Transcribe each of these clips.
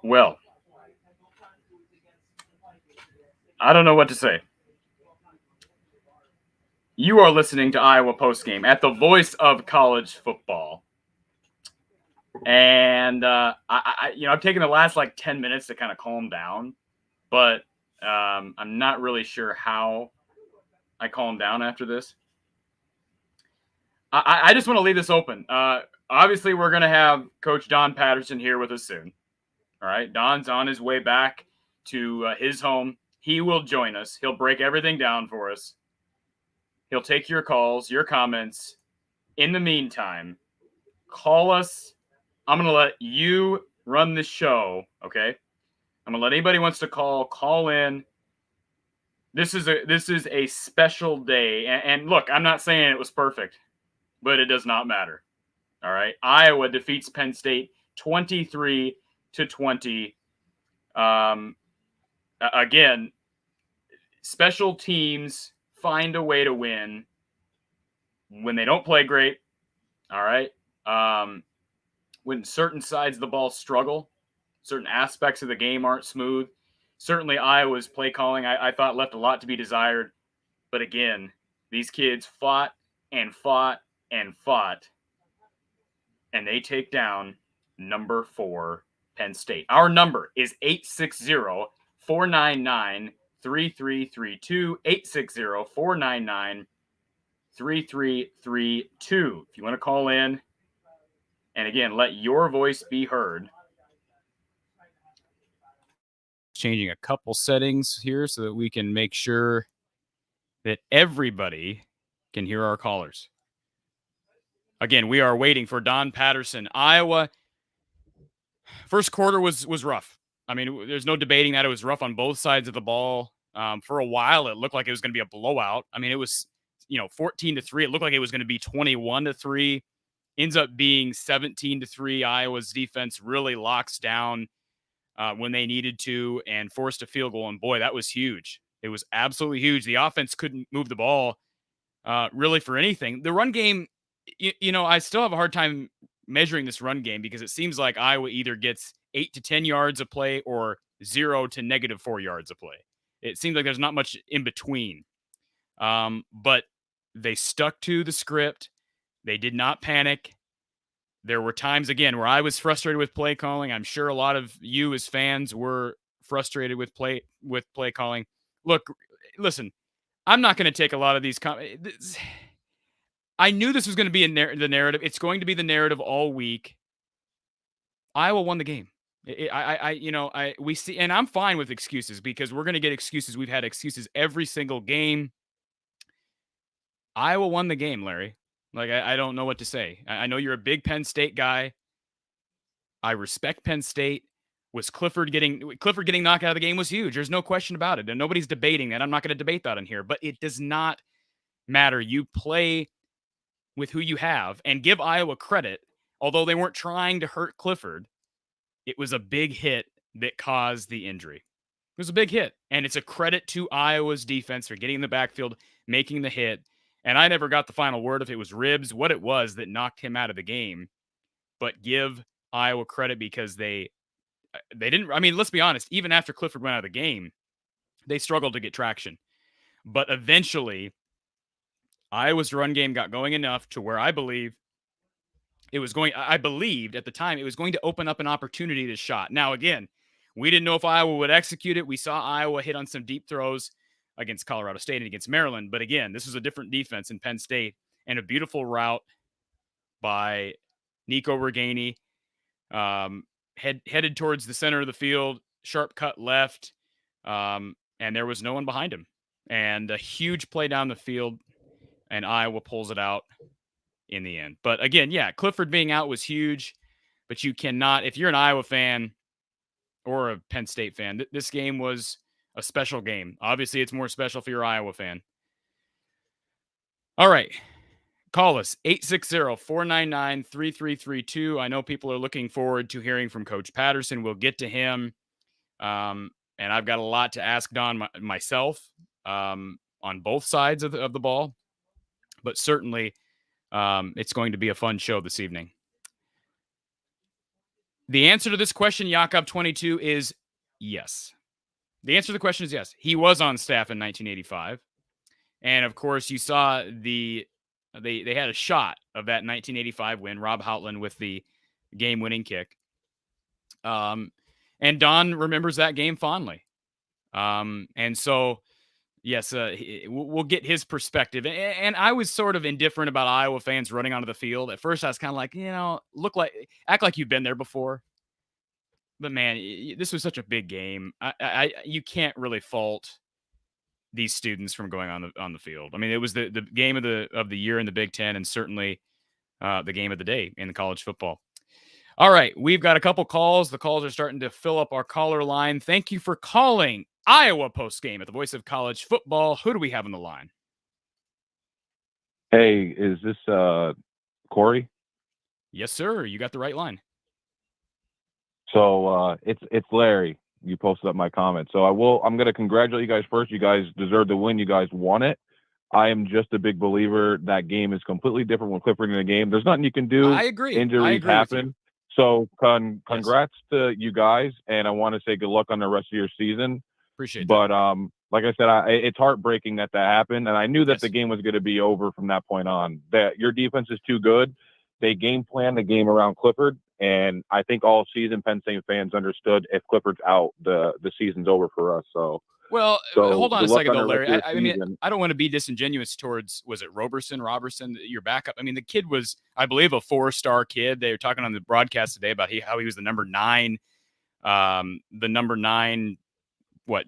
Well, I don't know what to say. You are listening to Iowa Postgame at the voice of college football. And I've taken the last 10 minutes to kind of calm down, but I'm not really sure how I calm down after this. I just want to leave this open. Obviously, we're going to have Coach Don Patterson here with us soon. All right, Don's on his way back to his home. He will join us. He'll break everything down for us. He'll take your calls, your comments. In the meantime, call us. I'm going to let you run the show, okay? I'm going to let anybody who wants to call in. This is a special day. And look, I'm not saying it was perfect, but it does not matter. All right? Iowa defeats Penn State 23-20. Again, special teams find a way to win when they don't play great. All right? When certain sides of the ball struggle, certain aspects of the game aren't smooth. Certainly Iowa's play calling, I thought, left a lot to be desired. But again, these kids fought and fought and fought, and they take down number 4 Penn State. Our number is 860-499-3332, 860-499-3332. If you want to call in, and again, let your voice be heard. Changing a couple settings here so that we can make sure that everybody can hear our callers. Again, we are waiting for Don Patterson. Iowa, first quarter was rough. I mean, there's no debating that. It was rough on both sides of the ball. For a while, it looked like it was going to be a blowout. I mean, it was 14-3. It looked like it was going to be 21-3. Ends up being 17-3. Iowa's defense really locks down when they needed to and forced a field goal. And boy, that was huge. It was absolutely huge. The offense couldn't move the ball really for anything. The run game, I still have a hard time measuring this run game because it seems like Iowa either gets 8 to 10 yards of play or 0 to -4 yards of play. It seems like there's not much in between. But they stuck to the script. They did not panic. There were times, again, where I was frustrated with play calling. I'm sure a lot of you as fans were frustrated with play calling. Look, listen, I'm not going to take a lot of these comments. I knew this was going to be the narrative. It's going to be the narrative all week. Iowa won the game. We see, and I'm fine with excuses because we're going to get excuses. We've had excuses every single game. Iowa won the game, Larry. I don't know what to say. I know you're a big Penn State guy. I respect Penn State. Was Clifford getting knocked out of the game was huge. There's no question about it. And nobody's debating that. I'm not going to debate that in here. But it does not matter. You play with who you have and give Iowa credit. Although they weren't trying to hurt Clifford, it was a big hit that caused the injury. It was a big hit. And it's a credit to Iowa's defense for getting in the backfield, making the hit. And I never got the final word if it was ribs, what it was that knocked him out of the game. But give Iowa credit because they didn't. I mean, let's be honest. Even after Clifford went out of the game, they struggled to get traction. But eventually, Iowa's run game got going enough to where I believed at the time it was going to open up an opportunity to shot. Now, again, we didn't know if Iowa would execute it. We saw Iowa hit on some deep throws against Colorado State and against Maryland. But again, this was a different defense in Penn State and a beautiful route by Nico Reganey. Headed towards the center of the field, sharp cut left, and there was no one behind him. And a huge play down the field, and Iowa pulls it out in the end. But again, yeah, Clifford being out was huge, but you cannot, if you're an Iowa fan or a Penn State fan, this game was a special game. Obviously, it's more special for your Iowa fan. All right. Call us, 860-499-3332. I know people are looking forward to hearing from Coach Patterson. We'll get to him. And I've got a lot to ask Don myself on both sides of the ball. But certainly, it's going to be a fun show this evening. The answer to this question, Jakob22, is yes. The answer to the question is yes. He was on staff in 1985. And of course, you saw they had a shot of that 1985 win, Rob Houtland with the game-winning kick. And Don remembers that game fondly. And so, yes, we'll get his perspective. And I was sort of indifferent about Iowa fans running onto the field. At first, I was kind of like, act like you've been there before. But man, this was such a big game. You can't really fault these students from going on the field. I mean, it was the game of the year in the Big Ten, and certainly the game of the day in the college football. All right, we've got a couple calls. The calls are starting to fill up our caller line. Thank you for calling Iowa Postgame at the voice of college football. Who do we have on the line? Hey, is this Cory? Yes, sir. You got the right line. So it's Larry. You posted up my comment. So I'm going to congratulate you guys first. You guys deserve the win. You guys won it. I am just a big believer that game is completely different when Clifford in a game. There's nothing you can do. I agree. Injuries happen. So congrats to you guys, and I want to say good luck on the rest of your season. Appreciate that. But like I said, it's heartbreaking that happened, and I knew that the game was going to be over from that point on. That your defense is too good. They game planned the game around Clifford, and I think all season Penn State fans understood if Clifford's out, the season's over for us. So hold on a second, though, Larry. I mean, I don't want to be disingenuous towards, was it Roberson, your backup? I mean, the kid was, I believe, a 4-star kid. They were talking on the broadcast today about how he was the number 9,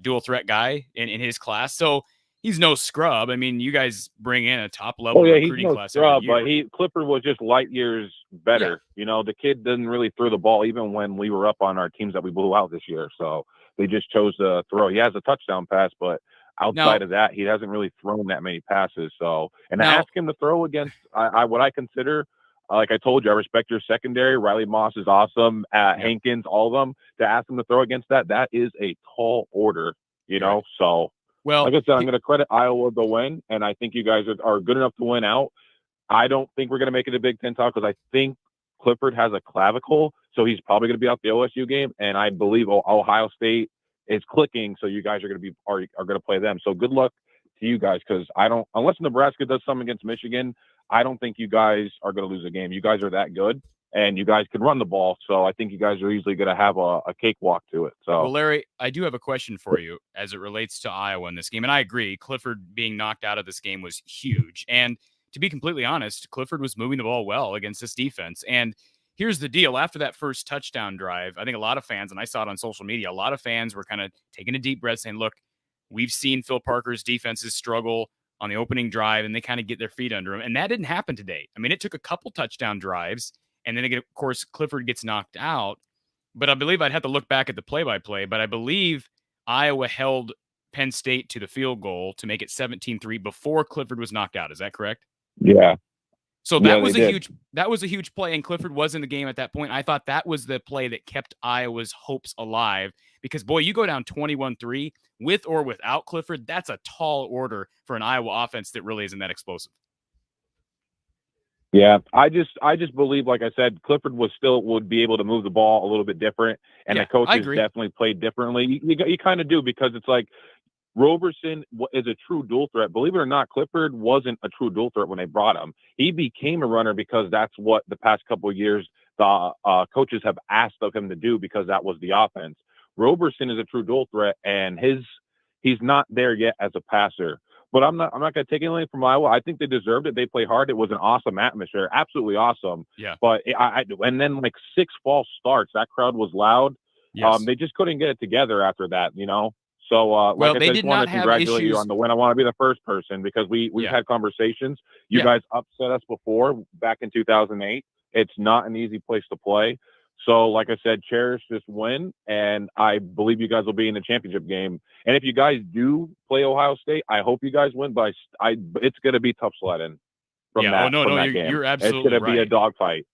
dual threat guy in his class. So he's no scrub. I mean, you guys bring in a top level recruiting class scrub, every year. But Clifford was just light years better. Yeah. You know, the kid didn't really throw the ball even when we were up on our teams that we blew out this year. So they just chose to throw. He has a touchdown pass, but outside of that, he hasn't really thrown that many passes. So, and to ask him to throw against what I consider, like I told you, I respect your secondary. Riley Moss is awesome. Hankins, all of them. To ask him to throw against that is a tall order, you know? So, like I said, I'm going to credit Iowa the win, and I think you guys are good enough to win out. I don't think we're going to make it a Big Ten talk because I think Clifford has a clavicle, so he's probably going to be out the OSU game, and I believe Ohio State is clicking, so you guys are going to play them. So good luck to you guys, because unless Nebraska does something against Michigan, I don't think you guys are going to lose a game. You guys are that good, and you guys can run the ball. So I think you guys are easily going to have a cakewalk to it. So, well, Larry, I do have a question for you as it relates to Iowa in this game. And I agree, Clifford being knocked out of this game was huge. And to be completely honest, Clifford was moving the ball well against this defense. And here's the deal. After that first touchdown drive, I think a lot of fans, and I saw it on social media, a lot of fans were kind of taking a deep breath saying, look, we've seen Phil Parker's defenses struggle on the opening drive, and they kind of get their feet under them. And that didn't happen today. I mean, it took a couple touchdown drives, and then, of course, Clifford gets knocked out. But I believe I'd have to look back at the play-by-play, but I believe Iowa held Penn State to the field goal to make it 17-3 before Clifford was knocked out. Is that correct? Yeah. So that was a huge play, and Clifford was in the game at that point. I thought that was the play that kept Iowa's hopes alive because, boy, you go down 21-3 with or without Clifford, that's a tall order for an Iowa offense that really isn't that explosive. Yeah, I just believe, like I said, Clifford would be able to move the ball a little bit different, and the coaches definitely played differently. You kind of do, because it's like Roberson is a true dual threat. Believe it or not, Clifford wasn't a true dual threat when they brought him. He became a runner because that's what the past couple of years the coaches have asked of him to do, because that was the offense. Roberson is a true dual threat, and he's not there yet as a passer. But I'm not going to take anything from Iowa. I think they deserved it. They played hard. It was an awesome atmosphere, absolutely awesome. Yeah. But and then like 6 false starts. That crowd was loud. Yes. They just couldn't get it together after that, you know. So like I just want to congratulate you on the win. I want to be the first person, because we've had conversations. You guys upset us before back in 2008. It's not an easy place to play. So, like I said, cherish this win, and I believe you guys will be in the championship game. And if you guys do play Ohio State, I hope you guys win, but it's going to be tough sledding from that game. You're absolutely It's going to be a dogfight.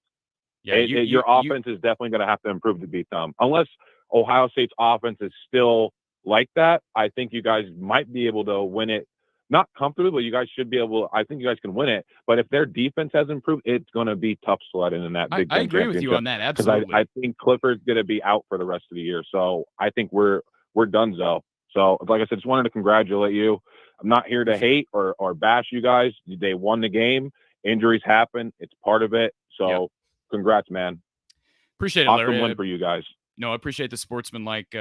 Yeah, your offense is definitely going to have to improve to beat them. Unless Ohio State's offense is still like that, I think you guys might be able to win it not comfortably, but you guys should be able. I think you guys can win it. But if their defense has improved, it's going to be tough sledding in that Big Ten I agree with you on that. Absolutely. Because I think Clifford's going to be out for the rest of the year. So I think we're donezo. So like I said, just wanted to congratulate you. I'm not here to hate or bash you guys. They won the game. Injuries happen. It's part of it. So congrats, man. Appreciate it, awesome Larry. Win for you guys. No, I appreciate the sportsmanlike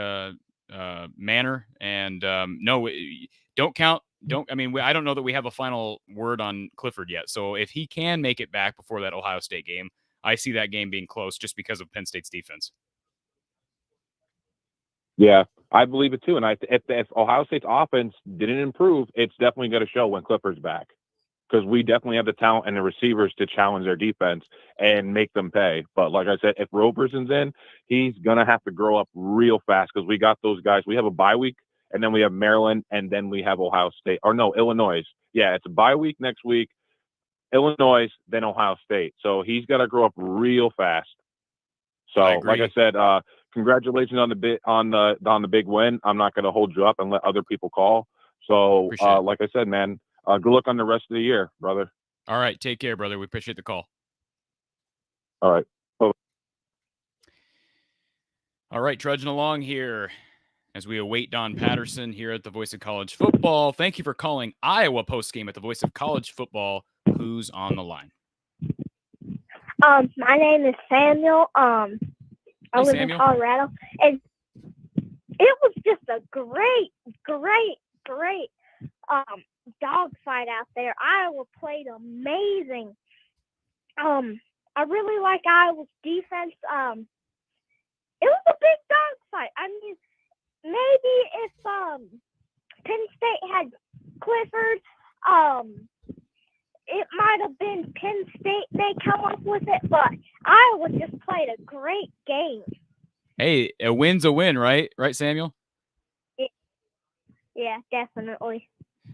manner. And no, don't count. I don't know that we have a final word on Clifford yet. So if he can make it back before that Ohio State game, I see that game being close just because of Penn State's defense. Yeah, I believe it too. And if Ohio State's offense didn't improve, it's definitely going to show when Clifford's back, because we definitely have the talent and the receivers to challenge their defense and make them pay. But like I said, if Roberson's in, he's going to have to grow up real fast, because we got those guys. We have a bye week, and then we have Maryland, and then we have Ohio State. Or no, Illinois. Yeah, it's a bye week next week, Illinois, then Ohio State. So he's got to grow up real fast. So like I said, congratulations on the big win. I'm not going to hold you up and let other people call. So like I said, man, good luck on the rest of the year, brother. All right. Take care, brother. We appreciate the call. All right. Bye. All right. Trudging along here as we await Don Patterson here at the Voice of College Football. Thank you for calling Iowa Postgame at the Voice of College Football. Who's on the line? My name is Samuel. I live in Colorado, and it was just a great dogfight out there. Iowa played amazing. I really like Iowa's defense. It was a big dogfight. I mean, maybe if Penn State had Clifford, it might have been Penn State they come up with it, but Iowa just played a great game. Hey, a win's a win, right? Right, Samuel? Yeah, definitely.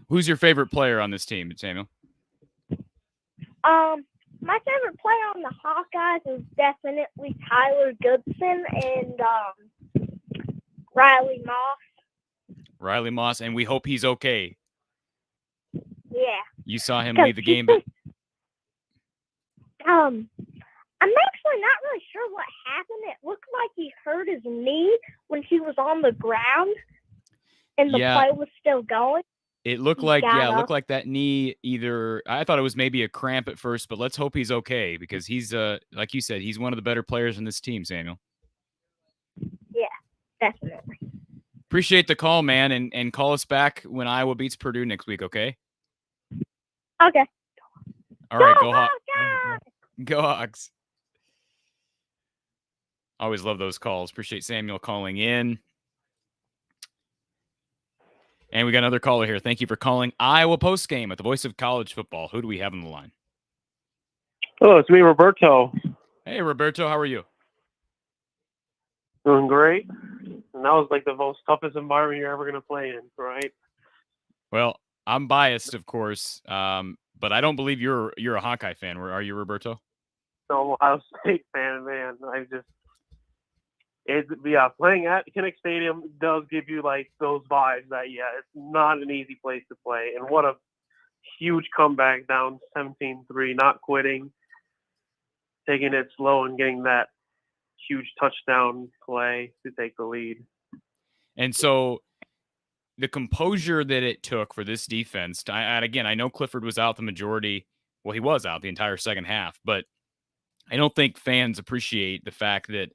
Who's your favorite player on this team, Samuel? My favorite player on the Hawkeyes is definitely Tyler Goodson and Riley Moss. Riley Moss, and we hope he's okay. Yeah. You saw him leave the game. But... I'm actually not really sure what happened. It looked like he hurt his knee when he was on the ground, and the play was still going. It looked like, looked like that knee either, I thought it was maybe a cramp at first, but let's hope he's okay, because he's, like you said, he's one of the better players in this team, Samuel. Yeah, definitely. Appreciate the call, man, and call us back when Iowa beats Purdue next week, okay? Okay. All right, go Hawks. Go Hawks. Always love those calls. Appreciate Samuel calling in. And we got another caller here. Thank you for calling Iowa Postgame at the Voice of College Football. Who do we have on the line? Oh, it's me, Roberto. Hey, Roberto. How are you? Doing great. And that was like the most toughest environment you're ever going to play in, right? Well, I'm biased, of course, but I don't believe you're a Hawkeye fan. Are you, Roberto? No, I'm an Ohio State fan, man. Playing at Kinnick Stadium does give you like those vibes that, it's not an easy place to play. And what a huge comeback, down 17-3, not quitting, taking it slow and getting that huge touchdown play to take the lead. And so the composure that it took for this defense, and again, I know Clifford was out the majority. Well, he was out the entire second half, but I don't think fans appreciate the fact that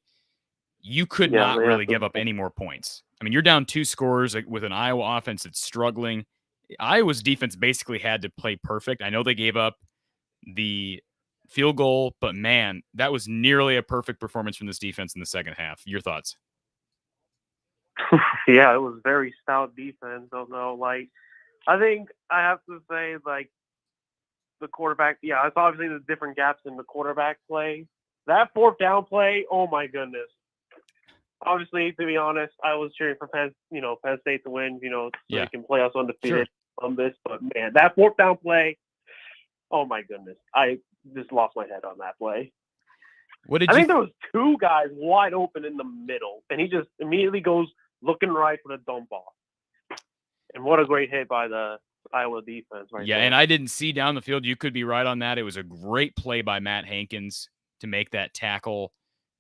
you could not really give up any more points. I mean, you're down 2 scores with an Iowa offense that's struggling. Iowa's defense basically had to play perfect. I know they gave up the field goal, but man, that was nearly a perfect performance from this defense in the second half. Your thoughts? Yeah, it was very stout defense. Although, I think I have to say, the quarterback. Yeah, it's obviously the different gaps in the quarterback play. That 4th down play, oh my goodness. Obviously, to be honest, I was cheering for Penn State to win, so they can play us undefeated on this. But man, that 4th down play, oh my goodness, I just lost my head on that play. I think there was 2 guys wide open in the middle, and he just immediately goes looking right for the dump off. And what a great hit by the Iowa defense right Yeah, there. and I didn't see down the field. You could be right on that. It was a great play by Matt Hankins to make that tackle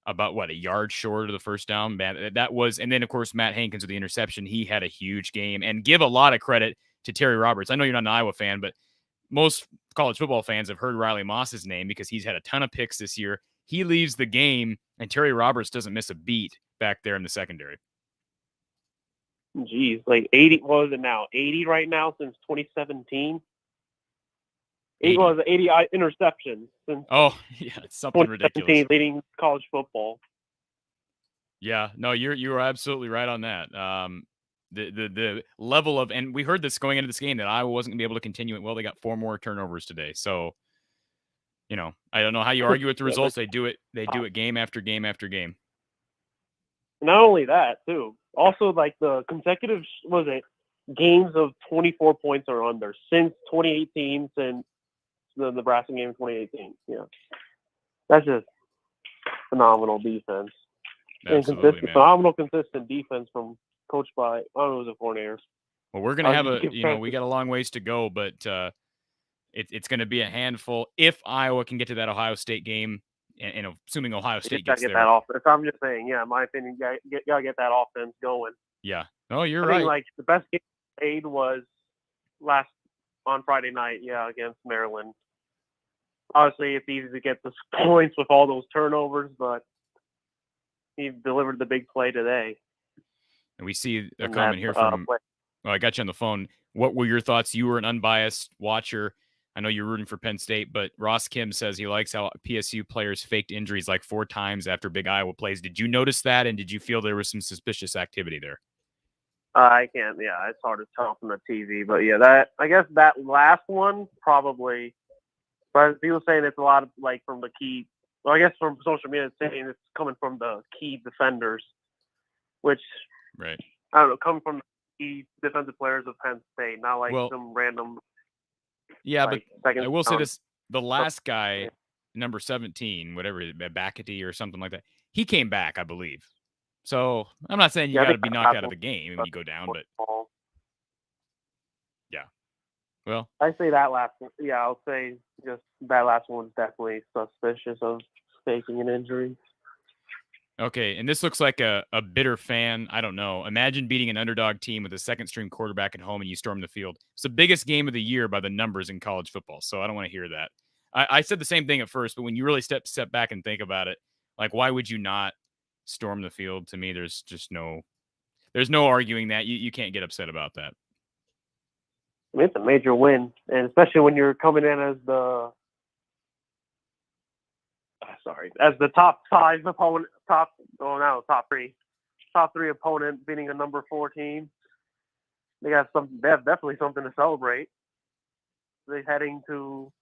about, a yard short of the first down. That was, and then, of course, Matt Hankins with the interception. He had a huge game. And give a lot of credit to Terry Roberts. I know you're not an Iowa fan, but most college football fans have heard Riley Moss's name because he's had a ton of picks this year. He leaves the game, and Terry Roberts doesn't miss a beat back there in the secondary. Jeez, like 80. What is it now? 80 right now since 2017. 80 was 80 interceptions since. Oh yeah, it's something ridiculous. Leading college football. Yeah, no, you are absolutely right on that. The level of, and we heard this going into this game that Iowa wasn't gonna be able to continue it. Well, they got 4 more turnovers today, so I don't know how you argue with the results. They do it game after game after game. Not only that, too. Also, like the consecutive games of 24 points or under since 2018, since the Nebraska game in 2018. Yeah, that's just phenomenal defense. Absolutely, man. Phenomenal, consistent defense from coached by, I don't know, it was a coordinator. Well, we're gonna have we got a long ways to go, but it's going to be a handful if Iowa can get to that Ohio State game, and assuming Ohio State gets there. That offense. I'm just saying, in my opinion, you gotta get that offense going. Yeah. No, you're I right. think, like, the best game played was on Friday night, against Maryland. Obviously, it's easy to get the points with all those turnovers, but he delivered the big play today. And we see a comment here from. I got you on the phone. What were your thoughts? You were an unbiased watcher. I know you're rooting for Penn State, but Ross Kim says he likes how PSU players faked injuries like 4 times after big Iowa plays. Did you notice that, and did you feel there was some suspicious activity there? I can't. Yeah, it's hard to tell from the TV, but I guess that last one probably. But people saying it's a lot of from the key. Well, I guess from social media, it's saying it's coming from the key defenders, which right. I don't know, coming from the key defensive players of Penn State, not some random. Yeah, but I will say this: the last guy, number 17, whatever, Backety or something like that, he came back, I believe. So I'm not saying you got to be knocked out of the game when you go down, but yeah. Well, I say that last one. Yeah, I'll say just that last one was definitely suspicious of faking an injury. Okay, and this looks like a bitter fan. I don't know. Imagine beating an underdog team with a second-string quarterback at home and you storm the field. It's the biggest game of the year by the numbers in college football, so I don't want to hear that. I said the same thing at first, but when you really step back and think about it, why would you not storm the field? To me, there's no arguing that. You can't get upset about that. I mean, it's a major win, and especially when you're coming in as the top 5 opponent, top 3 opponent, beating a number 4 team. They have definitely something to celebrate. They're heading towards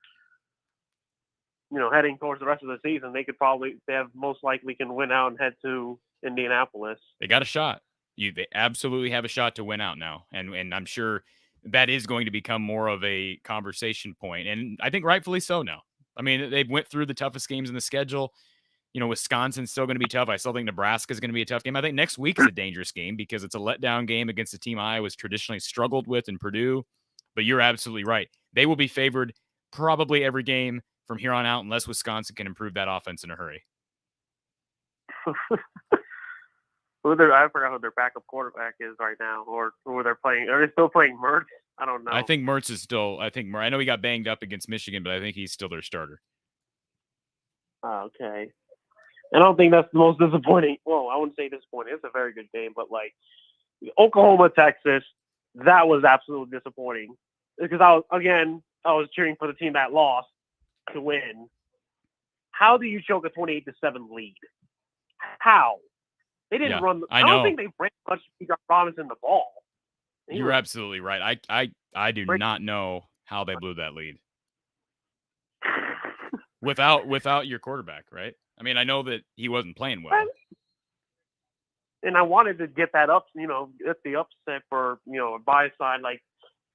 the rest of the season. They most likely can win out and head to Indianapolis. They got a shot. They absolutely have a shot to win out now, and I'm sure that is going to become more of a conversation point, and I think rightfully so now. I mean, they went through the toughest games in the schedule. Wisconsin's still going to be tough. I still think Nebraska is going to be a tough game. I think next week is a dangerous game because it's a letdown game against a team Iowa's traditionally struggled with in Purdue. But you're absolutely right. They will be favored probably every game from here on out unless Wisconsin can improve that offense in a hurry. I forgot who their backup quarterback is right now, or who they're playing. Are they still playing Mertz? I don't know. I think Mertz is still. I know he got banged up against Michigan, but I think he's still their starter. Okay. I don't think that's the most disappointing. Well, I wouldn't say disappointing. It's a very good game, but Oklahoma, Texas, that was absolutely disappointing because I was cheering for the team that lost to win. How do you choke a 28-7 lead? How? They didn't run. I don't think they ran much to Bijan Robinson the ball. You're absolutely right. I do not know how they blew that lead without your quarterback, right? I mean, I know that he wasn't playing well. And I wanted to get that get the upset for, a buy side,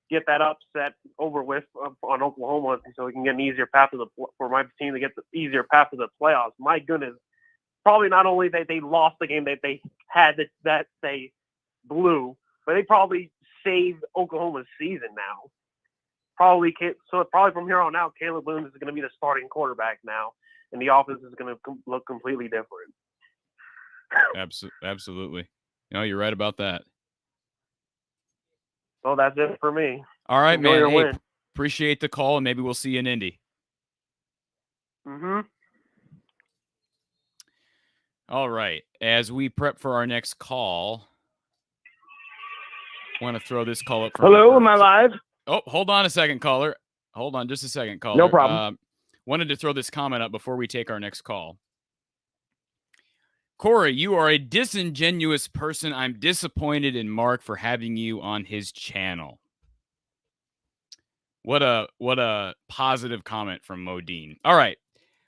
get that upset over with on Oklahoma so we can get an easier path for my team to get the easier path to the playoffs. My goodness. Probably not only that they lost the game that they had that they blew, but they probably saved Oklahoma's season now. probably from here on out, Caleb Williams is going to be the starting quarterback now, and the offense is going to look completely different. Absolutely. No, you're right about that. So that's it for me. All right, Enjoy man. your Hey, win. Appreciate the call, and maybe we'll see you in Indy. Mm-hmm. All right. As we prep for our next call, I want to throw this call up. Hello, am I live? Oh, hold on a second, caller. Hold on just a second, caller. No problem. Wanted to throw this comment up before we take our next call. Cory, you are a disingenuous person. I'm disappointed in Mark for having you on his channel. What a positive comment from Modine. All right.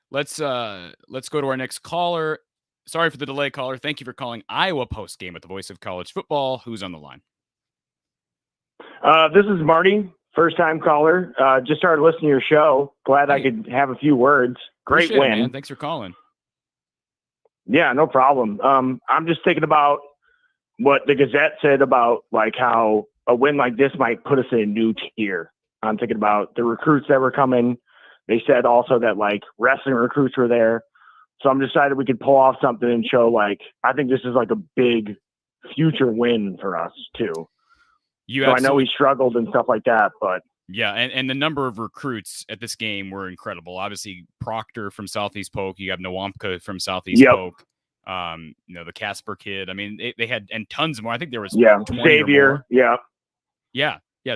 Let's go to our next caller. Sorry for the delay, caller. Thank you for calling Iowa Postgame with the voice of college football. Who's on the line? This is Marty, first-time caller. Just started listening to your show. Glad I could have a few words. Great Appreciate win. it, man. Thanks for calling. Yeah, no problem. I'm just thinking about what the Gazette said about like how a win like this might put us in a new tier. I'm thinking about the recruits that were coming. They said also that like wrestling recruits were there. So I'm decided we could pull off something and show like, I think this is like a big future win for us too. So I know we struggled and stuff like that, but yeah, and the number of recruits at this game were incredible. Obviously, Proctor from Southeast Polk. You have Nwampka from Southeast Polk. The Casper kid. I mean, they had and tons more. I think there was 20 Xavier. Yeah,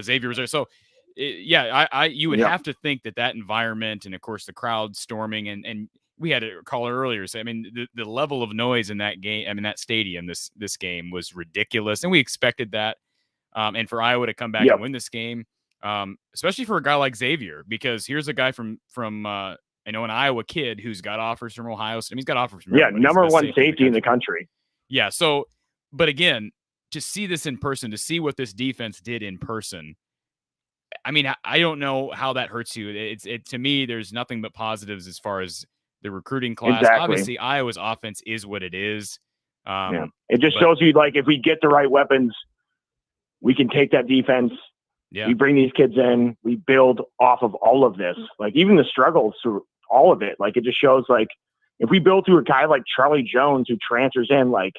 Xavier was there. So you would have to think that environment and of course the crowd storming and we had a caller earlier say, I mean, the level of noise in that game, I mean, that stadium, this game was ridiculous, and we expected that. And for Iowa to come back and win this game, especially for a guy like Xavier, because here's a guy from an Iowa kid who's got offers from Ohio State. I mean, he's got offers from number one safety in the country. Yeah. So, but again, to see this in person, to see what this defense did in person, I mean, I don't know how that hurts you. It to me, there's nothing but positives as far as the recruiting class. Exactly. Obviously, Iowa's offense is what it is. It just shows you like if we get the right weapons, we can take that defense. Yeah. We bring these kids in. We build off of all of this. Like even the struggles through all of it. Like it just shows like if we build through a guy like Charlie Jones who transfers in, like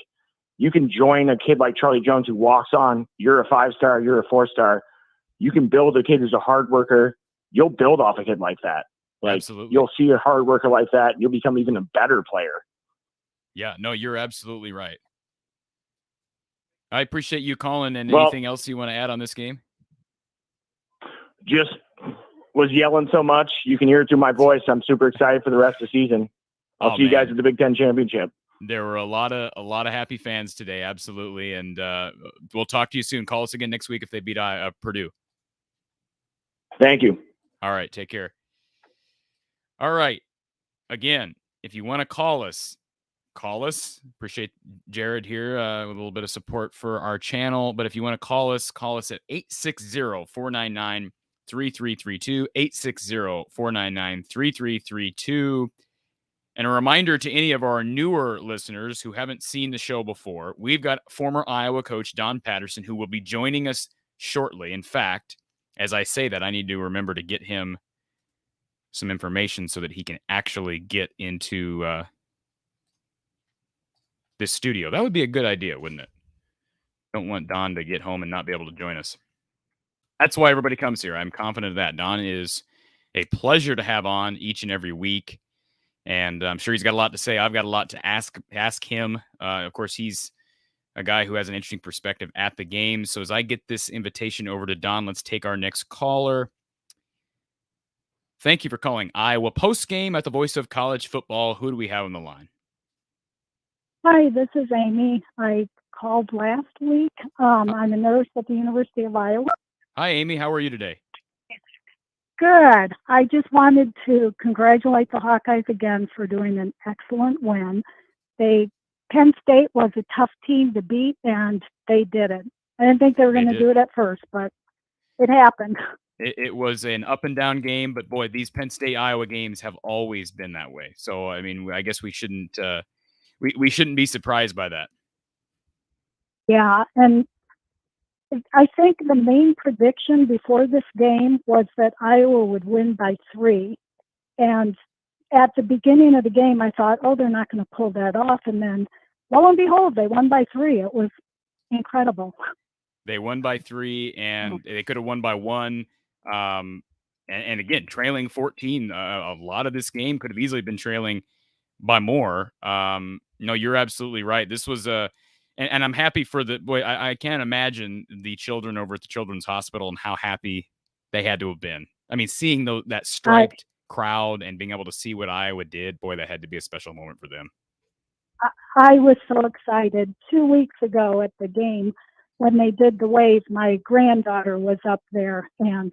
you can join a kid like Charlie Jones who walks on. You're a 5-star. You're a 4-star. You can build a kid who's a hard worker. You'll build off a kid like that. Like absolutely. You'll see a hard worker like that. You'll become even a better player. Yeah, no, you're absolutely right. I appreciate you calling. And anything else you want to add on this game? Just was yelling so much. You can hear it through my voice. I'm super excited for the rest of the season. I'll see you guys at the Big Ten Championship. There were a lot of happy fans today. Absolutely. And we'll talk to you soon. Call us again next week if they beat Purdue. Thank you. All right. Take care. All right. Again, if you want to call us. Appreciate Jared here with a little bit of support for our channel. But if you want to call us at 860-499-3332, 860-499-3332. And a reminder to any of our newer listeners who haven't seen the show before, we've got former Iowa coach Don Patterson who will be joining us shortly. In fact, as I say that, I need to remember to get him some information so that he can actually get into this studio. That would be a good idea, wouldn't it? Don't want Don to get home and not be able to join us. That's why everybody comes here. I'm confident of that. Don is a pleasure to have on each and every week. And I'm sure he's got a lot to say. I've got a lot to ask him. Of course, he's a guy who has an interesting perspective at the game. So as I get this invitation over to Don, let's take our next caller. Thank you for calling Iowa Postgame at the voice of college football. Who do we have on the line? Hi, this is Amy. I called last week. I'm a nurse at the University of Iowa. Hi, Amy. How are you today? Good. I just wanted to congratulate the Hawkeyes again for doing an excellent win. Penn State was a tough team to beat, and they did it. I didn't think they were going to do it at first, but it happened. It was an up and down game, but boy, these Penn State Iowa games have always been that way. So, I mean, I guess we shouldn't we shouldn't be surprised by that. Yeah, and I think the main prediction before this game was that Iowa would win by 3. And at the beginning of the game, I thought, oh, they're not going to pull that off. And then, lo and behold, they won by 3. It was incredible. They won by 3, and they could have won by 1. And again, trailing 14. A lot of this game could have easily been trailing by more. No, you're absolutely right. This was and I'm happy for the boy. I can't imagine the children over at the Children's Hospital and how happy they had to have been. I mean, seeing that striped crowd and being able to see what Iowa did, boy, that had to be a special moment for them. I was so excited 2 weeks ago at the game when they did the wave. My granddaughter was up there, and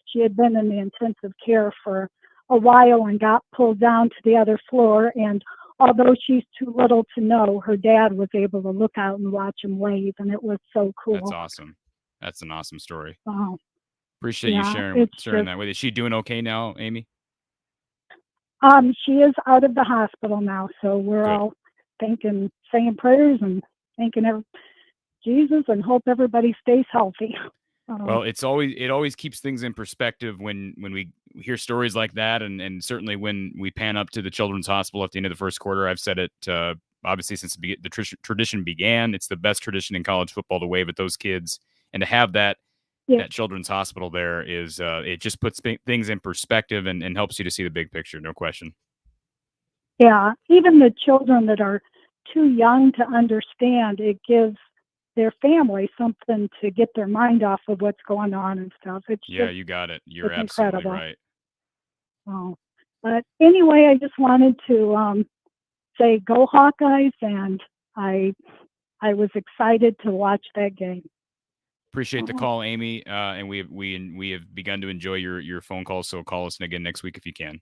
she had been in the intensive care for a while and got pulled down to the other floor. And although she's too little to know, her dad was able to look out and watch him wave, and it was so cool. That's awesome. That's an awesome story. Wow. Appreciate you sharing that with you. Is she doing okay now, Amy? She is out of the hospital now, so we're all saying prayers and thanking Jesus and hope everybody stays healthy. Well, it always keeps things in perspective when we hear stories like that, and certainly when we pan up to the Children's Hospital at the end of the first quarter. I've said it obviously since the tradition began. It's the best tradition in college football to wave at those kids, and to have that Children's Hospital there is it just puts things in perspective and helps you to see the big picture. No question. Yeah, even the children that are too young to understand, it gives their family something to get their mind off of what's going on and stuff. You got it. You're absolutely incredible. Right. Oh, but anyway, I just wanted to say go Hawkeyes, and I was excited to watch that game. Appreciate the call, Amy, and we have begun to enjoy your phone calls. So call us again next week if you can.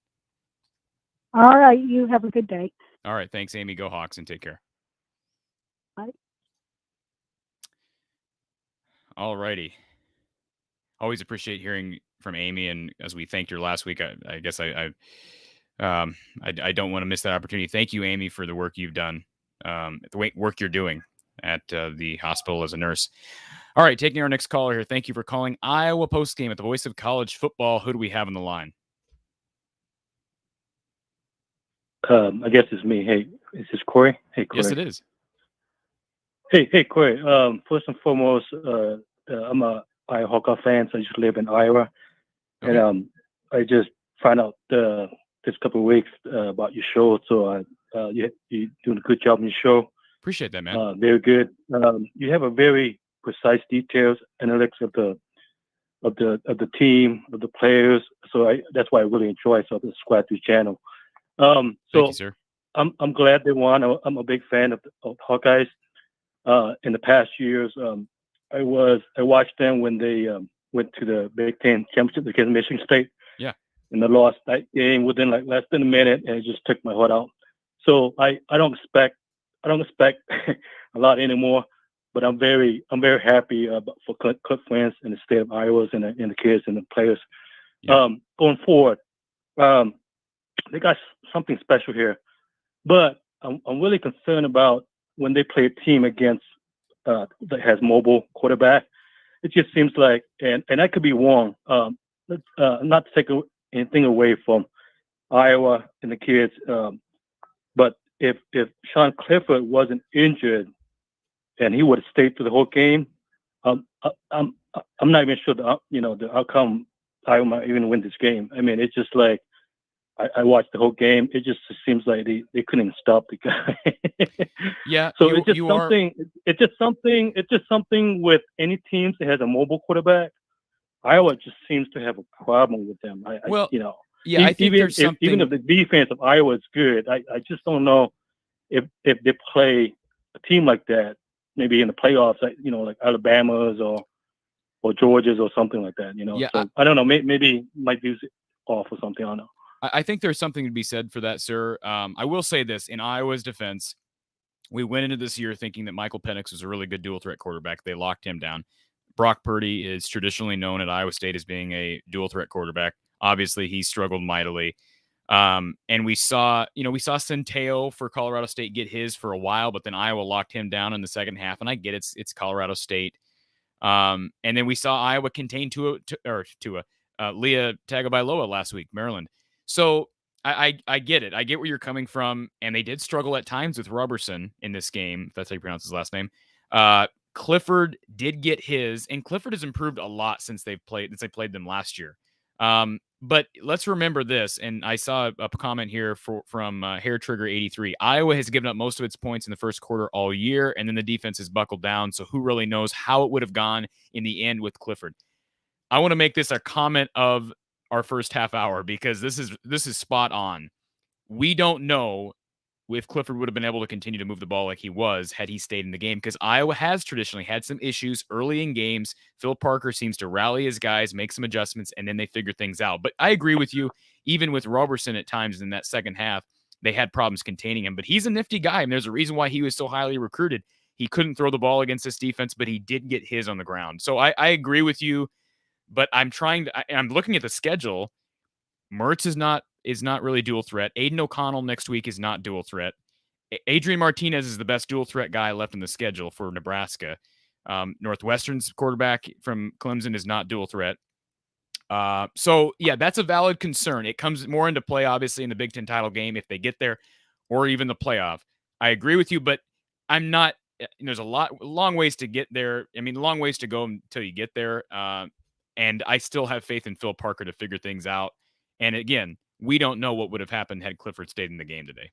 All right, you have a good day. All right, thanks, Amy. Go Hawks and take care. Bye. All righty. Always appreciate hearing from Amy, and as we thanked her last week, I guess I don't want to miss that opportunity. Thank you, Amy, for the work you've done, the work you're doing at the hospital as a nurse. All right, taking our next caller here. Thank you for calling Iowa Postgame at the voice of college football. Who do we have on the line? I guess it's me. Hey, is this Cory? Hey, Cory. Yes, it is. Hey, Cory. First and foremost, I'm a Iowa Hawkeye fan, so I just live in Iowa. Okay. And I just found out this couple of weeks about your show. So you're doing a good job on your show. Appreciate that, man. Very good. You have a very precise details, analytics of the team, of the players. So that's why I really enjoy. So I subscribe to the channel. Thank you, sir. I'm glad they won. I'm a big fan of Hawkeyes. In the past years, I watched them when they went to the Big Ten championship against Michigan State. Yeah. And they lost that game within like less than a minute, and it just took my heart out. So I don't expect a lot anymore, but I'm very happy for Cliff Wentz and the state of Iowa and the kids and the players. Yeah. Going forward, they got something special here, but I'm really concerned about when they play a team against that has mobile quarterback. It just seems like, and I could be wrong, not to take anything away from Iowa and the kids, but if Sean Clifford wasn't injured and he would have stayed through the whole game, I'm not even sure the outcome Iowa might even win this game. I mean, it's just like I watched the whole game. It just seems like they couldn't stop the guy. Yeah. So it's just something with any teams that has a mobile quarterback. Iowa just seems to have a problem with them. I think there's something. Even if the defense of Iowa is good, I just don't know if they play a team like that, maybe in the playoffs, like Alabama's or Georgia's or something like that. Yeah, so I don't know. Maybe might use it off or something. I don't know. I think there's something to be said for that, sir. I will say this, in Iowa's defense, we went into this year thinking that Michael Penix was a really good dual threat quarterback. They locked him down. Brock Purdy is traditionally known at Iowa State as being a dual threat quarterback. Obviously, he struggled mightily. And we saw Centeo for Colorado State get his for a while, but then Iowa locked him down in the second half. And I get it's Colorado State. And then we saw Iowa contain Leah Tagovailoa last week, Maryland. So I get it. I get where you're coming from, and they did struggle at times with Roberson in this game, if that's how you pronounce his last name. Clifford did get his, and Clifford has improved a lot since they played them last year. But let's remember this, and I saw a comment here from Hair Trigger 83. Iowa has given up most of its points in the first quarter all year, and then the defense has buckled down. So who really knows how it would have gone in the end with Clifford? I want to make this a comment of our first half hour because this is spot on. We don't know if Clifford would have been able to continue to move the ball like he was had he stayed in the game, because Iowa has traditionally had some issues early in games. Phil Parker seems to rally his guys, make some adjustments, and then they figure things out. But I agree with you. Even with Roberson at times in that second half, they had problems containing him. But he's a nifty guy, and there's a reason why he was so highly recruited. He couldn't throw the ball against this defense, but he did get his on the ground. So I agree with you, but I'm looking at the schedule. Mertz is not really dual threat. Aiden O'Connell next week is not dual threat. Adrian Martinez is the best dual threat guy left in the schedule for Nebraska. Northwestern's quarterback from Clemson is not dual threat. So yeah, that's a valid concern. It comes more into play, obviously, in the Big Ten title game if they get there, or even the playoff. I agree with you, but I'm not. There's long ways to get there. I mean, long ways to go until you get there. And I still have faith in Phil Parker to figure things out. And again, we don't know what would have happened had Clifford stayed in the game today.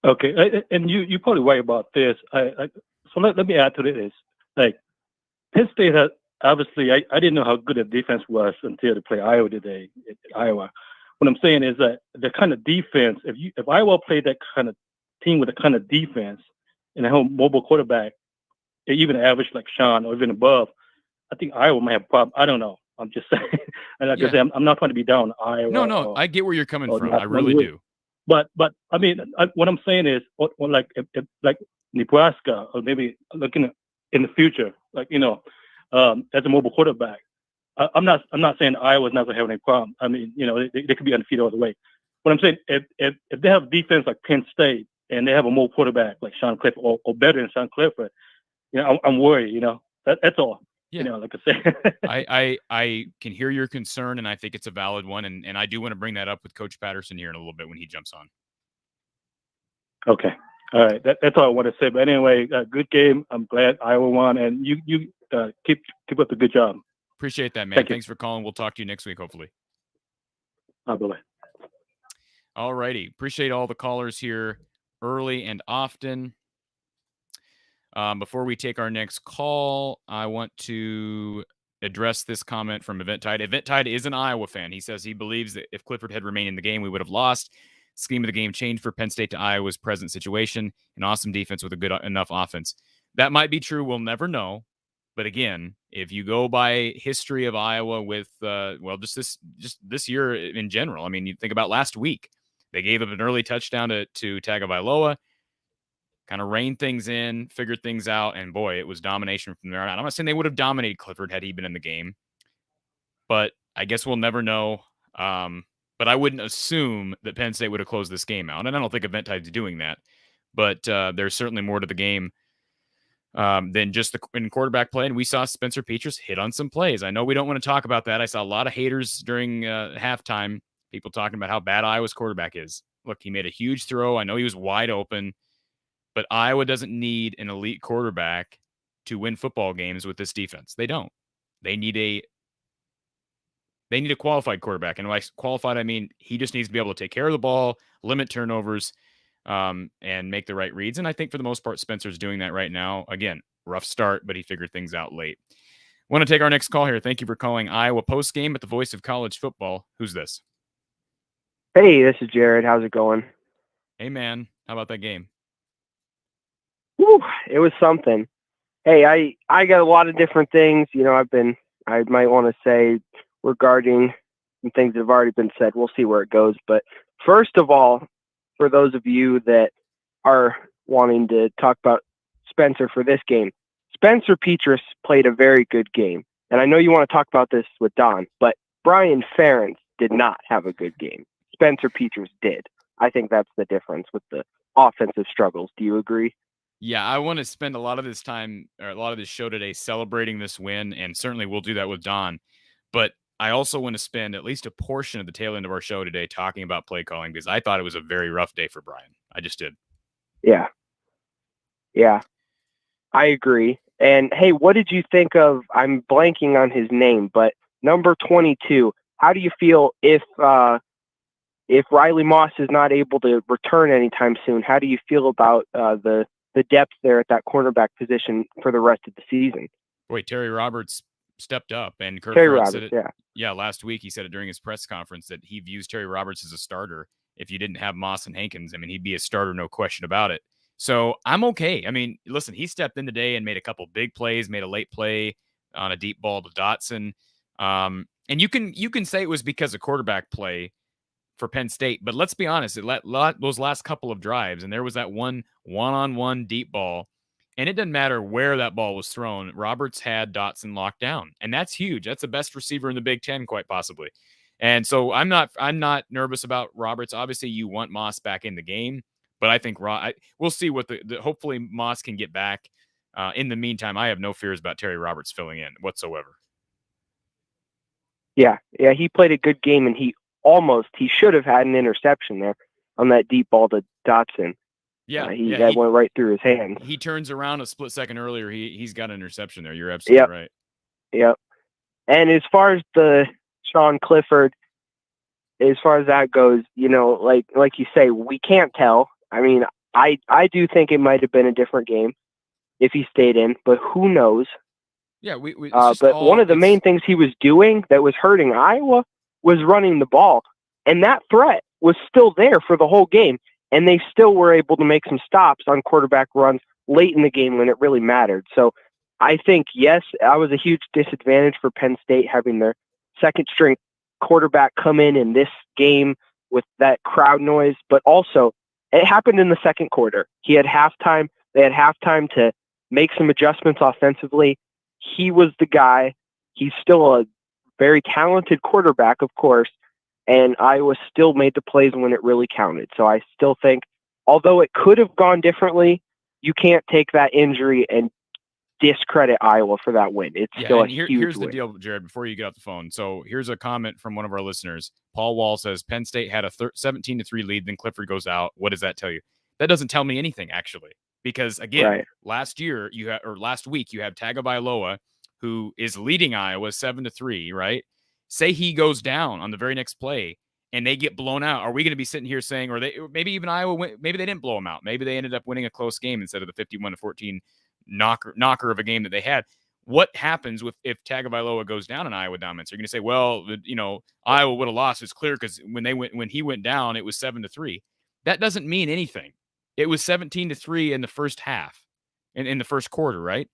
Okay, and you probably right about this. So let me add to this. Like, Penn State has obviously. I didn't know how good the defense was until they play Iowa today. Iowa. What I'm saying is that the kind of defense, if Iowa played that kind of team with the kind of defense and a whole mobile quarterback, even average like Sean or even above, I think Iowa might have a problem. I don't know. I'm just saying. And like I said, I'm not trying to be down on Iowa. No, I get where you're coming from. I really do. But I mean, what I'm saying is, like if like Nebraska, or maybe looking in the future, like as a mobile quarterback, I'm not saying Iowa's not going to have any problem. I mean, they could be undefeated all the way. What I'm saying, if they have defense like Penn State and they have a mobile quarterback like Sean Clifford or better than Sean Clifford, I'm worried. That's all. Yeah. Like I say. I can hear your concern, and I think it's a valid one. And I do want to bring that up with Coach Patterson here in a little bit when he jumps on. Okay. All right. That's all I want to say. But anyway, good game. I'm glad Iowa won, and you keep up the good job. Appreciate that, man. Thanks for calling. We'll talk to you next week, hopefully. Bye-bye. All righty. Appreciate all the callers here early and often. Before we take our next call, I want to address this comment from Event Tide. Event Tide is an Iowa fan. He says he believes that if Clifford had remained in the game, we would have lost. Scheme of the game changed for Penn State to Iowa's present situation. An awesome defense with a good enough offense. That might be true. We'll never know. But again, if you go by history of Iowa with, just this year in general, I mean, you think about last week. They gave up an early touchdown to Tagovailoa. Kind of reined things in, figured things out, and boy, it was domination from there on out. I'm not saying they would have dominated Clifford had he been in the game, but I guess we'll never know. But I wouldn't assume that Penn State would have closed this game out, and I don't think Event Tide's doing that. But there's certainly more to the game than just in quarterback play, and we saw Spencer Petras hit on some plays. I know we don't want to talk about that. I saw a lot of haters during halftime, people talking about how bad Iowa's quarterback is. Look, he made a huge throw. I know he was wide open. But Iowa doesn't need an elite quarterback to win football games with this defense. They don't. They need a qualified quarterback. And by qualified, I mean he just needs to be able to take care of the ball, limit turnovers, and make the right reads. And I think for the most part, Spencer's doing that right now. Again, rough start, but he figured things out late. Want to take our next call here. Thank you for calling Iowa Postgame at the voice of college football. Who's this? Hey, this is Jared. How's it going? Hey, man. How about that game? Whew, it was something. Hey, I got a lot of different things, I might want to say regarding some things that have already been said. We'll see where it goes. But first of all, for those of you that are wanting to talk about Spencer for this game, Spencer Petras played a very good game. And I know you want to talk about this with Don, but Brian Ferentz did not have a good game. Spencer Petras did. I think that's the difference with the offensive struggles. Do you agree? Yeah, I want to spend a lot of this time or a lot of this show today celebrating this win, and certainly we'll do that with Don. But I also want to spend at least a portion of the tail end of our show today talking about play calling because I thought it was a very rough day for Brian. I just did. Yeah. Yeah. I agree. And hey, what did you think of, I'm blanking on his name, but number 22, how do you feel if Riley Moss is not able to return anytime soon? How do you feel about the depth there at that cornerback position for the rest of the season? Wait, Terry Roberts stepped up, and Kurt Terry Fred Roberts, said it. Yeah, last week he said it during his press conference that he views Terry Roberts as a starter. If you didn't have Moss and Hankins, I mean, he'd be a starter, no question about it. So I'm okay. I mean, listen, he stepped in today and made a couple big plays, made a late play on a deep ball to Dotson. And you can say it was because of quarterback play for Penn State, but let's be honest, those last couple of drives, and there was that one-on-one deep ball, and it doesn't matter where that ball was thrown. Roberts had Dotson locked down, and that's huge. That's the best receiver in the Big Ten, quite possibly. And so I'm not nervous about Roberts. Obviously, you want Moss back in the game, but I think we'll see what hopefully Moss can get back. In the meantime, I have no fears about Terry Roberts filling in whatsoever. Yeah, he played a good game, and he should have had an interception there on that deep ball to Dotson. Yeah, that went right through his hands. He turns around a split second earlier. He's got an interception there. You're absolutely right. Yep. And as far as the Sean Clifford, as far as that goes, like you say, we can't tell. I mean, I do think it might have been a different game if he stayed in, but who knows? Yeah, but one of the main things he was doing that was hurting Iowa was running the ball, and that threat was still there for the whole game, and they still were able to make some stops on quarterback runs late in the game when it really mattered. So I think, yes, that was a huge disadvantage for Penn State having their second-string quarterback come in this game with that crowd noise, but also it happened in the second quarter. He had halftime. They had halftime to make some adjustments offensively. He was the guy. He's still a very talented quarterback, of course, and Iowa still made the plays when it really counted. So I still think, although it could have gone differently, you can't take that injury and discredit Iowa for that win. It's still a huge here's win. The deal, Jared, before you get off the phone. So here's a comment from one of our listeners. Paul Wall says, Penn State had a 17-3 lead, then Clifford goes out. What does that tell you? That doesn't tell me anything, actually. Because, again, last week, you have Tagovailoa, who is leading Iowa 7-3, right? Say he goes down on the very next play and they get blown out. Are we going to be sitting here saying, or maybe even Iowa, maybe they didn't blow them out. Maybe they ended up winning a close game instead of the 51-14 knocker of a game that they had. What happens if Tagovailoa goes down in Iowa dominance? You're going to say, well, Iowa would have lost. It's clear because when he went down, it was 7-3. That doesn't mean anything. It was 17-3 in the first half, in the first quarter, right?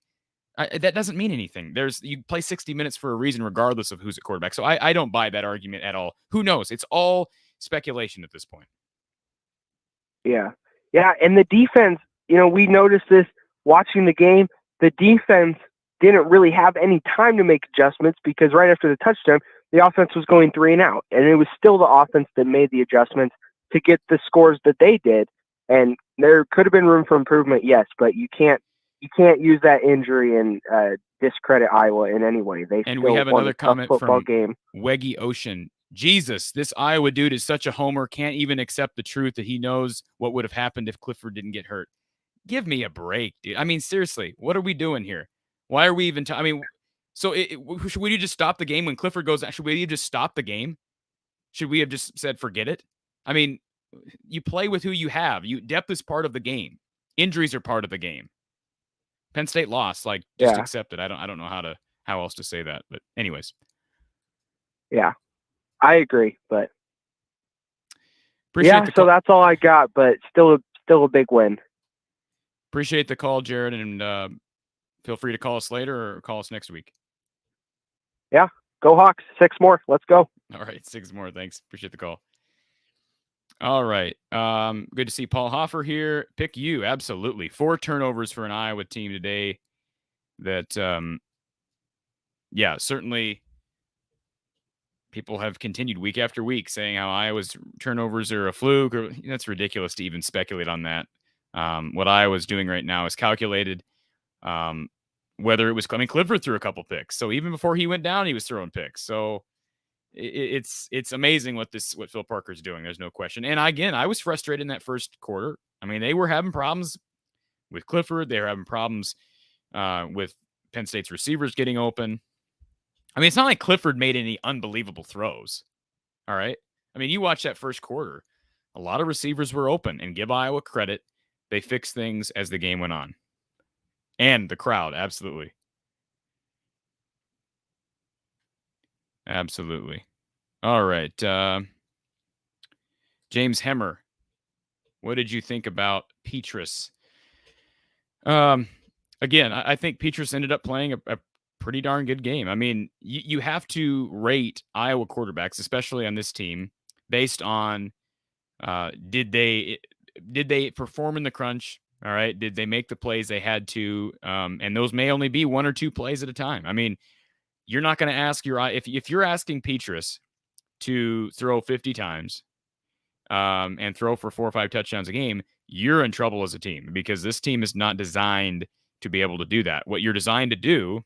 That doesn't mean anything. You play 60 minutes for a reason, regardless of who's at quarterback. So I don't buy that argument at all. Who knows? It's all speculation at this point. Yeah. And the defense, we noticed this watching the game. The defense didn't really have any time to make adjustments because right after the touchdown, the offense was going 3 and out, and it was still the offense that made the adjustments to get the scores that they did. And there could have been room for improvement, yes, but you can't use that injury and discredit Iowa in any way. And we have another comment from game. Weggy Ocean. Jesus, this Iowa dude is such a homer, can't even accept the truth that he knows what would have happened if Clifford didn't get hurt. Give me a break, dude. I mean, seriously, what are we doing here? Why are we even so should we just stop the game when Clifford goes out? Should we just stop the game? Should we have just said, forget it? I mean, you play with who you have. Depth is part of the game. Injuries are part of the game. Penn State lost. Just accept it. I don't know how else to say that. But anyways. Yeah, I agree. But so that's all I got. But still a big win. Appreciate the call, Jared, and feel free to call us later or call us next week. Yeah, go Hawks. 6 more. Let's go. All right, 6 more. Thanks. Appreciate the call. All right. Good to see Paul Hoffer here. Pick you. Absolutely. 4 turnovers for an Iowa team today that, certainly people have continued week after week saying how Iowa's turnovers are a fluke. That's ridiculous to even speculate on that. What Iowa's doing right now is calculated. Whether it was, Clifford threw a couple picks. So even before he went down, he was throwing picks. So it's amazing what Phil Parker's doing. There's no question. And again, I was frustrated in that first quarter. I mean, they were having problems with Clifford. They were having problems with Penn State's receivers getting open. I mean, it's not like Clifford made any unbelievable throws. All right. I mean, you watch that first quarter, a lot of receivers were open, and give Iowa credit. They fixed things as the game went on. And the crowd, absolutely. Absolutely. All right. James Hemmer, what did you think about Petrus? Again, I think Petrus ended up playing a pretty darn good game. I mean, you have to rate Iowa quarterbacks, especially on this team, based on did they perform in the crunch? All right. Did they make the plays they had to? And those may only be 1 or 2 plays at a time. I mean, you're not going to ask if you're asking Petrus to throw 50 times and throw for 4 or 5 touchdowns a game, you're in trouble as a team, because this team is not designed to be able to do that. What you're designed to do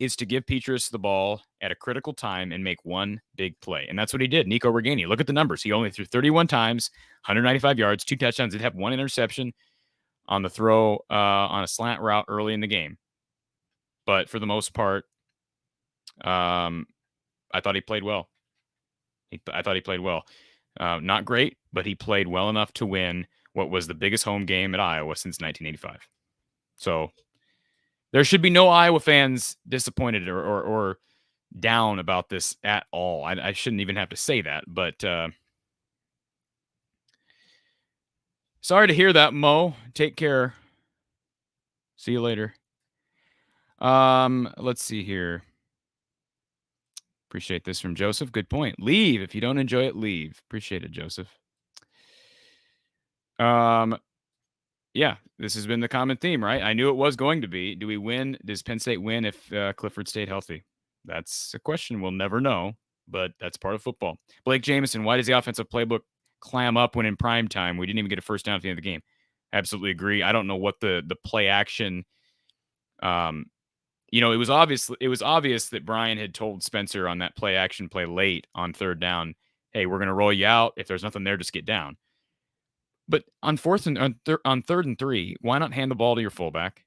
is to give Petrus the ball at a critical time and make one big play. And that's what he did. Nico Reganey, look at the numbers. He only threw 31 times, 195 yards, 2 touchdowns. Did have 1 interception on the throw on a slant route early in the game. But for the most part, I thought he played well. I thought he played well. Not great, but he played well enough to win what was the biggest home game at Iowa since 1985. So there should be no Iowa fans disappointed or down about this at all. I shouldn't even have to say that, but sorry to hear that, Mo. Take care. See you later. Let's see here. Appreciate this from Joseph. Good point. Leave. If you don't enjoy it, leave. Appreciate it, Joseph. Yeah, this has been the common theme, right? I knew it was going to be. Do we win? Does Penn State win if Clifford stayed healthy? That's a question we'll never know, but that's part of football. Blake Jameson, why does the offensive playbook clam up when in prime time? We didn't even get a first down at the end of the game. Absolutely agree. I don't know what the play action it was obvious that Brian had told Spencer on that play action play late on third down, hey, we're going to roll you out. If there's nothing there, just get down. But on third and 3, why not hand the ball to your fullback?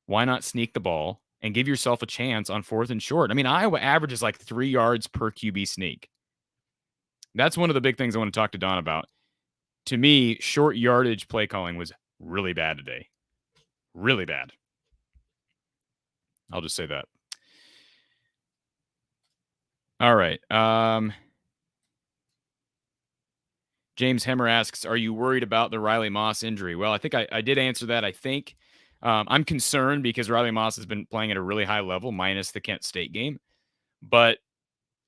Why not sneak the ball and give yourself a chance on 4th and short? I mean, Iowa averages like 3 yards per QB sneak. That's one of the big things I want to talk to Don about. To me, short yardage play calling was really bad today. Really bad. I'll just say that. All right. James Hemmer asks, are you worried about the Riley Moss injury? Well, I think I did answer that. I think I'm concerned because Riley Moss has been playing at a really high level, minus the Kent State game. But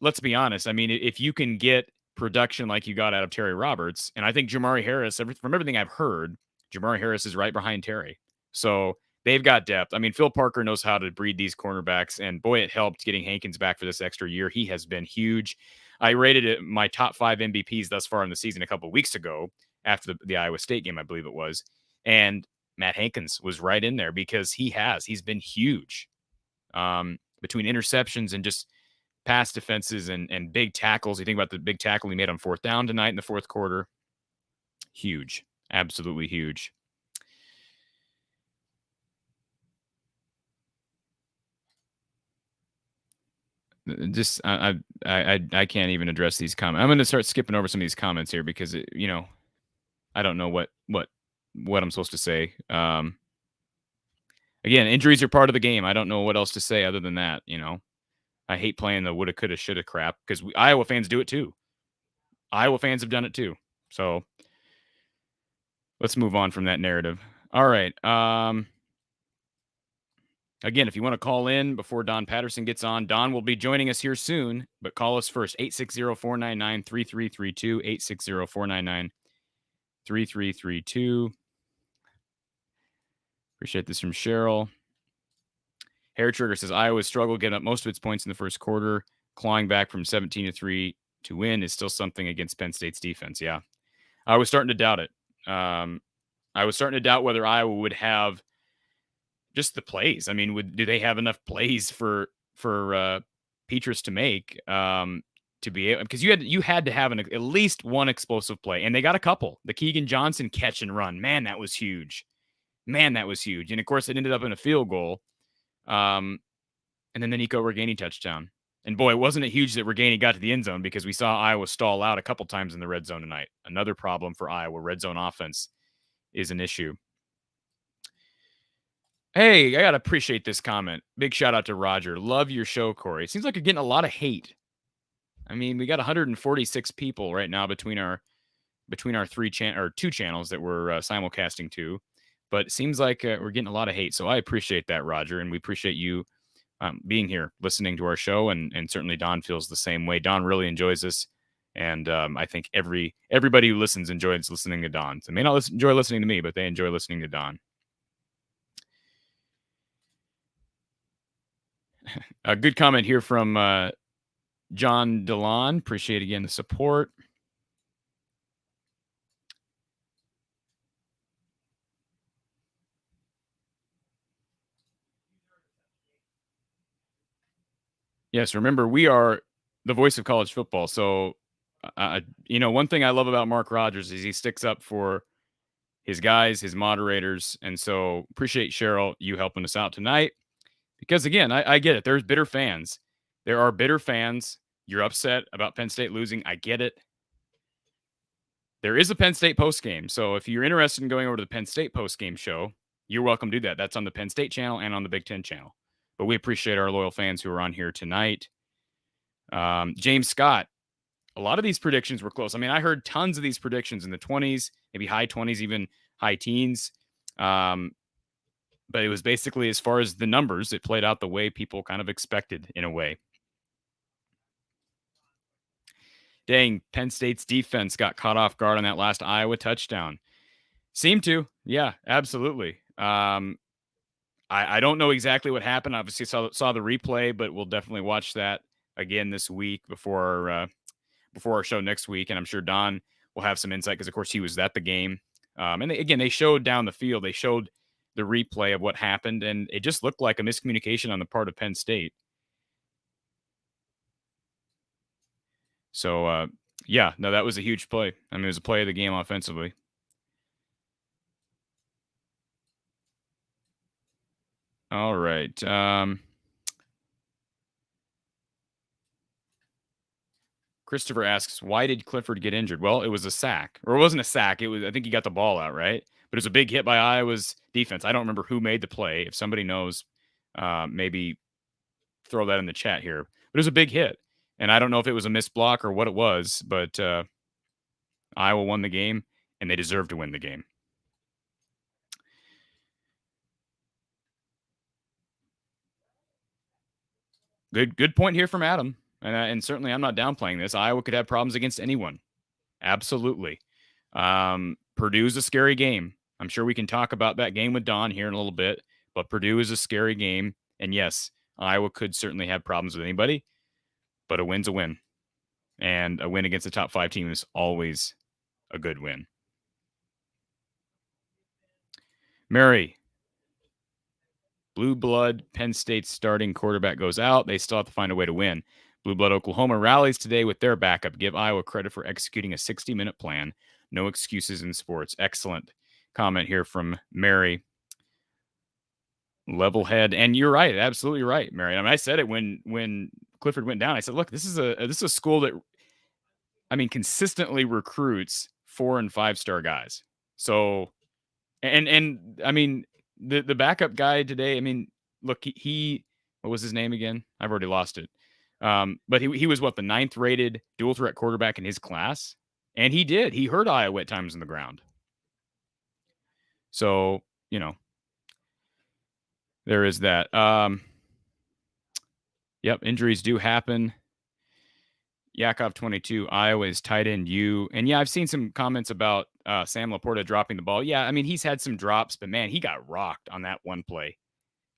let's be honest. I mean, if you can get production like you got out of Terry Roberts, and I think Jamari Harris, from everything I've heard, Jamari Harris is right behind Terry. So they've got depth. I mean, Phil Parker knows how to breed these cornerbacks, and boy, it helped getting Hankins back for this extra year. He has been huge. I rated it my top 5 MVPs thus far in the season a couple of weeks ago after the Iowa State game, I believe it was. And Matt Hankins was right in there because he's been huge between interceptions and just pass defenses and big tackles. You think about the big tackle he made on 4th down tonight in the 4th quarter. Huge. Absolutely huge. Just I can't even address these comments. I'm going to start skipping over some of these comments here because I don't know what I'm supposed to say. Again, injuries are part of the game. I don't know what else to say other than that. I hate playing the woulda, coulda, shoulda crap because Iowa fans do it too. Iowa fans have done it too. So let's move on from that narrative. All right. Again, if you want to call in before Don Patterson gets on, Don will be joining us here soon, but call us first, 860-499-3332, 860-499-3332. Appreciate this from Cheryl. Hair Trigger says, Iowa struggled getting up most of its points in the first quarter. Clawing back from 17-3 to win is still something against Penn State's defense. Yeah, I was starting to doubt it. I was starting to doubt whether Iowa would have just the plays. I mean, do they have enough plays for Petrus to make to be able, because you had to have at least one explosive play, and they got a couple. The Keegan Johnson catch and run, man, that was huge. And of course, it ended up in a field goal. And then the Nico Reganey touchdown. And boy, wasn't it huge that Reganey got to the end zone, because we saw Iowa stall out a couple times in the red zone tonight. Another problem for Iowa. Red zone offense is an issue. Hey, I got to appreciate this comment. Big shout out to Roger. Love your show, Cory. It seems like you're getting a lot of hate. I mean, we got 146 people right now between our two channels that we're simulcasting to. But it seems like we're getting a lot of hate. So I appreciate that, Roger. And we appreciate you being here, listening to our show. And certainly Don feels the same way. Don really enjoys this. And I think everybody who listens enjoys listening to Don. So they may not enjoy listening to me, but they enjoy listening to Don. A good comment here from John DeLon. Appreciate again the support. Yes, remember, we are the voice of college football. So, one thing I love about Mark Rogers is he sticks up for his guys, his moderators. And so appreciate, Cheryl, you helping us out tonight. Because, again, I get it. There's bitter fans. There are bitter fans. You're upset about Penn State losing. I get it. There is a Penn State postgame. So if you're interested in going over to the Penn State postgame show, you're welcome to do that. That's on the Penn State channel and on the Big Ten channel. But we appreciate our loyal fans who are on here tonight. James Scott, a lot of these predictions were close. I mean, I heard tons of these predictions in the 20s, maybe high 20s, even high teens. But it was basically, as far as the numbers, it played out the way people kind of expected in a way. Dang, Penn State's defense got caught off guard on that last Iowa touchdown. Seemed to. Yeah, absolutely. I don't know exactly what happened. Obviously saw the replay, but we'll definitely watch that again this week before our show next week. And I'm sure Don will have some insight because, of course, he was at the game. And they showed down the field. They showed the replay of what happened, and it just looked like a miscommunication on the part of Penn State. So, that was a huge play. I mean, it was a play of the game offensively. All right. Christopher asks, why did Clifford get injured? Well, it was a sack. Or it wasn't a sack. I think he got the ball out, right? But it was a big hit by Iowa's defense. I don't remember who made the play. If somebody knows, maybe throw that in the chat here. But it was a big hit. And I don't know if it was a missed block or what it was, but Iowa won the game, and they deserved to win the game. Good point here from Adam. And certainly I'm not downplaying this. Iowa could have problems against anyone. Absolutely. Purdue's a scary game. I'm sure we can talk about that game with Don here in a little bit, but Purdue is a scary game. And yes, Iowa could certainly have problems with anybody, but a win's a win. And a win against the top 5 team is always a good win. Mary. Blue blood, Penn State's starting quarterback goes out. They still have to find a way to win. Blue blood Oklahoma rallies today with their backup. Give Iowa credit for executing a 60-minute plan. No excuses in sports. Excellent comment here from Mary. Level head. And you're right. Absolutely right, Mary. I mean, I said it when Clifford went down. I said, look, this is a school that, I mean, consistently recruits 4- and 5-star guys. So, and I mean, the backup guy today, I mean, look, he what was his name again? I've already lost it. But he was the 9th rated dual threat quarterback in his class. And he hurt Iowa at times on the ground. So, there is that. Yep. Injuries do happen. Yakov 22, Iowa is tight end U. And yeah, I've seen some comments about Sam Laporta dropping the ball. Yeah, I mean, he's had some drops, but man, he got rocked on that one play.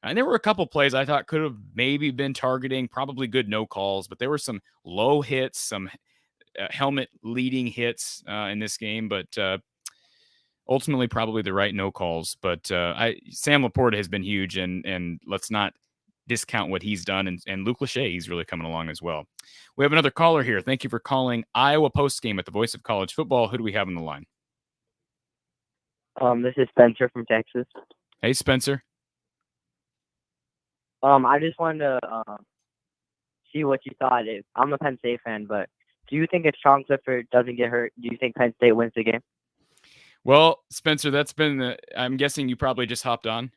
And there were a couple plays I thought could have maybe been targeting, probably good no calls, but there were some low hits, some helmet leading hits in this game. But ultimately probably the right no calls. But Sam Laporta has been huge, and let's not discount what he's done. And Luke Lachey, he's really coming along as well. We have another caller here. Thank you for calling Iowa Postgame at the Voice of College Football. Who do we have on the line? This is Spencer from Texas. Hey, Spencer. I just wanted to see what you thought. I'm a Penn State fan, but do you think if Sean Clifford doesn't get hurt, do you think Penn State wins the game? Well, Spencer, that's been I'm guessing you probably just hopped on.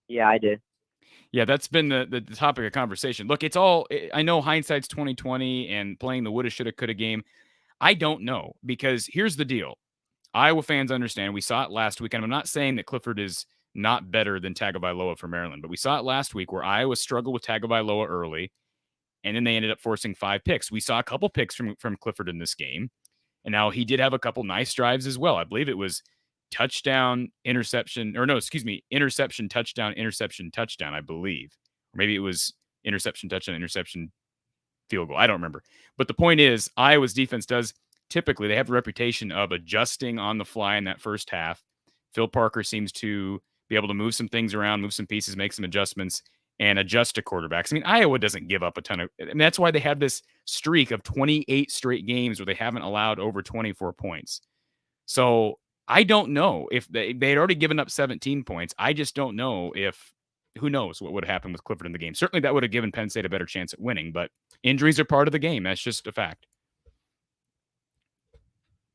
Yeah, I did. Yeah, that's been the topic of conversation. Look, I know hindsight's 2020 and playing the woulda, shoulda, coulda game. I don't know, because here's the deal. Iowa fans understand. We saw it last week, and I'm not saying that Clifford is not better than Tagovailoa for Maryland, but we saw it last week where Iowa struggled with Tagovailoa early, and then they ended up forcing 5 picks. We saw a couple picks from Clifford in this game, and now he did have a couple nice drives as well. I believe it was interception, touchdown, interception, touchdown, I believe. Or maybe it was interception, touchdown, interception, field goal. I don't remember. But the point is, Iowa's defense typically, they have a reputation of adjusting on the fly in that first half. Phil Parker seems to be able to move some things around, move some pieces, make some adjustments, and adjust to quarterbacks. I mean, Iowa doesn't give up a ton and that's why they have this streak of 28 straight games where they haven't allowed over 24 points. So I don't know if they had already given up 17 points. I just don't know who knows what would have happened with Clifford in the game. Certainly that would have given Penn State a better chance at winning, but injuries are part of the game. That's just a fact.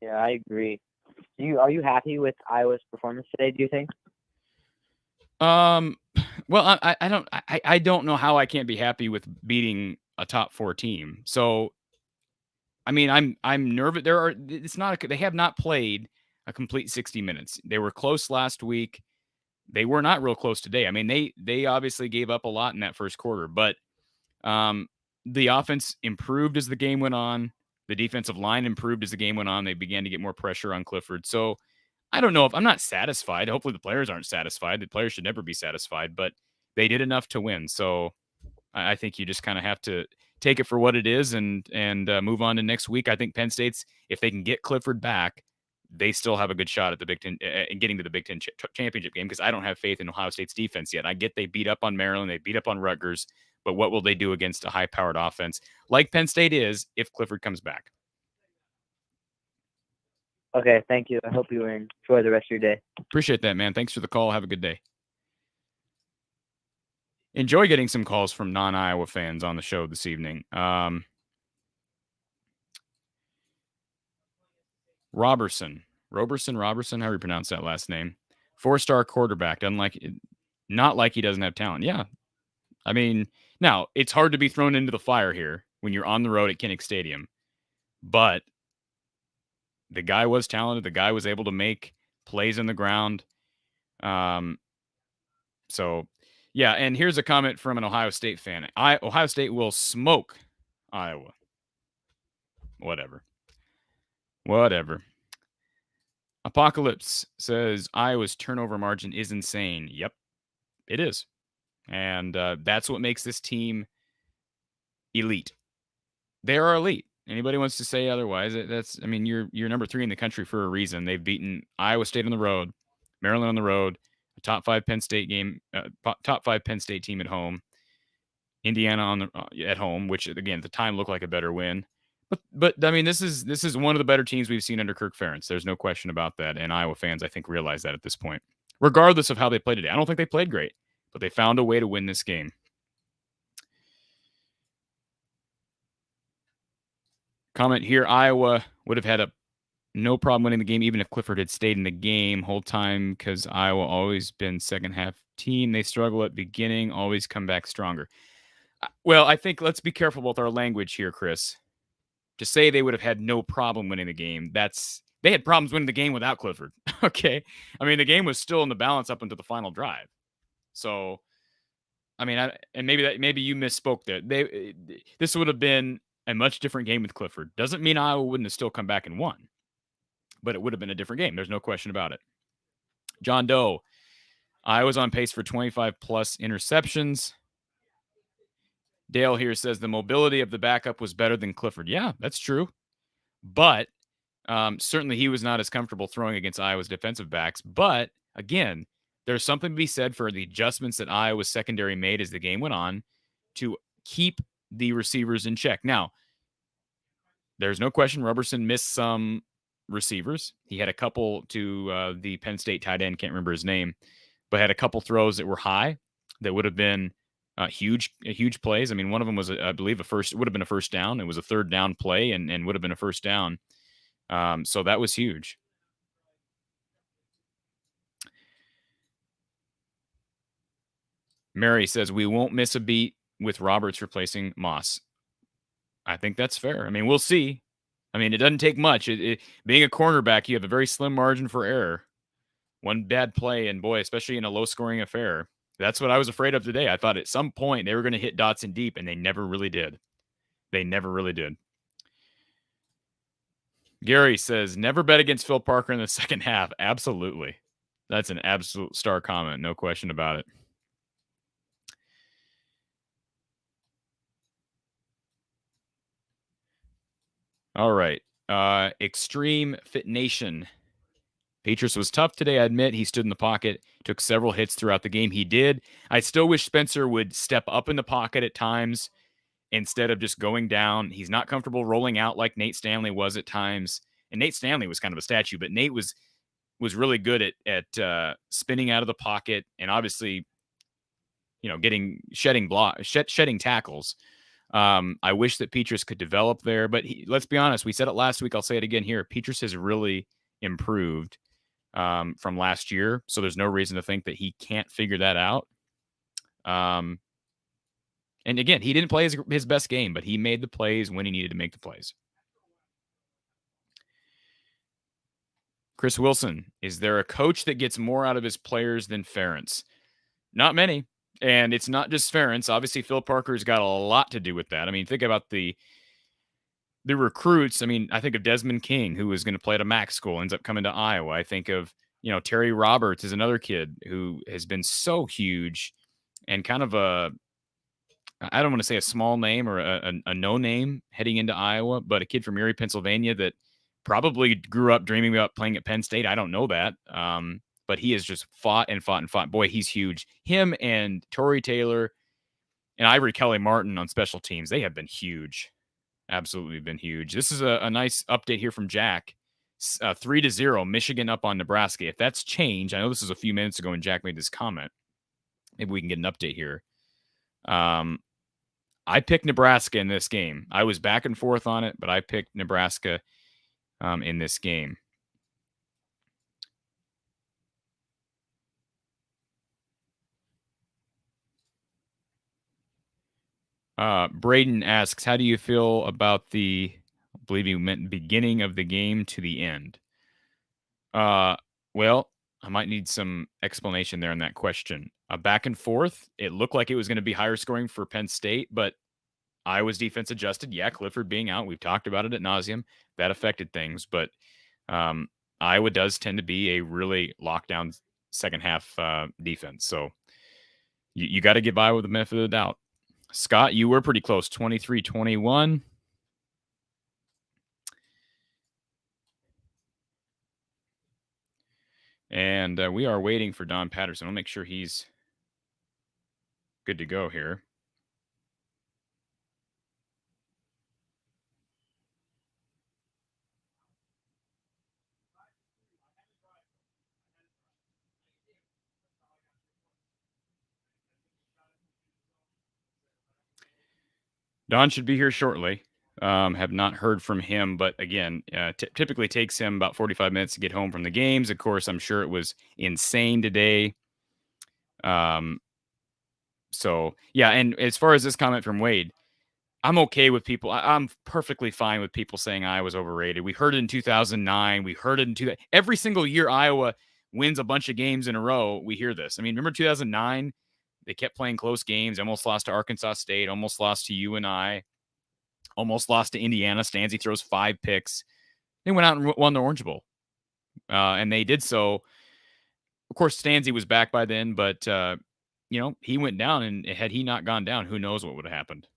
Yeah, I agree. Are you happy with Iowa's performance today, do you think? Well, I don't know how I can't be happy with beating a top 4 team. So, I mean, I'm nervous. They have not played a complete 60 minutes. They were close last week. They were not real close today. I mean, they obviously gave up a lot in that first quarter, but the offense improved as the game went on. The defensive line improved as the game went on. They began to get more pressure on Clifford. So I don't know if I'm not satisfied. Hopefully the players aren't satisfied. The players should never be satisfied, but they did enough to win. So I think you just kind of have to take it for what it is and move on to next week. I think Penn State's, if they can get Clifford back, they still have a good shot at the Big Ten and getting to the Big Ten championship game, because I don't have faith in Ohio State's defense yet. I get they beat up on Maryland, they beat up on Rutgers, but what will they do against a high-powered offense like Penn State is if Clifford comes back? Okay, thank you. I hope you enjoy the rest of your day. Appreciate that, man. Thanks for the call. Have a good day. Enjoy getting some calls from non-Iowa fans on the show this evening. Robertson, how do you pronounce that last name? 4-star quarterback. Not like he doesn't have talent. Yeah. I mean, now it's hard to be thrown into the fire here when you're on the road at Kinnick Stadium, but the guy was talented. The guy was able to make plays on the ground. So yeah. And here's a comment from an Ohio State fan. Ohio State will smoke Iowa. Whatever. Apocalypse says Iowa's turnover margin is insane. Yep, it is. And that's what makes this team elite. They are elite. Anybody wants to say otherwise, you're number 3 in the country for a reason. They've beaten Iowa State on the road, Maryland on the road, a top 5 Penn State team at home, Indiana at home, which again at the time looked like a better win. But I mean, this is one of the better teams we've seen under Kirk Ferentz. There's no question about that, and Iowa fans, I think, realize that at this point, regardless of how they played today. I don't think they played great, but they found a way to win this game. Comment here: Iowa would have had no problem winning the game even if Clifford had stayed in the game whole time, because Iowa always been second half team. They struggle at beginning, always come back stronger. Well, I think let's be careful with our language here, Chris. To say they would have had no problem winning the game, they had problems winning the game without Clifford. Okay. I mean, the game was still in the balance up until the final drive. So, I mean, maybe you misspoke there. This would have been a much different game with Clifford. Doesn't mean Iowa wouldn't have still come back and won, but it would have been a different game. There's no question about it. John Doe, Iowa's on pace for 25 plus interceptions. Dale here says the mobility of the backup was better than Clifford. Yeah, that's true. But Certainly he was not as comfortable throwing against Iowa's defensive backs. But again, there's something to be said for the adjustments that Iowa's secondary made as the game went on to keep the receivers in check. Now, there's no question Roberson missed some receivers. He had a couple to the Penn State tight end, can't remember his name, but had a couple throws that were high that would have been huge plays. I mean, one of them was, I believe, would have been a first down. It was a third down play and would have been a first down. So that was huge. Mary says, we won't miss a beat with Roberts replacing Moss. I think that's fair. I mean, we'll see. I mean, it doesn't take much. Being a cornerback, you have a very slim margin for error. One bad play, and boy, especially in a low-scoring affair. That's what I was afraid of today. I thought at some point they were going to hit Dotson deep, and they never really did. Gary says, never bet against Phil Parker in the second half. Absolutely. That's an absolute star comment. No question about it. All right. Extreme Fit Nation. Petras was tough today, I admit. He stood in the pocket, took several hits throughout the game. He did. I still wish Spencer would step up in the pocket at times instead of just going down. He's not comfortable rolling out like Nate Stanley was at times. And Nate Stanley was kind of a statue, but Nate was really good at spinning out of the pocket and obviously, shedding tackles. I wish that Petras could develop there, but let's be honest. We said it last week. I'll say it again here. Petras has really improved from last year, so there's no reason to think that he can't figure that out. And again, he didn't play his best game, but he made the plays when he needed to make the plays. Chris Wilson, is there a coach that gets more out of his players than Ferentz? Not many. And it's not just Ferentz. Obviously, Phil Parker's got a lot to do with that. I mean, think about the recruits. I mean, I think of Desmond King, who was going to play at a MAC school, ends up coming to Iowa. I think of, Terry Roberts is another kid who has been so huge and kind of I don't want to say a small name or a no name heading into Iowa, but a kid from Erie, Pennsylvania that probably grew up dreaming about playing at Penn State. I don't know that. But he has just fought and fought and fought. Boy, he's huge. Him and Torrey Taylor and Ivory Kelly Martin on special teams, they have been huge. Absolutely been huge. This is a nice update here from Jack. 3-0, Michigan up on Nebraska. If that's changed, I know this was a few minutes ago when Jack made this comment. Maybe we can get an update here. I picked Nebraska in this game. I was back and forth on it, but I picked Nebraska in this game. Braden asks, how do you feel about I believe you meant beginning of the game to the end? Well, I might need some explanation there on that question. Back and forth, it looked like it was going to be higher scoring for Penn State, but Iowa's defense adjusted. Yeah, Clifford being out, we've talked about it ad nauseum. That affected things, but Iowa does tend to be a really lockdown second half defense. So you got to give Iowa the benefit of the doubt. Scott, you were pretty close, 23-21. And we are waiting for Don Patterson. I'll make sure he's good to go here. Don should be here shortly. Have not heard from him, but again, typically takes him about 45 minutes to get home from the games. Of course, I'm sure it was insane today. So, yeah, and as far as this comment from Wade, I'm okay with people. I'm perfectly fine with people saying Iowa's overrated. We heard it in 2009. We heard it in every single year Iowa wins a bunch of games in a row. We hear this. I mean, remember 2009? They kept playing close games. Almost lost to Arkansas State. Almost lost to UNI. Almost lost to Indiana. Stanzi throws 5 picks. They went out and won the Orange Bowl. And they did so. Of course, Stanzi was back by then, but, he went down, and had he not gone down, who knows what would have happened.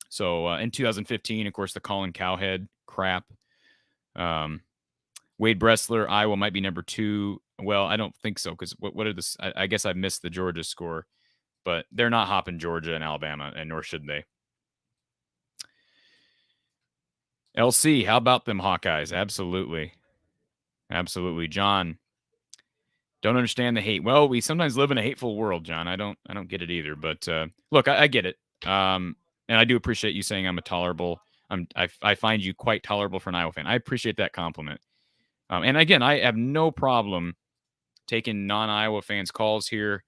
So in 2015, of course, the Colin Cowhead crap. Wade Bressler, Iowa might be number 2. Well, I don't think so because what are this? I guess I missed the Georgia score, but they're not hopping Georgia and Alabama, and nor should they. LC, how about them Hawkeyes? Absolutely. Absolutely. John, don't understand the hate. Well, we sometimes live in a hateful world, John. I don't get it either. But look, I get it. And I do appreciate you saying I'm a tolerable. I find you quite tolerable for an Iowa fan. I appreciate that compliment. And again, I have no problem taking non-Iowa fans' calls here.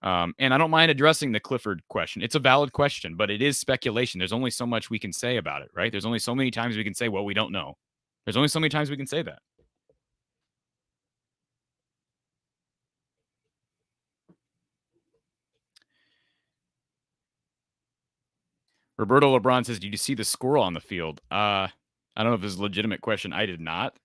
And I don't mind addressing the Clifford question. It's a valid question, but it is speculation. There's only so much we can say about it, right? There's only so many times we can say, well, we don't know. There's only so many times we can say that. Roberto LeBron says, did you see the squirrel on the field? I don't know if this is a legitimate question. I did not.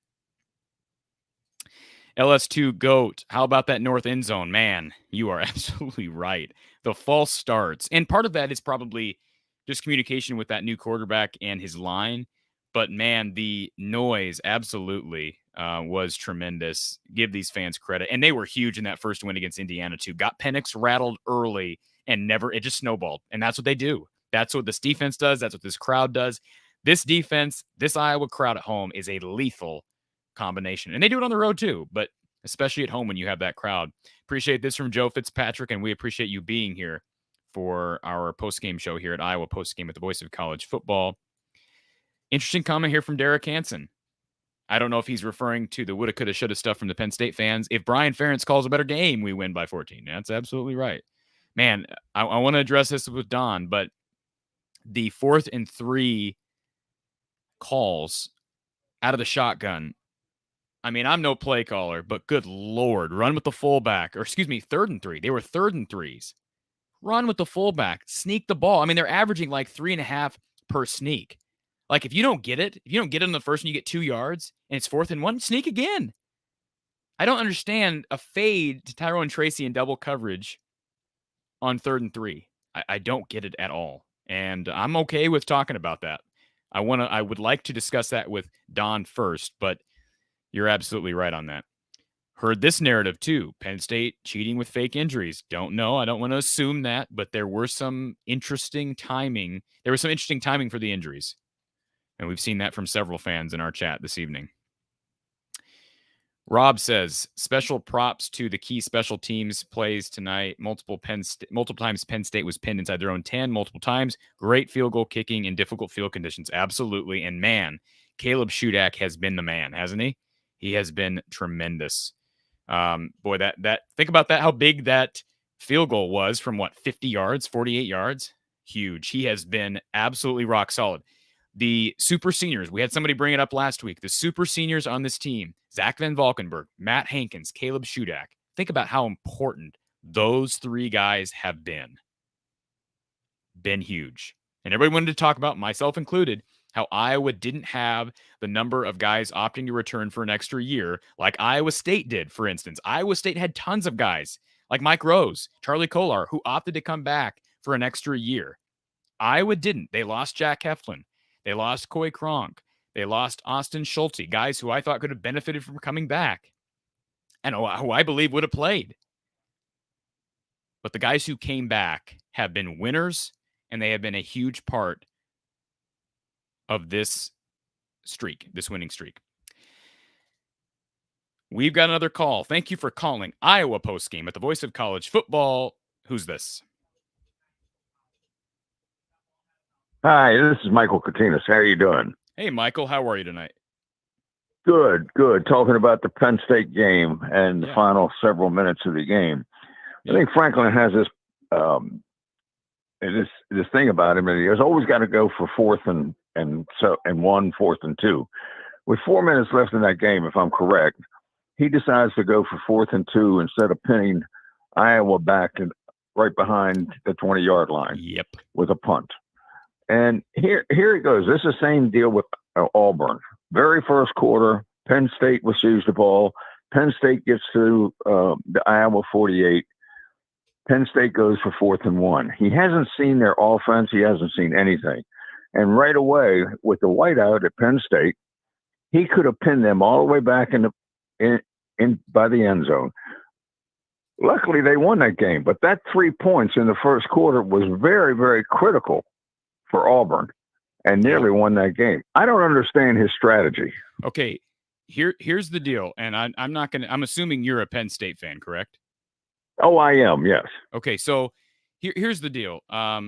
LS2 GOAT, how about that north end zone? Man, you are absolutely right. The false starts. And part of that is probably just communication with that new quarterback and his line. But, man, the noise absolutely was tremendous. Give these fans credit. And they were huge in that first win against Indiana, too. Got Penix rattled early and it just snowballed. And that's what they do. That's what this defense does. That's what this crowd does. This defense, this Iowa crowd at home is a lethal combination. And they do it on the road too, but especially at home when you have that crowd. Appreciate this from Joe Fitzpatrick, and we appreciate you being here for our postgame show here at Iowa Postgame at the Voice of College Football. Interesting comment here from Derek Hansen. I don't know if he's referring to the woulda, coulda, shoulda stuff from the Penn State fans. If Brian Ferentz calls a better game, we win by 14. That's absolutely right. Man, I want to address this with Don, but the 4th and 3 calls out of the shotgun, I mean, I'm no play caller, but good Lord, run with the fullback, or excuse me, 3rd and 3. They were 3rd and 3s. Run with the fullback, sneak the ball. I mean, they're averaging like 3.5 per sneak. Like, if you don't get it in the first and you get 2 yards and it's 4th and 1, sneak again. I don't understand a fade to Tyrone Tracy in double coverage on 3rd and 3. I don't get it at all. And I'm okay with talking about that. I would like to discuss that with Don first, but you're absolutely right on that. Heard this narrative too. Penn State cheating with fake injuries. Don't know. I don't want to assume that, but there was some interesting timing. There was some interesting timing for the injuries. And we've seen that from several fans in our chat this evening. Rob says, special props to the key special teams plays tonight. Multiple times Penn State was pinned inside their own 10, multiple times. Great field goal kicking in difficult field conditions. Absolutely. And man, Caleb Shudak has been the man, hasn't he? He has been tremendous. Boy, that think about that, how big that field goal was from 50 yards, 48 yards. Huge. He has been absolutely rock solid. The super seniors, we had somebody bring it up last week. The super seniors on this team, Zach Van Valkenburg, Matt Hankins, Caleb Shudak. Think about how important those 3 guys have been. Been huge. And everybody wanted to talk about, myself included, how Iowa didn't have the number of guys opting to return for an extra year like Iowa State did, for instance. Iowa State had tons of guys like Mike Rose, Charlie Kolar, who opted to come back for an extra year. Iowa didn't. They lost Jack Heflin. They lost Coy Cronk. They lost Austin Schulte, guys who I thought could have benefited from coming back and who I believe would have played. But the guys who came back have been winners, and they have been a huge part of this streak, this winning streak. We've got another call. Thank you for calling Iowa Postgame at the Voice of College Football. Who's this? Hi, this is Michael Katinas. How are you doing? Hey, Michael. How are you tonight? Good. Talking about the Penn State game and the final several minutes of the game. I think Franklin has this thing about him, and he has always got to go for 4th and 1, 4th and 2. With 4 minutes left in that game, if I'm correct, he decides to go for 4th and 2 instead of pinning Iowa back and right behind the 20-yard line. Yep. With a punt. And here it goes. This is the same deal with Auburn. Very first quarter, Penn State receives the ball. Penn State gets to the Iowa 48. Penn State goes for 4th and 1. He hasn't seen their offense. He hasn't seen anything. And right away, with the whiteout at Penn State, he could have pinned them all the way back in by the end zone. Luckily, they won that game, but that 3 points in the first quarter was very, very critical for Auburn and nearly won that game. I don't understand his strategy. Okay, here's the deal, and I'm assuming you're a Penn State fan, correct? Oh, I am, yes. Okay, so here's the deal. I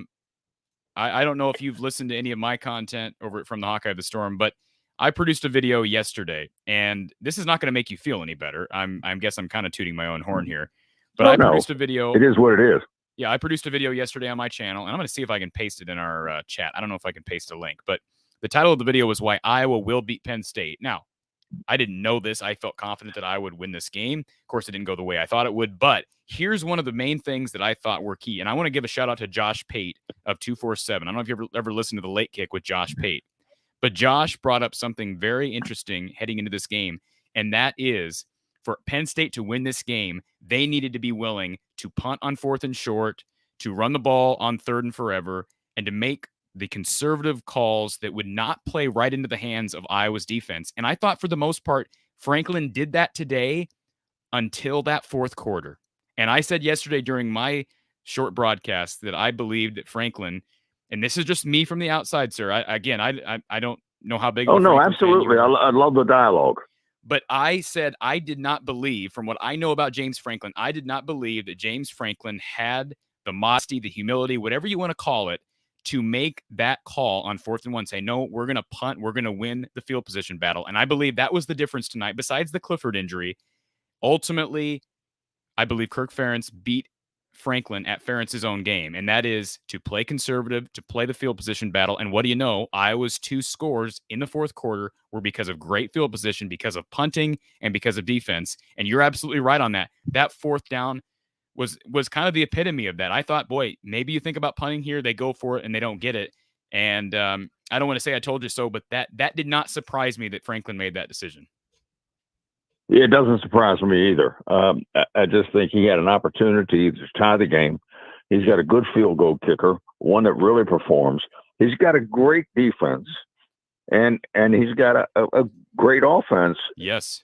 don't know if you've listened to any of my content over From the Hawkeye of the Storm, but I produced a video yesterday, and this is not going to make you feel any better. I guess I'm kind of tooting my own horn here. But I produced a video. It is what it is. Yeah, I produced a video yesterday on my channel, and I'm going to see if I can paste it in our chat. I don't know if I can paste a link, but the title of the video was Why Iowa Will Beat Penn State. Now, I didn't know this. I felt confident that I would win this game. Of course, it didn't go the way I thought it would, but here's one of the main things that I thought were key. And I want to give a shout out to Josh Pate of 247. I don't know if you ever listened to the Late Kick with Josh Pate, but Josh brought up something very interesting heading into this game, and that is for Penn State to win this game, they needed to be willing to punt on 4th and short, to run the ball on 3rd and forever, and to make the conservative calls that would not play right into the hands of Iowa's defense. And I thought for the most part, Franklin did that today until that 4th quarter. And I said yesterday during my short broadcast that I believed that Franklin, and this is just me from the outside, sir. I don't know how big. Oh, no, absolutely. I love the dialogue. But I said I did not believe, from what I know about James Franklin, I did not believe that James Franklin had the modesty, the humility, whatever you want to call it, to make that call on 4th and 1, say, no, we're going to punt, we're going to win the field position battle. And I believe that was the difference tonight, besides the Clifford injury. Ultimately, I believe Kirk Ferentz beat Franklin at Ferentz's own game, and that is to play conservative, to play the field position battle. And what do you know? Iowa's 2 scores in the 4th quarter were because of great field position, because of punting, and because of defense. And you're absolutely right on that. That 4th down was kind of the epitome of that. I thought, boy, maybe you think about punting here, they go for it and they don't get it. And I don't want to say I told you so, but that did not surprise me that Franklin made that decision. It doesn't surprise me either. I just think he had an opportunity to tie the game. He's got a good field goal kicker, one that really performs. He's got a great defense, and he's got a great offense. Yes.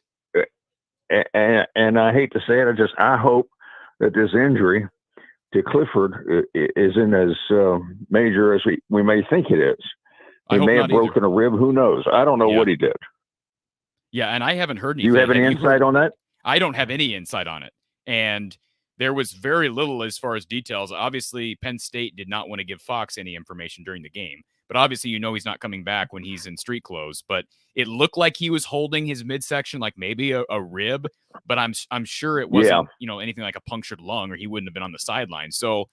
And I hate to say it, I hope that this injury to Clifford isn't as major as we may think it is. He may have broken a rib. Who knows? I don't know what he did. Yeah, and I haven't heard anything. Do you have any insight on that? I don't have any insight on it. And there was very little as far as details. Obviously, Penn State did not want to give Fox any information during the game. But obviously, he's not coming back when he's in street clothes. But it looked like he was holding his midsection, like maybe a rib. But I'm sure it wasn't, anything like a punctured lung, or he wouldn't have been on the sideline. So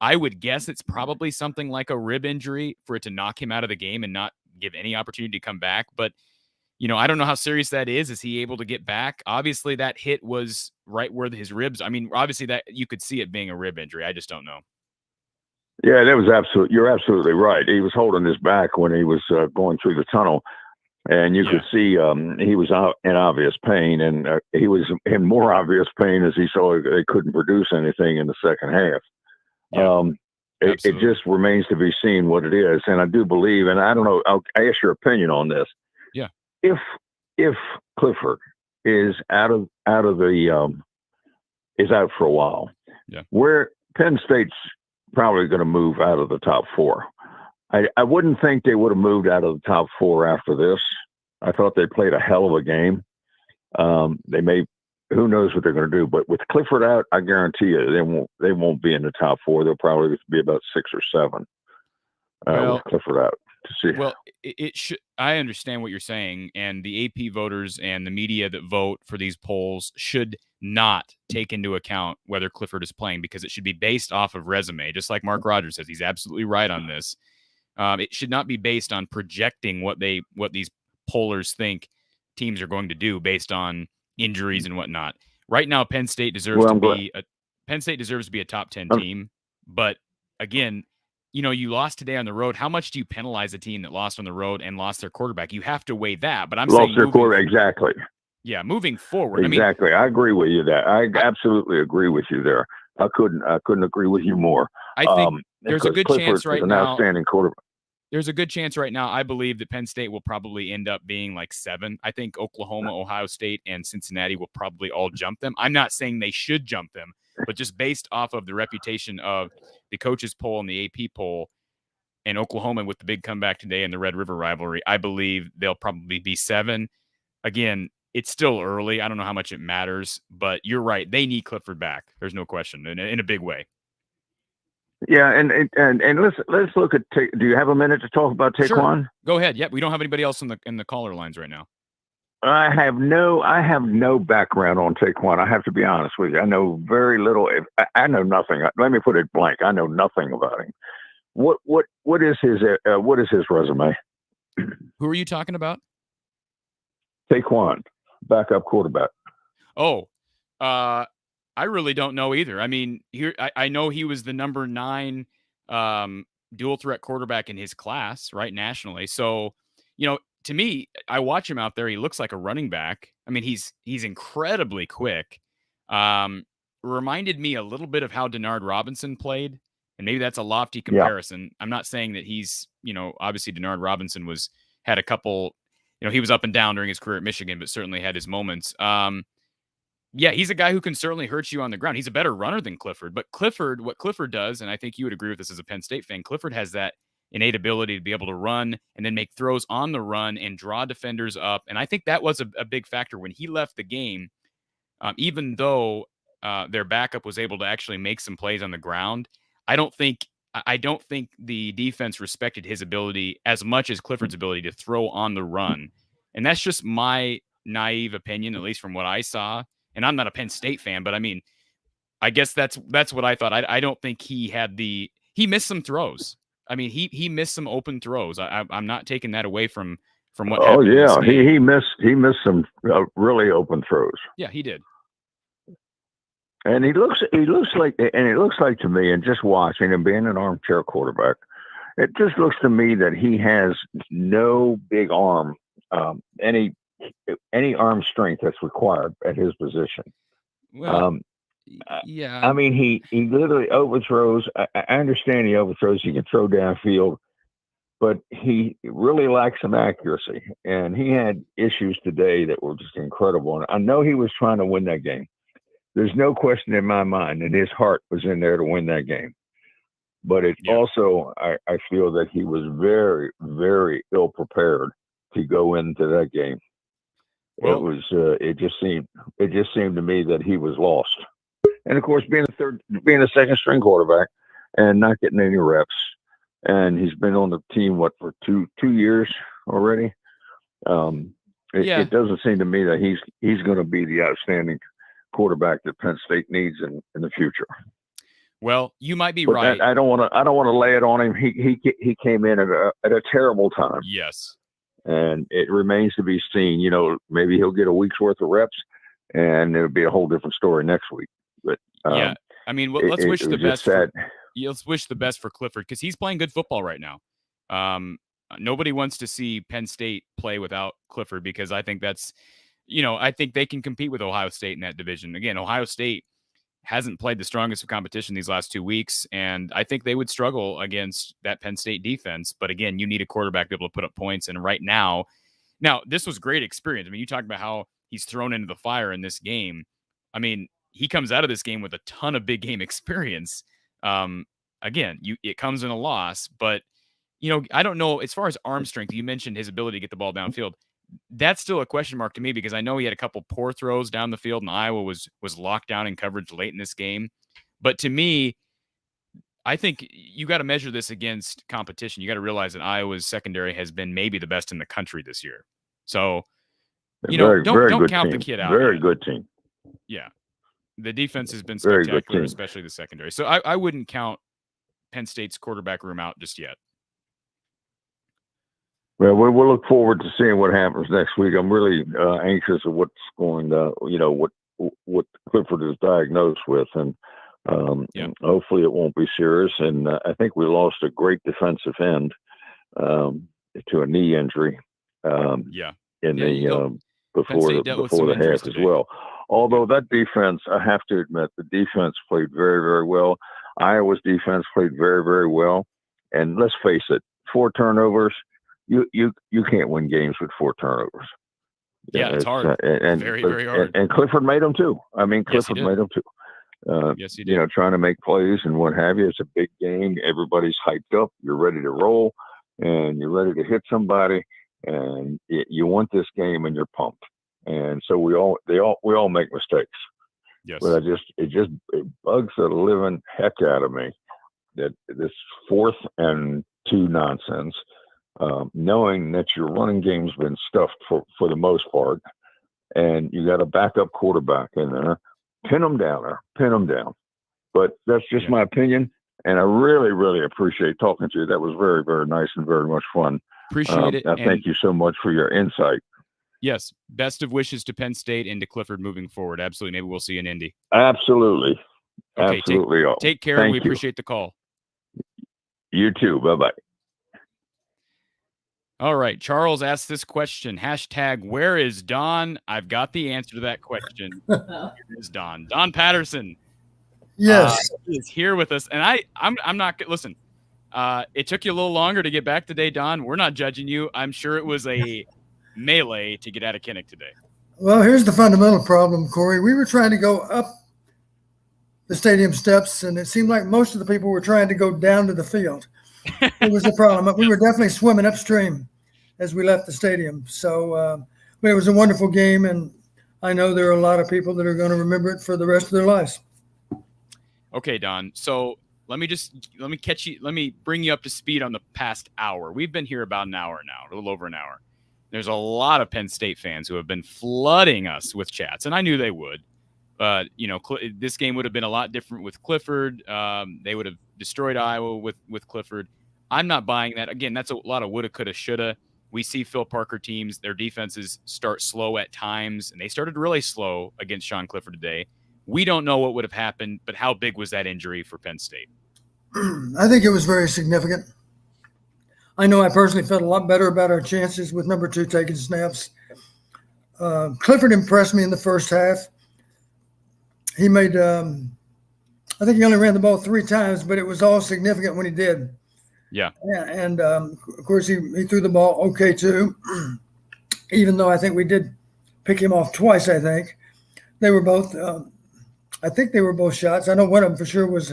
I would guess it's probably something like a rib injury for it to knock him out of the game and not give any opportunity to come back. But I don't know how serious that is. Is he able to get back? Obviously, that hit was right where his ribs. I mean, obviously that you could see it being a rib injury. I just don't know. Yeah, that was you're absolutely right. He was holding his back when he was going through the tunnel, and you could see he was in obvious pain, and he was in more obvious pain as he saw they couldn't produce anything in the second half. Yeah. It just remains to be seen what it is, and I do believe, and I don't know. I ask your opinion on this. Yeah. If Clifford is out for a while, where Penn State's probably going to move out of the top 4. I wouldn't think they would have moved out of the top 4 after this. I thought they played a hell of a game. They may, who knows what they're going to do, but with Clifford out, I guarantee you they won't be in the top 4. They'll probably be about 6 or 7 with Clifford out. Well, it should. I understand what you're saying, and the AP voters and the media that vote for these polls should not take into account whether Clifford is playing, because it should be based off of resume. Just like Mark Rogers says, he's absolutely right on this. It should not be based on projecting what these pollers think teams are going to do based on injuries and whatnot. Right now, Penn State deserves to be a top 10 team, but again, you lost today on the road. How much do you penalize a team that lost on the road and lost their quarterback? You have to weigh that. But I'm saying their quarterback, exactly. Yeah, moving forward. Exactly. I agree with you there. I absolutely agree with you there. I couldn't agree with you more. I think there's a good chance right now. An outstanding quarterback. there's a good chance right now. I believe that Penn State will probably end up being like 7. I think Oklahoma, Ohio State, and Cincinnati will probably all jump them. I'm not saying they should jump them, but just based off of the reputation of the coaches poll and the AP poll, and Oklahoma with the big comeback today and the Red River rivalry, I believe they'll probably be 7. Again, it's still early. I don't know how much it matters, but you're right. They need Clifford back. There's no question, in a big way. Yeah, and let's look at. Do you have a minute to talk about Taekwon? Sure. Go ahead. Yep, we don't have anybody else in the caller lines right now. I have no background on Taekwon. I have to be honest with you. I know very little. I know nothing. Let me put it blank. I know nothing about him. What is his resume? Who are you talking about? Taekwon, backup quarterback. Oh, I really don't know either. I mean, I know he was the number 9 dual threat quarterback in his class, right, nationally. So, to me, I watch him out there. He looks like a running back. I mean, he's incredibly quick. Reminded me a little bit of how Denard Robinson played, and maybe that's a lofty comparison. Yeah. I'm not saying that he's, obviously Denard Robinson had a couple, he was up and down during his career at Michigan, but certainly had his moments. Yeah, he's a guy who can certainly hurt you on the ground. He's a better runner than Clifford, but what Clifford does, and I think you would agree with this as a Penn State fan, Clifford has that innate ability to be able to run and then make throws on the run and draw defenders up. And I think that was a big factor when he left the game, even though their backup was able to actually make some plays on the ground. I don't think the defense respected his ability as much as Clifford's ability to throw on the run. And that's just my naive opinion, at least from what I saw. And I'm not a Penn State fan, but I mean, I guess that's what I thought. I don't think he missed some throws. I mean, he missed some open throws. I'm not taking that away from what happened. Oh yeah, he missed some really open throws. Yeah, he did. And it looks like to me, and just watching him being an armchair quarterback, it just looks to me that he has no big arm, any arm strength that's required at his position. Well, yeah. I mean, he literally overthrows. I understand he overthrows. He can throw downfield, but he really lacks some accuracy. And he had issues today that were just incredible. And I know he was trying to win that game. There's no question in my mind that his heart was in there to win that game. But also, I feel that he was very, very ill prepared to go into that game. Well, it just seemed to me that he was lost. And of course, being a second string quarterback and not getting any reps, and he's been on the team for 2 years already. It doesn't seem to me that he's going to be the outstanding quarterback that Penn State needs in the future. Well, you might be but right. I don't want to lay it on him. He came in at a terrible time. Yes. And it remains to be seen. Maybe he'll get a week's worth of reps, and it'll be a whole different story next week. But yeah, I mean, let's wish the best. Let's wish the best for Clifford because he's playing good football right now. Nobody wants to see Penn State play without Clifford because I think that's, I think they can compete with Ohio State in that division. Again, Ohio State hasn't played the strongest of competition these last 2 weeks, and I think they would struggle against that Penn State defense. But again, you need a quarterback to be able to put up points. And right now, this was great experience. I mean, you talk about how he's thrown into the fire in this game. I mean, he comes out of this game with a ton of big game experience. Again, it comes in a loss, but I don't know as far as arm strength. You mentioned his ability to get the ball downfield. That's still a question mark to me because I know he had a couple poor throws down the field and Iowa was locked down in coverage late in this game. But to me, I think you got to measure this against competition. You got to realize that Iowa's secondary has been maybe the best in the country this year. So, don't count the kid out. Very good team. Yeah. The defense has been spectacular, especially the secondary. So I wouldn't count Penn State's quarterback room out just yet. Well, we'll look forward to seeing what happens next week. I'm really anxious of what's going what Clifford is diagnosed with, and hopefully it won't be serious. And I think we lost a great defensive end to a knee injury. Before the half as well. Although that defense, I have to admit, the defense played very, very well. Iowa's defense played very, very well. And let's face it, 4 turnovers. You can't win games with 4 turnovers. Yeah, it's hard. Very, very hard. And Clifford made them too. I mean, Clifford made them too. Yes, he did. Trying to make plays and what have you. It's a big game. Everybody's hyped up. You're ready to roll, and you're ready to hit somebody, and you want this game, and you're pumped. And so we all make mistakes. Yes. But it bugs the living heck out of me that this 4th and 2 nonsense, knowing that your running game's been stuffed for the most part, and you got a backup quarterback in there. Pin them down. But that's just my opinion, and I really, really appreciate talking to you. That was very, very nice and very much fun. Appreciate it. Thank you so much for your insight. Yes. Best of wishes to Penn State and to Clifford moving forward. Absolutely. Maybe we'll see you in Indy. Absolutely. Okay, Absolutely. Take care, and we appreciate the call. You too. Bye-bye. All right. Charles asked this question. # where is Don? I've got the answer to that question. Here is Don. Don Patterson. Yes. Is here with us. And I'm not – listen, it took you a little longer to get back today, Don. We're not judging you. I'm sure it was a melee to get out of Kinnick today. Well, here's the fundamental problem, Cory. We were trying to go up the stadium steps, and it seemed like most of the people were trying to go down to the field. It was a problem. We were definitely swimming upstream as we left the stadium. So but it was a wonderful game, and I know there are a lot of people that are going to remember it for the rest of their lives. Okay, Don. So let me bring you up to speed on the past hour. We've been here about an hour now, a little over an hour. There's a lot of Penn State fans who have been flooding us with chats, and I knew they would. But, this game would have been a lot different with Clifford. They would have destroyed Iowa with Clifford. I'm not buying that. Again, that's a lot of woulda, coulda, shoulda. We see Phil Parker teams, their defenses start slow at times, and they started really slow against Sean Clifford today. We don't know what would have happened, but how big was that injury for Penn State? I think it was very significant. I know I personally felt a lot better about our chances with number 2 taking snaps. Clifford impressed me in the first half. He made, I think he only ran the ball 3 times, but it was all significant when he did. Yeah. And of course, he threw the ball okay too, even though I think we did pick him off twice, I think. They were both, I think they were both shots. I know one of them for sure was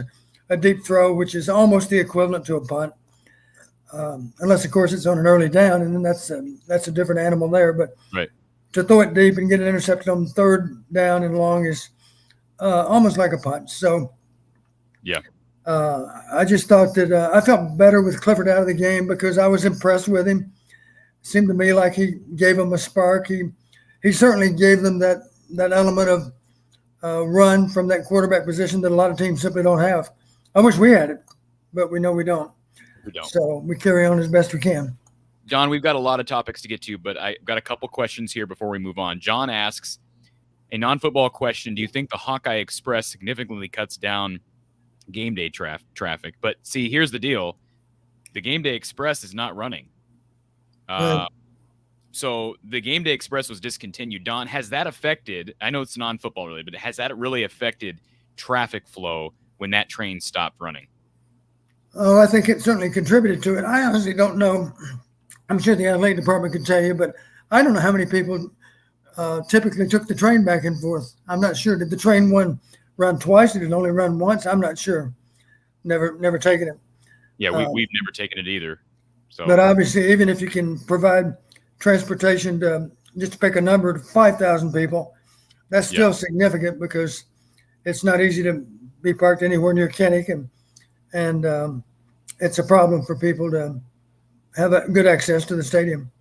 a deep throw, which is almost the equivalent to a punt. Unless, of course, it's on an early down, and then that's a different animal there. But right. To throw it deep and get it intercepted on 3rd down and long is almost like a punt. So, yeah. I just thought that I felt better with Clifford out of the game because I was impressed with him. It seemed to me like he gave them a spark. He certainly gave them that element of run from that quarterback position that a lot of teams simply don't have. I wish we had it, but we know we don't. So we carry on as best we can. John, we've got a lot of topics to get to, but I've got a couple questions here before we move on. John asks, a non-football question, do you think the Hawkeye Express significantly cuts down game day traffic? But see, here's the deal. The Game Day Express is not running. So the Game Day Express was discontinued. Don, has that affected, I know it's non-football really, but has that really affected traffic flow when that train stopped running? Oh, I think it certainly contributed to it. I honestly don't know. I'm sure the athletic department could tell you, but I don't know how many people typically took the train back and forth. I'm not sure. Did the train run twice? Did it only run once? I'm not sure. Never taken it. Yeah, we've never taken it either. So, but obviously, even if you can provide transportation to just to pick a number to 5,000 people, that's still significant because it's not easy to be parked anywhere near Kinnick, and it's a problem for people to have good access to the stadium.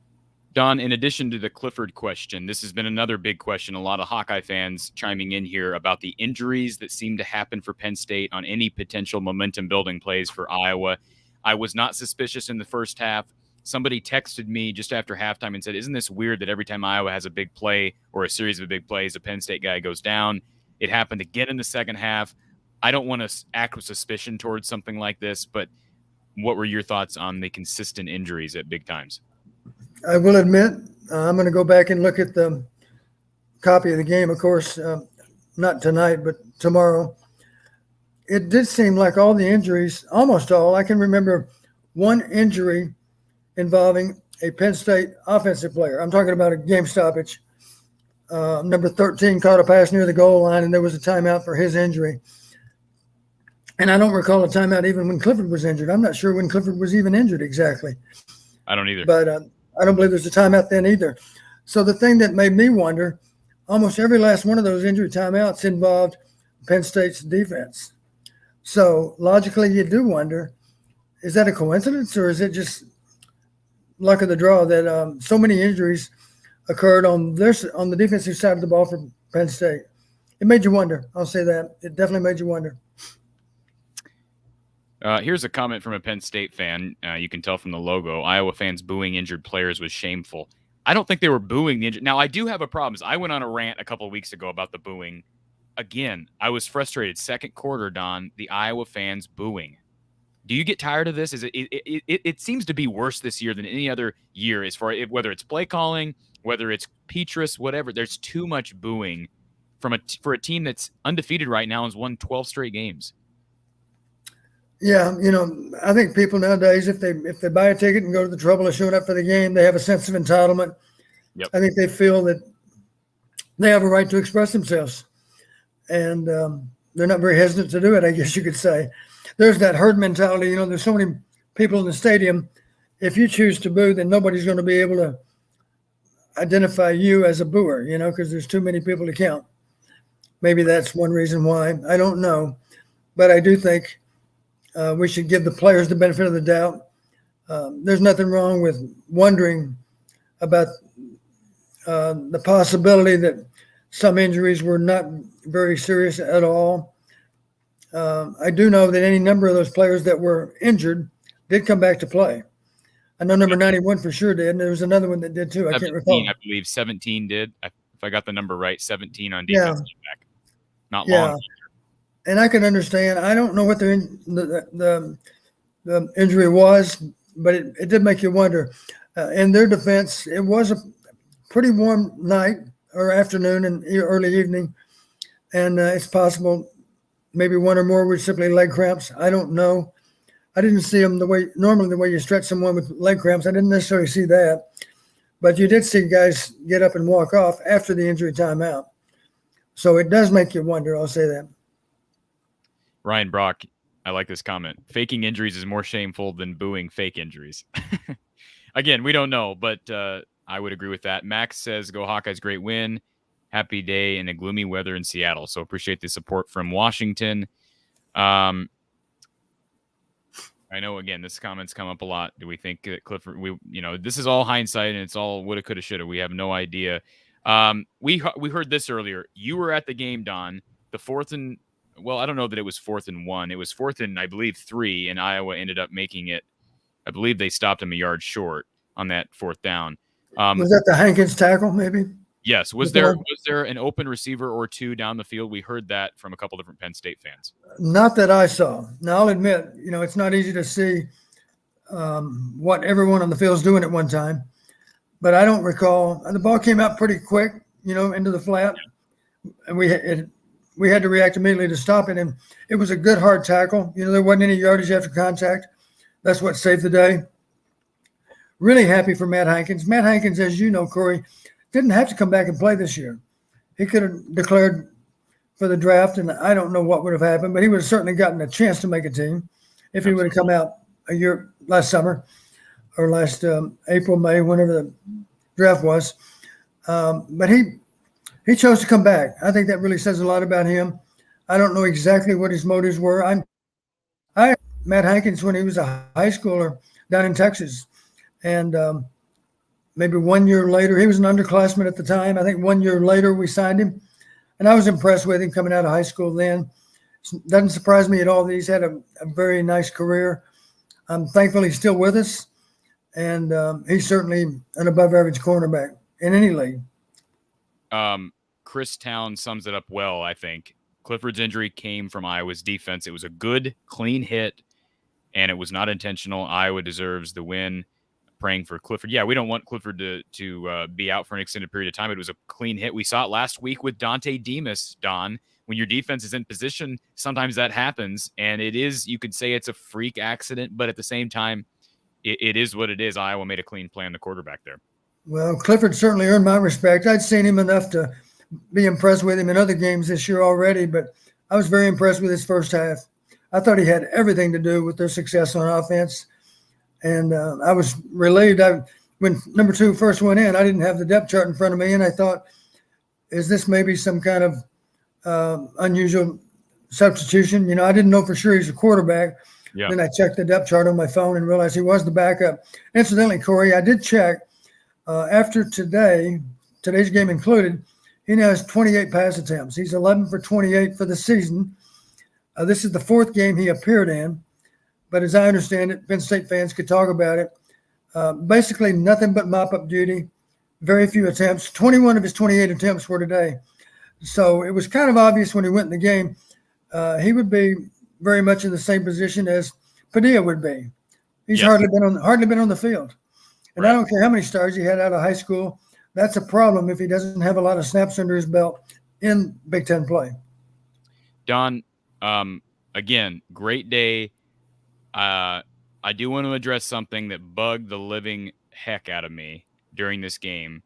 Don, in addition to the Clifford question, this has been another big question. A lot of Hawkeye fans chiming in here about the injuries that seem to happen for Penn State on any potential momentum-building plays for Iowa. I was not suspicious in the first half. Somebody texted me just after halftime and said, isn't this weird that every time Iowa has a big play or a series of big plays, a Penn State guy goes down? It happened again in the second half. I don't want to act with suspicion towards something like this, but what were your thoughts on the consistent injuries at big times? I will admit, I'm going to go back and look at the copy of the game, of course, not tonight, but tomorrow. It did seem like all the injuries, almost all, I can remember one injury involving a Penn State offensive player. I'm talking about a game stoppage. Number 13 caught a pass near the goal line, and there was a timeout for his injury. And I don't recall a timeout even when Clifford was injured. I'm not sure when Clifford was even injured exactly. I don't either. But I don't believe there's a timeout then either. So the thing that made me wonder, almost every last one of those injury timeouts involved Penn State's defense. So logically, you do wonder, is that a coincidence or is it just luck of the draw that so many injuries occurred on the defensive side of the ball for Penn State? It made you wonder. I'll say that. It definitely made you wonder. Here's a comment from a Penn State fan. You can tell from the logo, Iowa fans booing injured players was shameful. I don't think they were booing the injured. Now, I do have a problem. I went on a rant a couple of weeks ago about the booing. Again, I was frustrated. Second quarter, Don, the Iowa fans booing. Do you get tired of this? It seems to be worse this year than any other year as far as whether it's play calling, whether it's Petrus, whatever. There's too much booing for a team that's undefeated right now and has won 12 straight games. Yeah, I think people nowadays, if they buy a ticket and go to the trouble of showing up for the game, they have a sense of entitlement. Yep. I think they feel that they have a right to express themselves, and they're not very hesitant to do it, I guess you could say. There's that herd mentality. There's so many people in the stadium. If you choose to boo, then nobody's going to be able to identify you as a booer, because there's too many people to count. Maybe that's one reason why. I don't know. But I do think we should give the players the benefit of the doubt. There's nothing wrong with wondering about the possibility that some injuries were not very serious at all. I do know that any number of those players that were injured did come back to play. I know number 91 for sure did, and there was another one that did too. I can't recall. I believe 17 did. If I got the number right, 17 on defense. Yeah. Back. Not long. And I can understand. I don't know what the injury was, but it did make you wonder. In their defense, it was a pretty warm night or afternoon and early evening, and it's possible maybe one or more were simply leg cramps. I don't know. I didn't see them the way you stretch someone with leg cramps. I didn't necessarily see that, but you did see guys get up and walk off after the injury timeout. So it does make you wonder. I'll say that. Ryan Brock, I like this comment. Faking injuries is more shameful than booing fake injuries. Again, we don't know, but I would agree with that. Max says, go Hawkeyes, great win. Happy day in a gloomy weather in Seattle. So appreciate the support from Washington. I know, again, this comment's come up a lot. Do we think that Clifford, this is all hindsight and it's all woulda, coulda, shoulda. We have no idea. We heard this earlier. You were at the game, Don. The fourth and, well, I don't know that it was 4th and 1. It was 4th and, I believe, 3, and Iowa ended up making it. I believe they stopped him a yard short on that 4th down. Was that the Hankins tackle, maybe? Yes. Was there an open receiver or two down the field? We heard that from a couple different Penn State fans. Not that I saw. Now, I'll admit, it's not easy to see what everyone on the field is doing at one time, but I don't recall. The ball came out pretty quick, into the flat, and we had to react immediately to stop it, and it was a good hard tackle. There wasn't any yardage after contact. That's what saved the day. Really happy for Matt Hankins. Matt Hankins, as you know, Cory, didn't have to come back and play this year. He could have declared for the draft, and I don't know what would have happened, but he would have certainly gotten a chance to make a team if he would have come out a year last summer or last April, May, whenever the draft was. But he chose to come back. I think that really says a lot about him. I don't know exactly what his motives were. I met Hankins when he was a high schooler down in Texas, and maybe 1 year later, he was an underclassman at the time. I think 1 year later we signed him, and I was impressed with him coming out of high school then. It doesn't surprise me at all that he's had a very nice career. I'm thankful he's still with us, and he's certainly an above-average cornerback in any league. Chris Town sums it up well, I think. Clifford's injury came from Iowa's defense. It was a good, clean hit, and it was not intentional. Iowa deserves the win. Praying for Clifford. Yeah, we don't want Clifford to be out for an extended period of time. It was a clean hit. We saw it last week with Dante Demas, Don. When your defense is in position, sometimes that happens, and it is, you could say it's a freak accident, but at the same time, it is what it is. Iowa made a clean play on the quarterback there. Well, Clifford certainly earned my respect. I'd seen him enough to be impressed with him in other games this year already, but I was very impressed with his first half. I thought he had everything to do with their success on offense, and I was relieved. When number 2 first went in, I didn't have the depth chart in front of me, and I thought, is this maybe some kind of unusual substitution? You know, I didn't know for sure he's a quarterback. Yeah. Then I checked the depth chart on my phone and realized he was the backup. Incidentally, Cory, I did check after today's game included, he now has 28 pass attempts. He's 11 for 28 for the season. This is the 4th game he appeared in, but as I understand it, Penn State fans could talk about it. Basically nothing but mop-up duty, very few attempts. 21 of his 28 attempts were today. So it was kind of obvious when he went in the game, he would be very much in the same position as Padilla would be. He's hardly been on the field. And I don't care how many stars he had out of high school. That's a problem if he doesn't have a lot of snaps under his belt in Big Ten play. Don, again, great day. I do want to address something that bugged the living heck out of me during this game.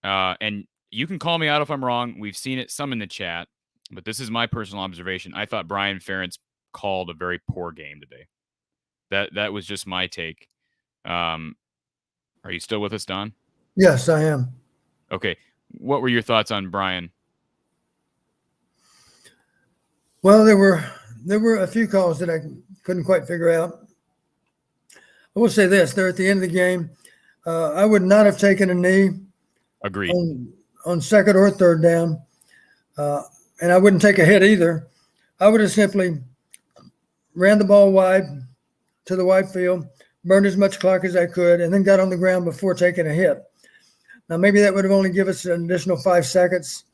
And you can call me out if I'm wrong. We've seen it some in the chat, but this is my personal observation. I thought Brian Ferentz called a very poor game today. That was just my take. Are you still with us, Don? Yes, I am. Okay. What were your thoughts on Brian? Well, there were a few calls that I couldn't quite figure out. I will say this: they're at the end of the game. I would not have taken a knee. Agreed. On 2nd or 3rd down, and I wouldn't take a hit either. I would have simply ran the ball wide to the wide field, burned as much clock as I could, and then got on the ground before taking a hit. Now, maybe that would have only given us an additional 5 seconds,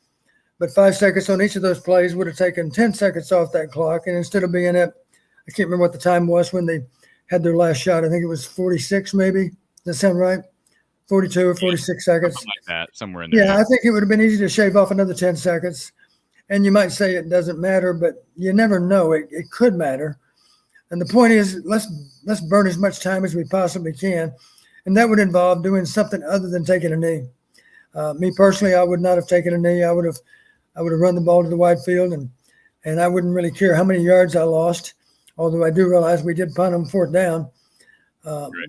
but 5 seconds on each of those plays would have taken 10 seconds off that clock. And instead of being at, I can't remember what the time was when they had their last shot. I think it was 46 maybe. Does that sound right? 42 or 46 seconds. Something like that, somewhere in there. Yeah, I think it would have been easy to shave off another 10 seconds. And you might say it doesn't matter, but you never know. It could matter. And the point is, let's burn as much time as we possibly can. And that would involve doing something other than taking a knee. Me personally, I would not have taken a knee. I would have run the ball to the wide field, and I wouldn't really care how many yards I lost, although I do realize we did punt on 4th down.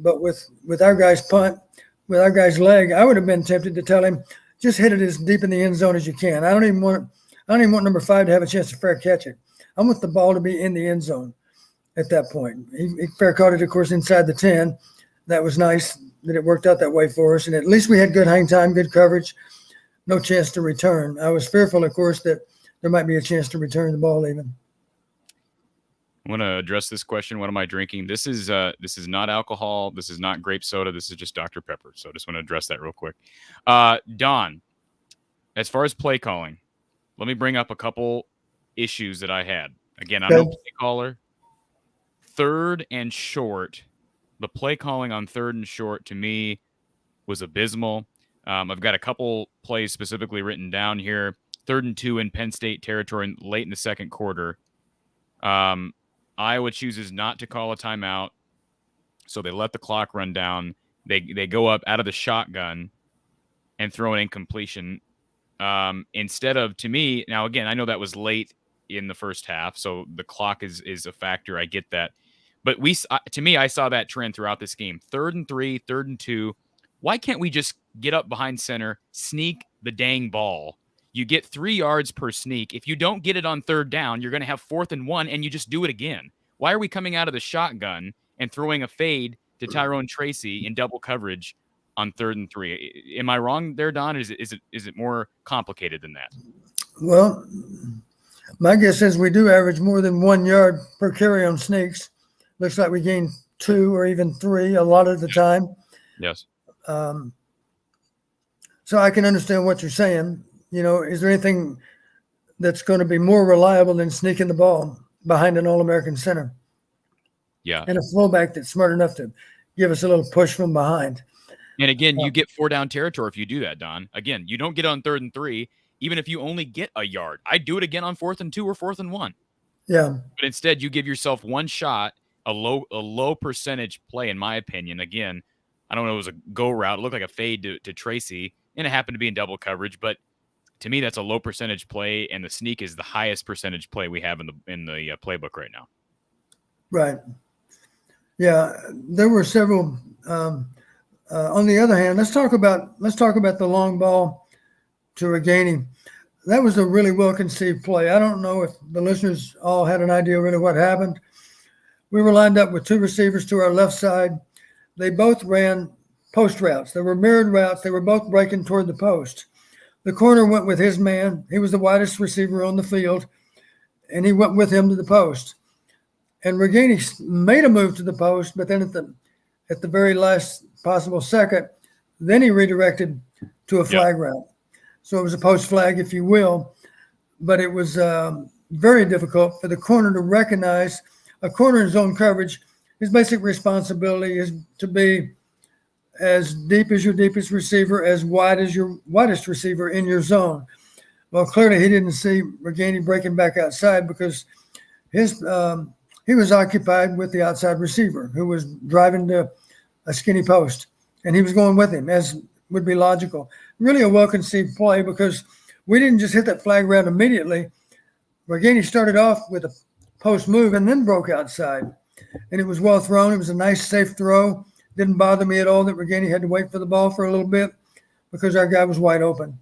But with our guy's punt, with our guy's leg, I would have been tempted to tell him, just hit it as deep in the end zone as you can. I don't even want number 5 to have a chance to fair catch it. I want the ball to be in the end zone at that point. He fair caught it, of course, inside the 10. That was nice that it worked out that way for us. And at least we had good hang time, good coverage, no chance to return. I was fearful, of course, that there might be a chance to return the ball even. I want to address this question. What am I drinking? This is not alcohol. This is not grape soda. This is just Dr. Pepper. So I just want to address that real quick. Don, as far as play calling, let me bring up a couple issues that I had. Again, I'm no play caller. 3rd and short, the play calling on 3rd and short to me was abysmal. I've got a couple plays specifically written down here. 3rd and 2 in Penn State territory late in the 2nd quarter. Iowa chooses not to call a timeout, so they let the clock run down. They go up out of the shotgun and throw an incompletion. Instead of, to me, now again, I know that was late in the first half, so the clock is a factor. I get that. But to me, I saw that trend throughout this game. 3rd and 3, 3rd and 2. Why can't we just get up behind center, sneak the dang ball? You get 3 yards per sneak. If you don't get it on 3rd down, you're going to have 4th and 1, and you just do it again. Why are we coming out of the shotgun and throwing a fade to Tyrone Tracy in double coverage on 3rd and 3? Am I wrong there, Don? Is it more complicated than that? Well, my guess is we do average more than 1 yard per carry on sneaks. Looks like we gain 2 or even 3 a lot of the time. Yes. So I can understand what you're saying. You know, is there anything that's going to be more reliable than sneaking the ball behind an All-American center? Yeah. And a fullback that's smart enough to give us a little push from behind. And again, you get 4 down territory if you do that, Don. Again, you don't get on 3rd and 3, even if you only get a yard. I'd do it again on 4th and 2 or 4th and 1. Yeah. But instead, you give yourself one shot, a low percentage play, in my opinion. Again, I don't know, it was a go route. It looked like a fade to Tracy, and it happened to be in double coverage. But to me, that's a low percentage play, and the sneak is the highest percentage play we have in the playbook right now. Right. Yeah, there were several. On the other hand, let's talk about the long ball to Reganey. That was a really well conceived play. I don't know if the listeners all had an idea really what happened. We were lined up with two receivers to our left side. They both ran post routes. They were mirrored routes. They were both breaking toward the post. The corner went with his man. He was the widest receiver on the field, and he went with him to the post. And Reganey made a move to the post, but then at the very last possible second, then he redirected to a flag route. So it was a post flag, if you will, but it was very difficult for the corner to recognize. A corner in zone coverage, his basic responsibility is to be as deep as your deepest receiver, as wide as your widest receiver in your zone. Well, clearly he didn't see Reganey breaking back outside because he was occupied with the outside receiver who was driving to a skinny post, and he was going with him, as would be logical. Really a well-conceived play because we didn't just hit that flag route immediately. Reganey started off with a post move and then broke outside, and it was well thrown. It was a nice, safe throw. Didn't bother me at all that Reganey had to wait for the ball for a little bit because our guy was wide open.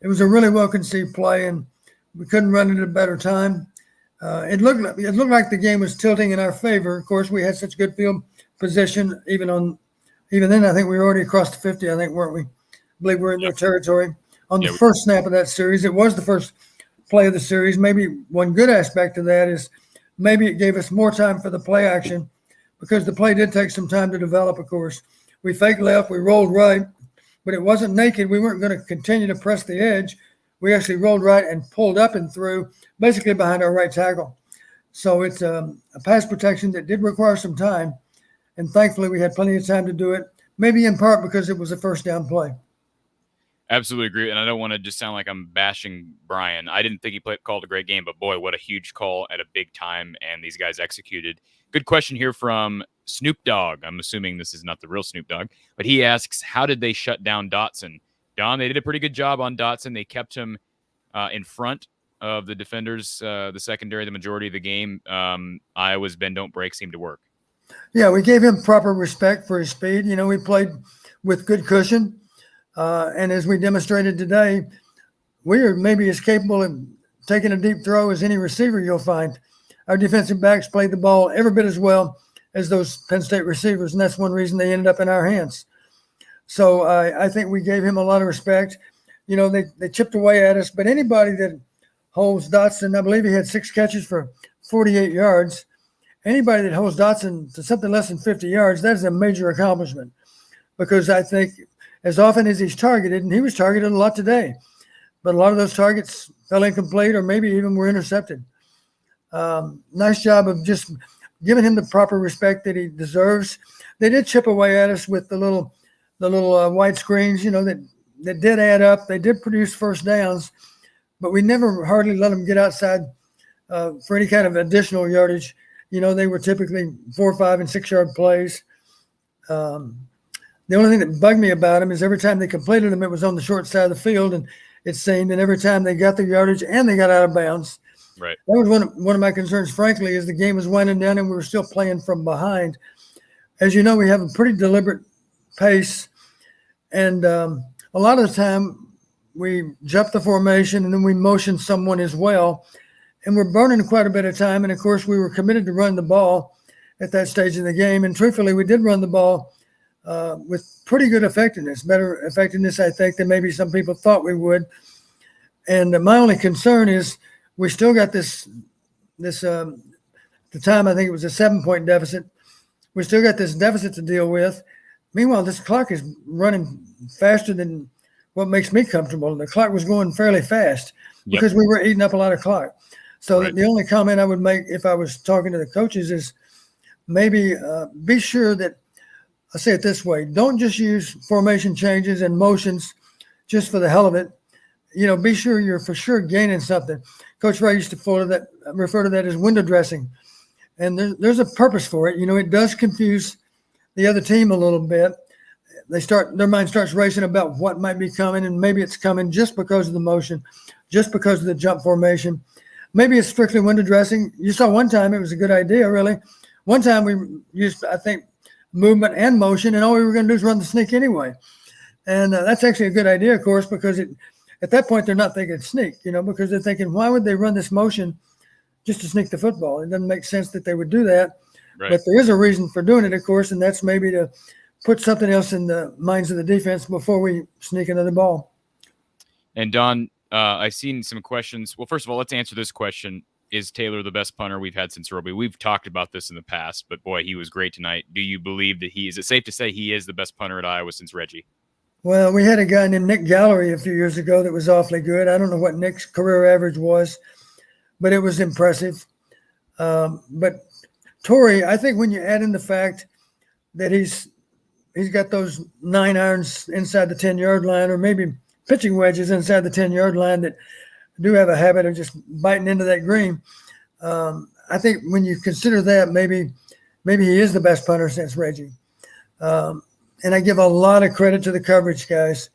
It was a really well-conceived play, and we couldn't run it at a better time. It looked like the game was tilting in our favor. Of course, we had such good field position. Even then, I think we were already across the 50. I think, weren't we? I believe we're in their territory. On the first snap of that series, it was the first play of the series. Maybe one good aspect of that is maybe it gave us more time for the play action because the play did take some time to develop, of course. We fake left, we rolled right, but it wasn't naked. We weren't going to continue to press the edge. We actually rolled right and pulled up and through, basically behind our right tackle. So it's a pass protection that did require some time, and thankfully we had plenty of time to do it, maybe in part because it was a first down play. Absolutely agree, and I don't want to just sound like I'm bashing Brian. I didn't think he called a great game, but boy, what a huge call at a big time, and these guys executed. Good question here from Snoop Dogg. I'm assuming this is not the real Snoop Dogg, but he asks, how did they shut down Dotson? Don, they did a pretty good job on Dotson. They kept him in front of the defenders, the secondary, the majority of the game. Iowa's bend, don't break seemed to work. Yeah, we gave him proper respect for his speed. We played with good cushion. And as we demonstrated today, we are maybe as capable of taking a deep throw as any receiver you'll find. Our defensive backs played the ball every bit as well as those Penn State receivers, and that's one reason they ended up in our hands. So I think we gave him a lot of respect. They chipped away at us, but anybody that holds Dotson, I believe he had 6 catches for 48 yards. Anybody that holds Dotson to something less than 50 yards, that is a major accomplishment because I think as often as he's targeted, and he was targeted a lot today, but a lot of those targets fell incomplete or maybe even were intercepted. Nice job of just giving him the proper respect that he deserves. They did chip away at us with the little white screens, that did add up. They did produce first downs, but we never hardly let them get outside for any kind of additional yardage. They were typically 4, 5, and 6 yard plays. The only thing that bugged me about them is every time they completed them, it was on the short side of the field, and it seemed, and every time they got the yardage and they got out of bounds. Right. That was one of my concerns, frankly, is the game was winding down and we were still playing from behind. As you know, we have a pretty deliberate pace, and a lot of the time we jump the formation and then we motion someone as well, and we're burning quite a bit of time. And, of course, we were committed to run the ball at that stage of the game, and truthfully, we did run the ball with pretty good effectiveness, better effectiveness, I think, than maybe some people thought we would. And my only concern is we still got this at the time, I think it was a 7-point deficit. We still got this deficit to deal with. Meanwhile, this clock is running faster than what makes me comfortable. The clock was going fairly fast because we were eating up a lot of clock. So the only comment I would make if I was talking to the coaches is maybe be sure that, I'll say it this way, don't just use formation changes and motions just for the hell of it. Be sure you're for sure gaining something. Coach Ray used to refer to that as window dressing. and there's a purpose for it. It does confuse the other team a little bit. Their mind starts racing about what might be coming, and maybe it's coming just because of the motion, just because of the jump formation. Maybe it's strictly window dressing. You saw one time it was a good idea, really. One time we used, I think, movement and motion, and all we were going to do is run the sneak anyway. And that's actually a good idea, of course, because at that point they're not thinking sneak, because they're thinking, why would they run this motion just to sneak the football? It doesn't make sense that they would do that. Right. But there is a reason for doing it, of course, and that's maybe to put something else in the minds of the defense before we sneak another ball. And Don, I've seen some questions. Well, first of all, let's answer this question. Is Taylor the best punter we've had since Roby? We've talked about this in the past, but boy, he was great tonight. Do you believe that is it safe to say he is the best punter at Iowa since Reggie? Well, we had a guy named Nick Gallery a few years ago that was awfully good. I don't know what Nick's career average was, but it was impressive. But Cory, I think when you add in the fact that he's got those 9 irons inside the 10-yard line, or maybe pitching wedges inside the 10-yard line that do have a habit of just biting into that green. I think when you consider that, maybe he is the best punter since Reggie. And I give a lot of credit to the coverage guys.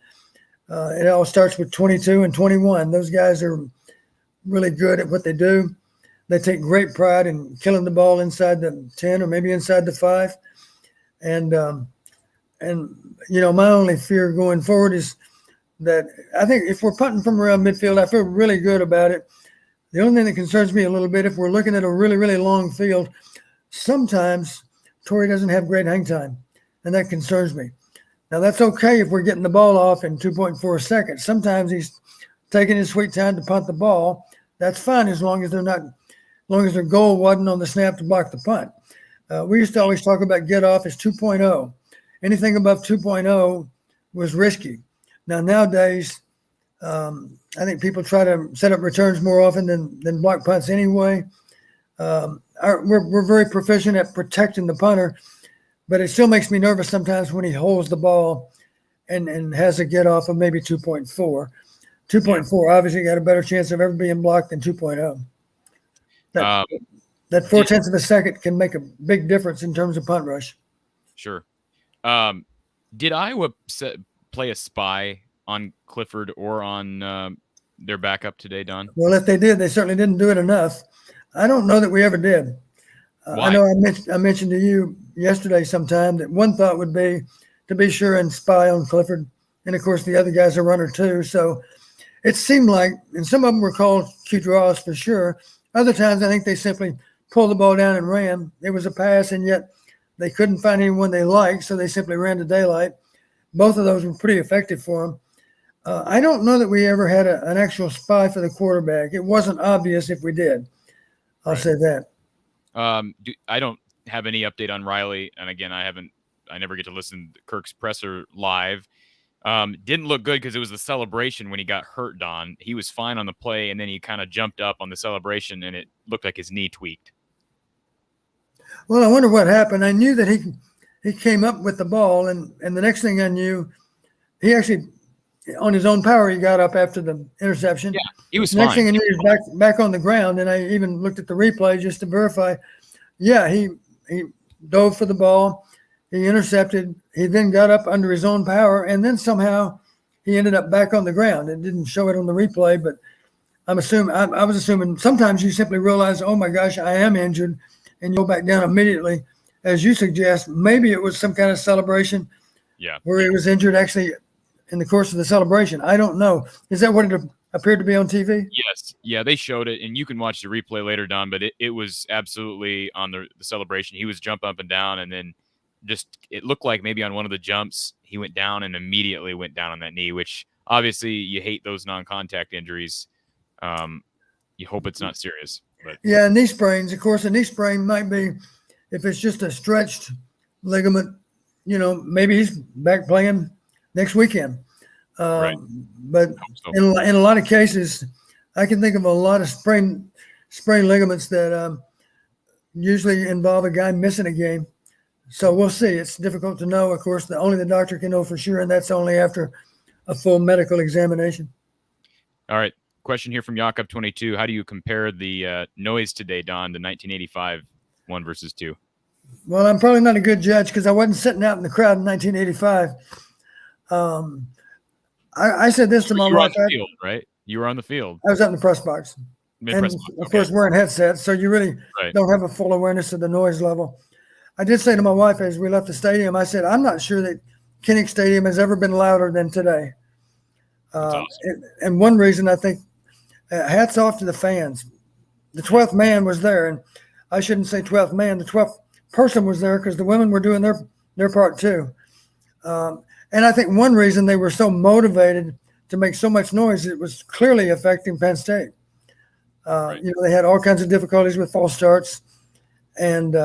It all starts with 22 and 21. Those guys are really good at what they do. They take great pride in killing the ball inside the 10 or maybe inside the 5. And my only fear going forward is that I think if we're punting from around midfield, I feel really good about it. The only thing that concerns me a little bit, if we're looking at a really, really long field, sometimes Cory doesn't have great hang time, and that concerns me. Now, that's okay if we're getting the ball off in 2.4 seconds. Sometimes he's taking his sweet time to punt the ball. That's fine as long as their goal wasn't on the snap to block the punt. We used to always talk about get off as 2.0. Anything above 2.0 was risky. Nowadays, I think people try to set up returns more often than block punts anyway. We're very proficient at protecting the punter, but it still makes me nervous sometimes when he holds the ball and has a get off of maybe 2.4. 2.4 obviously got a better chance of ever being blocked than 2.0. That 0.4 of a second can make a big difference in terms of punt rush. Sure. Did Iowa play a spy on Clifford or on their backup today, Don? Well, if they did, they certainly didn't do it enough. I don't know that we ever did. I know I mentioned to you yesterday sometime that one thought would be to be sure and spy on Clifford. And, of course, the other guy's a runner too. So it seemed like, and some of them were called Q draws for sure. Other times I think they simply pulled the ball down and ran. It was a pass, and yet they couldn't find anyone they liked, so they simply ran to daylight. Both of those were pretty effective for them. I don't know that we ever had an actual spy for the quarterback. It wasn't obvious if we did. I'll say that. I don't have any update on Riley, and again, I never get to listen to Kirk's presser live. Didn't look good because it was the celebration when he got hurt, Don. He was fine on the play, and then he kind of jumped up on the celebration, and it looked like his knee tweaked. Well, I wonder what happened. I knew that he came up with the ball, and the next thing I knew, he actually, on his own power, he got up after the interception. Yeah, he was fine. Next thing I knew, he was back on the ground, and I even looked at the replay just to verify. Yeah, he dove for the ball. He intercepted. He then got up under his own power, and then somehow he ended up back on the ground. It didn't show it on the replay, but I was assuming sometimes you simply realize, oh my gosh, I am injured, and you go back down immediately. As you suggest, maybe it was some kind of celebration where he was injured actually in the course of the celebration. I don't know. Is that what it appeared to be on TV? Yes. Yeah, they showed it, and you can watch the replay later, Don, but it was absolutely on the celebration. He was jumping up and down, and then it looked like maybe on one of the jumps he went down and immediately went down on that knee, which obviously you hate those non-contact injuries. You hope it's not serious. But yeah, knee sprains. Of course, a knee sprain might be if it's just a stretched ligament. Maybe he's back playing next weekend. Right. But in a lot of cases, I can think of a lot of sprained ligaments that usually involve a guy missing a game. So we'll see. It's difficult to know. Of course, only the doctor can know for sure, and that's only after a full medical examination. All right. Question here from Jakob 22. How do you compare the noise today, Don, to 1985 1 versus 2? Well, I'm probably not a good judge because I wasn't sitting out in the crowd in 1985. I said this to my You were on wife. the field, right? You were on the field. I was out in the press box. And, of course, wearing headsets, so you really don't have a full awareness of the noise level. I did say to my wife as we left the stadium, I said, I'm not sure that Kinnick Stadium has ever been louder than today. Awesome. And one reason, I think, hats off to the fans. The 12th man was there, and I shouldn't say 12th man. The 12th person was there because the women were doing their part too. And I think one reason they were so motivated to make so much noise, it was clearly affecting Penn State. They had all kinds of difficulties with false starts, and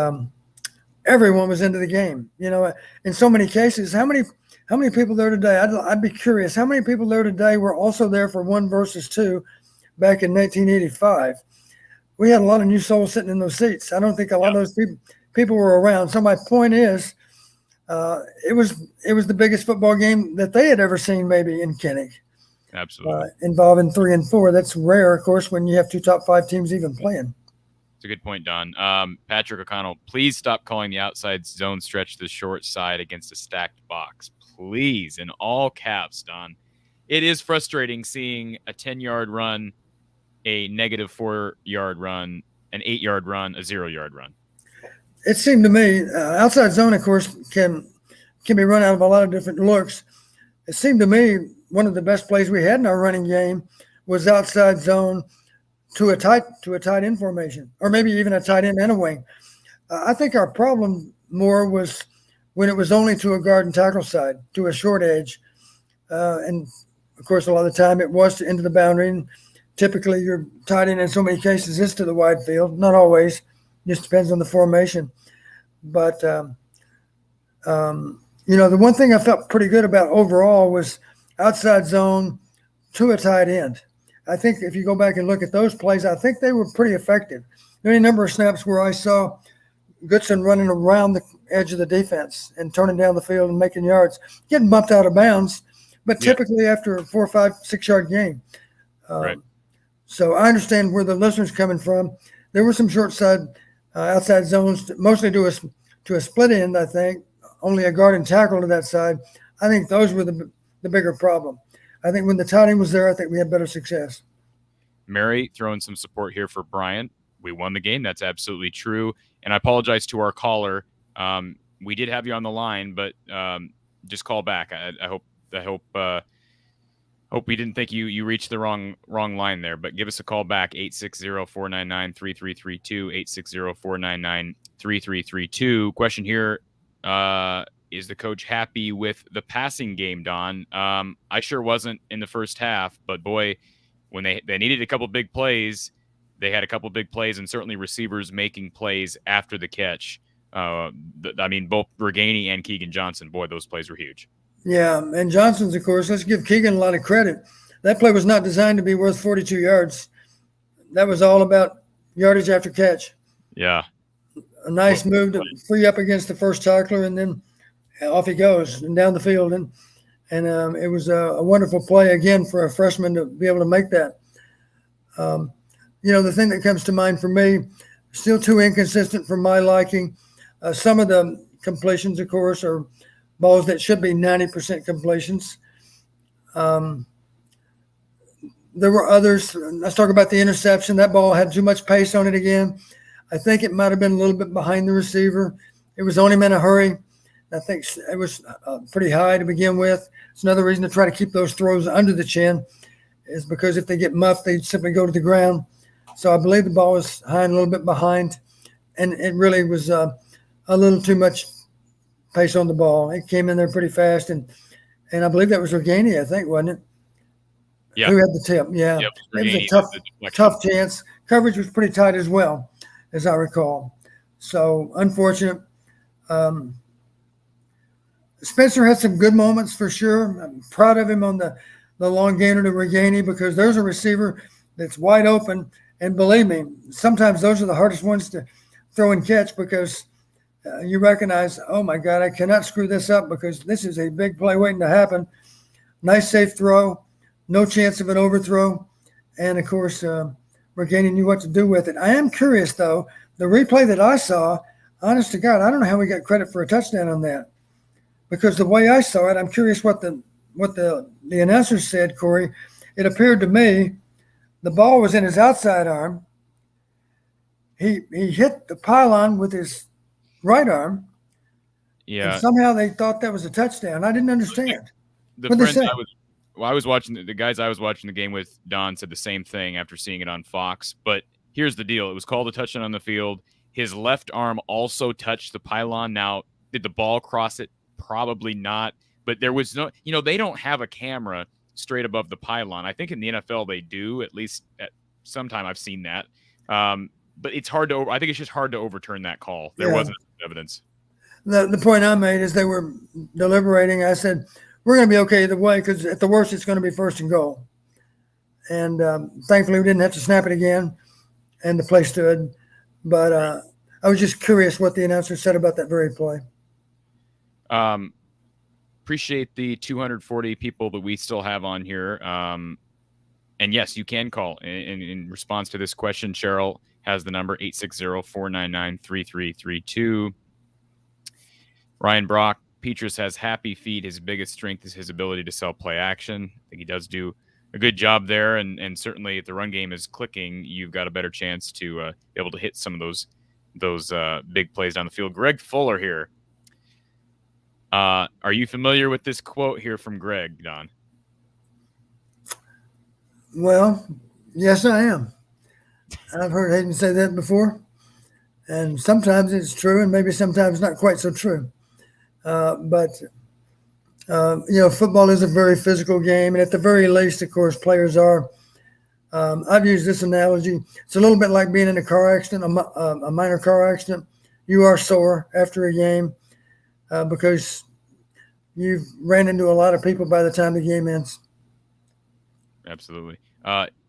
everyone was into the game. In so many cases, how many people there today? I'd be curious. How many people there today were also there for 1 versus 2 back in 1985? We had a lot of new souls sitting in those seats. I don't think a lot of those people were around. So my point is, it was the biggest football game that they had ever seen, maybe in Kinnick. Absolutely. Involving 3 and 4. That's rare, of course, when you have 2 top 5 teams even playing. It's a good point, Don. Patrick O'Connell, please stop calling the outside zone stretch the short side against a stacked box. Please, in all caps, Don. It is frustrating seeing a 10-yard run, a negative 4-yard run, an 8-yard run, a 0-yard run. It seemed to me, outside zone, of course, can be run out of a lot of different looks. It seemed to me one of the best plays we had in our running game was outside zone to a tight end formation, or maybe even a tight end and a wing. I think our problem more was when it was only to a guard and tackle side, to a short edge. And, of course, a lot of the time it was into the boundary. And typically your tight end in so many cases is to the wide field. Not always. Just depends on the formation. But, the one thing I felt pretty good about overall was outside zone to a tight end. I think if you go back and look at those plays, I think they were pretty effective. There are any number of snaps where I saw Goodson running around the edge of the defense and turning down the field and making yards, getting bumped out of bounds, but typically after a 4, 5, 6-yard game. Right. So I understand where the listener's coming from. There were some short side outside zones, mostly to a split end, I think, only a guard and tackle to that side. I think those were the bigger problem. I think when the tight end was there, I think we had better success. Mary throwing some support here for Brian. We won the game. That's absolutely true. And I apologize to our caller. We did have you on the line, but just call back. I hope we didn't think you reached the wrong line there, but give us a call back, 860-499-3332, 860-499-3332. Question here, is the coach happy with the passing game, Don? I sure wasn't in the first half, but boy, when they needed a couple big plays, they had a couple big plays, and certainly receivers making plays after the catch. Both Reganey and Keegan Johnson, boy, those plays were huge. Yeah, and Johnson's, of course, let's give Keegan a lot of credit. That play was not designed to be worth 42 yards. That was all about yardage after catch. Yeah. A nice move to free up against the first tackler, and then off he goes and down the field. And it was a wonderful play, again, for a freshman to be able to make that. The thing that comes to mind for me, still too inconsistent for my liking. Some of the completions, of course, are balls that should be 90% completions. There were others. Let's talk about the interception. That ball had too much pace on it again. I think it might have been a little bit behind the receiver. It was on him in a hurry. I think it was pretty high to begin with. It's another reason to try to keep those throws under the chin, is because if they get muffed, they simply go to the ground. So I believe the ball was high and a little bit behind, and it really was a little too much pace on the ball. It came in there pretty fast, and I believe that was Reganey, I think, wasn't it? Yeah. Who had the tip? Yeah. Yep, it was a tough chance. Coverage was pretty tight as well, as I recall. So unfortunate. Spencer had some good moments for sure. I'm proud of him on the long gainer to Reganey, because there's a receiver that's wide open. And believe me, sometimes those are the hardest ones to throw and catch, because you recognize, oh, my God, I cannot screw this up, because this is a big play waiting to happen. Nice, safe throw, no chance of an overthrow. And, of course, McGinney knew what to do with it. I am curious, though. The replay that I saw, honest to God, I don't know how we got credit for a touchdown on that. Because the way I saw it, I'm curious what the announcer said, Cory. It appeared to me the ball was in his outside arm. He hit the pylon with his right arm. Yeah. And somehow they thought that was a touchdown. I didn't understand. The friends I was watching, the guys I was watching the game with, Don, said the same thing after seeing it on Fox. But here's the deal. It was called a touchdown on the field. His left arm also touched the pylon. Now, did the ball cross it? Probably not. But there was no, they don't have a camera straight above the pylon. I think in the NFL they do, at least at some time I've seen that. But it's hard to, I think it's just hard to overturn that call. There wasn't evidence. The point I made is they were deliberating. I said, we're going to be okay either way because at the worst it's going to be first and goal. And thankfully we didn't have to snap it again and the play stood. But I was just curious what the announcer said about that very play. Appreciate the 240 people that we still have on here. And yes, you can call in response to this question. Cheryl has the number 860-499-3332. Ryan Brock, Petrus has happy feet. His biggest strength is his ability to sell play action. I think he does do a good job there. And certainly if the run game is clicking, you've got a better chance to be able to hit some of those big plays down the field. Greg Fuller here. Are you familiar with this quote here from Greg, Don? Well, yes, I am. I've heard Hayden say that before. And sometimes it's true and maybe sometimes not quite so true. But football is a very physical game. And at the very least, of course, players are. I've used this analogy. It's a little bit like being in a car accident, a minor car accident. You are sore after a game because you've ran into a lot of people by the time the game ends. Absolutely.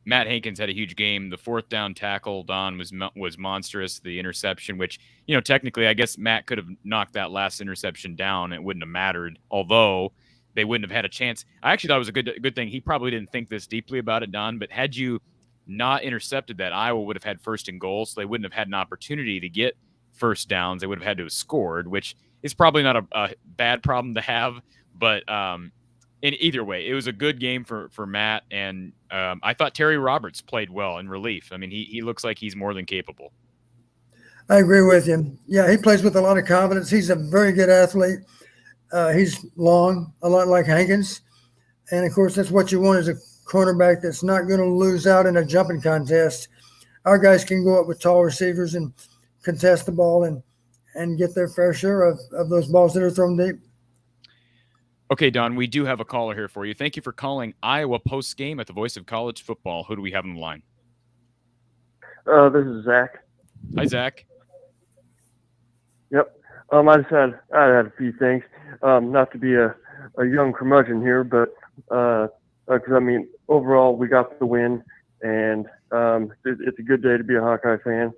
Matt Hankins had a huge game. The fourth down tackle, Don, was monstrous. The interception, which, technically, I guess Matt could have knocked that last interception down. It wouldn't have mattered, although they wouldn't have had a chance. I actually thought it was a good thing. He probably didn't think this deeply about it, Don, but had you not intercepted that, Iowa would have had first and goal, so they wouldn't have had an opportunity to get first downs. They would have had to have scored, which is probably not a bad problem to have, but in either way, it was a good game for Matt, and I thought Terry Roberts played well in relief. I mean, he looks like he's more than capable. I agree with you. Yeah, he plays with a lot of confidence. He's a very good athlete. He's long, a lot like Hankins. And, of course, that's what you want is a cornerback that's not going to lose out in a jumping contest. Our guys can go up with tall receivers and contest the ball and get their fair share of those balls that are thrown deep. Okay, Don, we do have a caller here for you. Thank you for calling Iowa Postgame at the Voice of College Football. Who do we have on the line? This is Zach. Hi, Zach. Yep. I had a few things. Not to be a young curmudgeon here, but because overall we got the win, and it's a good day to be a Hawkeye fan.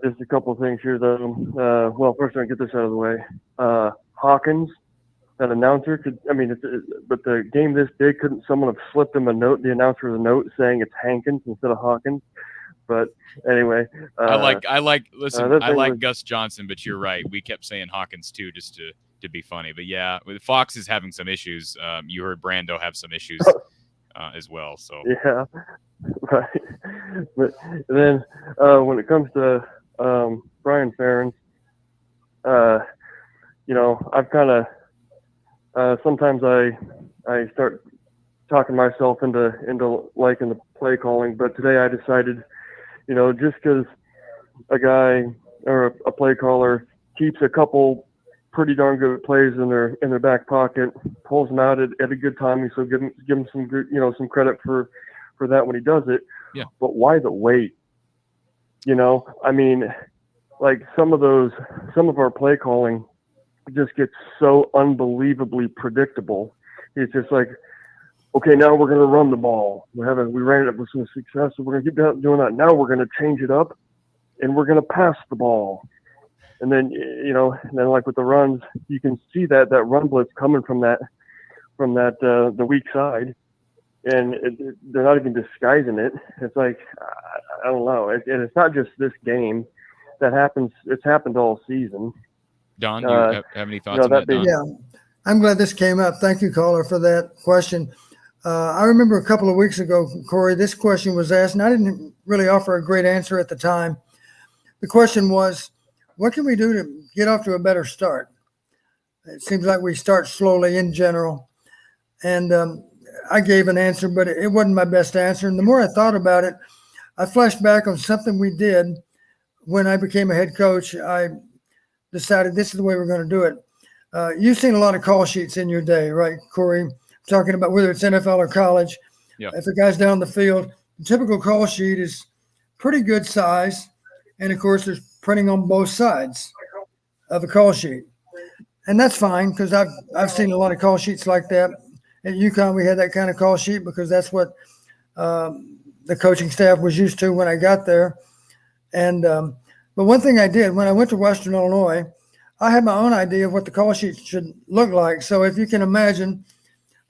Just a couple of things here, though. Well, first, I'll get this out of the way. Hawkins, that announcer but the game this big, couldn't someone have slipped him the announcer a note saying it's Hankins instead of Hawkins? But anyway, I like Gus Johnson, but you're right. We kept saying Hawkins too, just to be funny. But yeah, Fox is having some issues. You heard Brando have some issues as well. So yeah, right. But then when it comes to Brian Ferentz, I've kind of sometimes I start talking myself into liking the play calling, but today I decided, just because a guy or a play caller keeps a couple pretty darn good plays in their back pocket, pulls them out at a good timing, so give him some good, some credit for that when he does it. Yeah. But why the wait? Like some of our play calling just gets so unbelievably predictable. It's just like, okay, now we're going to run the ball. We ran it up with some success, so we're going to keep doing that. Now we're going to change it up, and we're going to pass the ball. And then, like with the runs, you can see that run blitz coming from the weak side. they're not even disguising it. It's like, I don't know. And it's not just this game that happens. It's happened all season. Don, do you have any thoughts on that, Don? Yeah, I'm glad this came up. Thank you, caller, for that question. I remember a couple of weeks ago, Cory, this question was asked, and I didn't really offer a great answer at the time. The question was, what can we do to get off to a better start? It seems like we start slowly in general. And I gave an answer, but it wasn't my best answer. And the more I thought about it, I flashed back on something we did when I became a head coach. I decided this is the way we're going to do it. You've seen a lot of call sheets in your day, right, Cory? Talking about whether it's NFL or college. Yeah. If a guy's down the field, the typical call sheet is pretty good size. And, of course, there's printing on both sides of a call sheet. And that's fine because I've seen a lot of call sheets like that. At UConn, we had that kind of call sheet because that's what the coaching staff was used to when I got there. And but one thing I did when I went to Western Illinois, I had my own idea of what the call sheet should look like. So if you can imagine,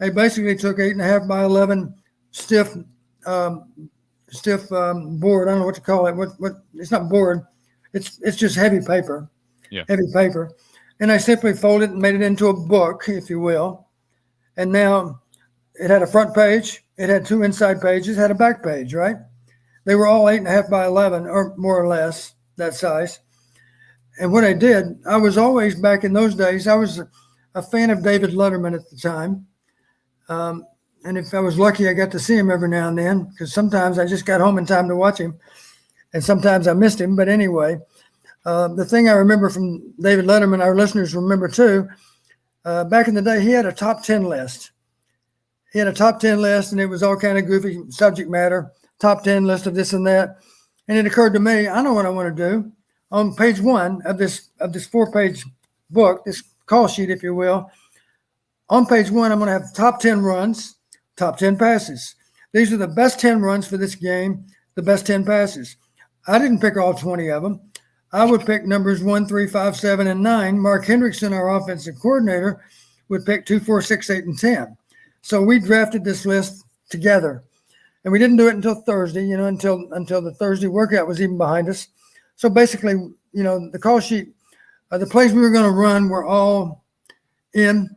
I basically took 8.5 by 11 stiff board. I don't know what to call it. What? It's not board. It's just heavy paper. Yeah. Heavy paper. And I simply folded it and made it into a book, if you will. And now it had a front page. It had 2 inside pages. It had a back page, right? They were all 8.5 by 11 or more or less that size. And what I did, I was always back in those days, I was a fan of David Letterman at the time. And if I was lucky, I got to see him every now and then because sometimes I just got home in time to watch him. And sometimes I missed him. But anyway, the thing I remember from David Letterman, our listeners remember too, back in the day, he had a top 10 list. He had a top 10 list, and it was all kind of goofy subject matter, top 10 list of this and that. And it occurred to me, I know what I want to do. On page 1 of this 4-page book, this call sheet, if you will, on page 1, I'm going to have top 10 runs, top 10 passes. These are the best 10 runs for this game, the best 10 passes. I didn't pick all 20 of them. I would pick numbers 1, 3, 5, 7, and 9. Mark Hendrickson, our offensive coordinator, would pick 2, 4, 6, 8, and 10. So we drafted this list together. And we didn't do it until Thursday, until the Thursday workout was even behind us. So basically, the call sheet, the plays we were going to run were all in.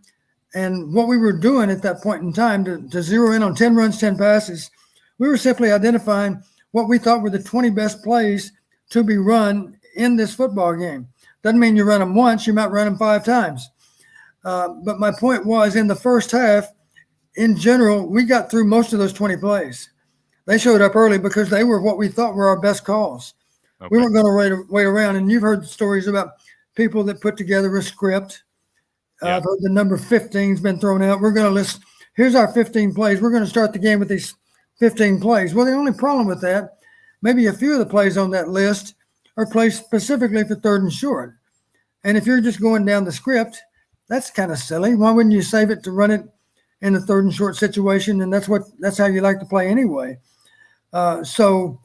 And what we were doing at that point in time to zero in on 10 runs, 10 passes, we were simply identifying what we thought were the 20 best plays to be run in this football game. Doesn't mean you run them once, you might run them 5 times. But my point was, in the first half, in general, we got through most of those 20 plays. They showed up early because they were what we thought were our best calls. Okay. We weren't going to wait around. And you've heard stories about people that put together a script. I've heard the number 15 has been thrown out. We're going to list, here's our 15 plays. We're going to start the game with these 15 plays. Well, the only problem with that, maybe a few of the plays on that list are plays specifically for 3rd and short. And if you're just going down the script, that's kind of silly. Why wouldn't you save it to run it in a 3rd and short situation? And that's how you like to play anyway. So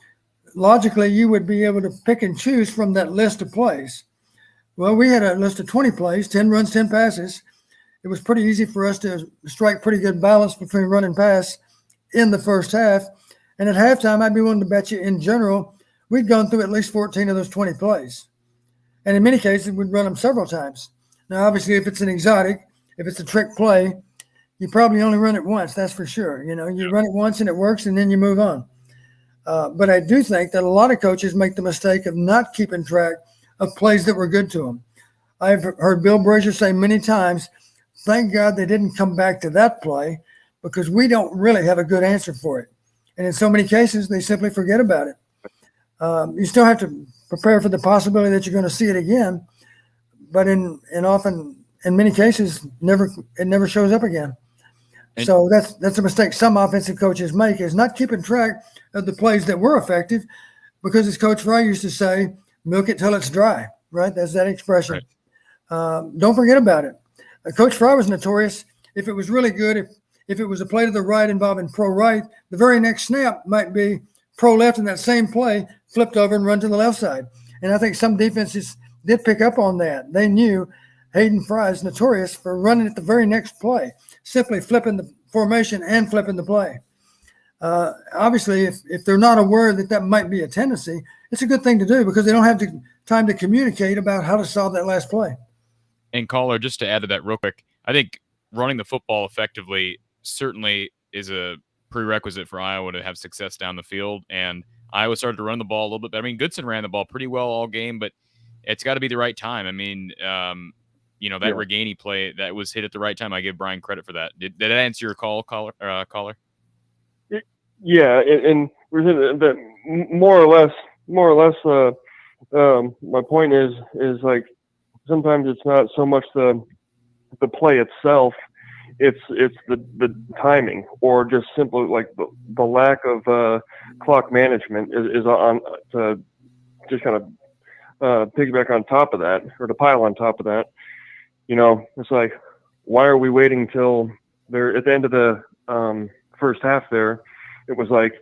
logically, you would be able to pick and choose from that list of plays. Well, we had a list of 20 plays, 10 runs, 10 passes. It was pretty easy for us to strike pretty good balance between run and pass in the first half. And at halftime, I'd be willing to bet you in general, we'd gone through at least 14 of those 20 plays. And in many cases, we'd run them several times. Now, obviously, if it's an exotic, if it's a trick play, you probably only run it once, that's for sure. You run it once and it works and then you move on. But I do think that a lot of coaches make the mistake of not keeping track of plays that were good to them. I've heard Bill Brazier say many times, thank God they didn't come back to that play because we don't really have a good answer for it. And in so many cases, they simply forget about it. You still have to prepare for the possibility that you're going to see it again, but in many cases, it never shows up again. And so that's a mistake some offensive coaches make, is not keeping track of the plays that were effective, because as Coach Fry used to say, milk it till it's dry, right? That's that expression. Right. Don't forget about it. Coach Fry was notorious. If it was really good, if it was a play to the right involving pro right, the very next snap might be pro left, and that same play flipped over and run to the left side. And I think some defenses did pick up on that. They knew Hayden Fry is notorious for running at the very next play, simply flipping the formation and flipping the play. Obviously, if they're not aware that might be a tendency, it's a good thing to do because they don't have time to communicate about how to solve that last play. And caller, just to add to that real quick, I think running the football effectively certainly is a prerequisite for Iowa to have success down the field. And Iowa started to run the ball a little bit better. I mean, Goodson ran the ball pretty well all game, but it's got to be the right time. I mean, that Reganey play that was hit at the right time. I give Brian credit for that. Did that answer your call, caller? Yeah, and we're saying that more or less. My point is like sometimes it's not so much the play itself, it's the timing, or just simply like the lack of clock management is on to just kind of piggyback on top of that, or to pile on top of that. It's like, why are we waiting till they're at the end of the first half there? It was like,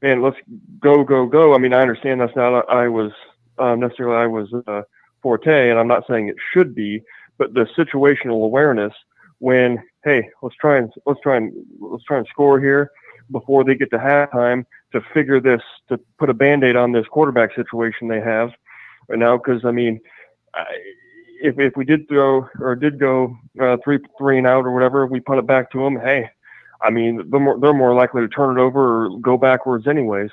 man, let's go. I mean, I understand that's not Iowa's forte, and I'm not saying it should be, but the situational awareness when, hey, let's try and score here before they get to halftime to figure this, to put a Band-Aid on this quarterback situation they have right now. Because I mean, if we did go 3 and out or whatever, we punt it back to them. Hey, I mean, they're more likely to turn it over or go backwards anyways.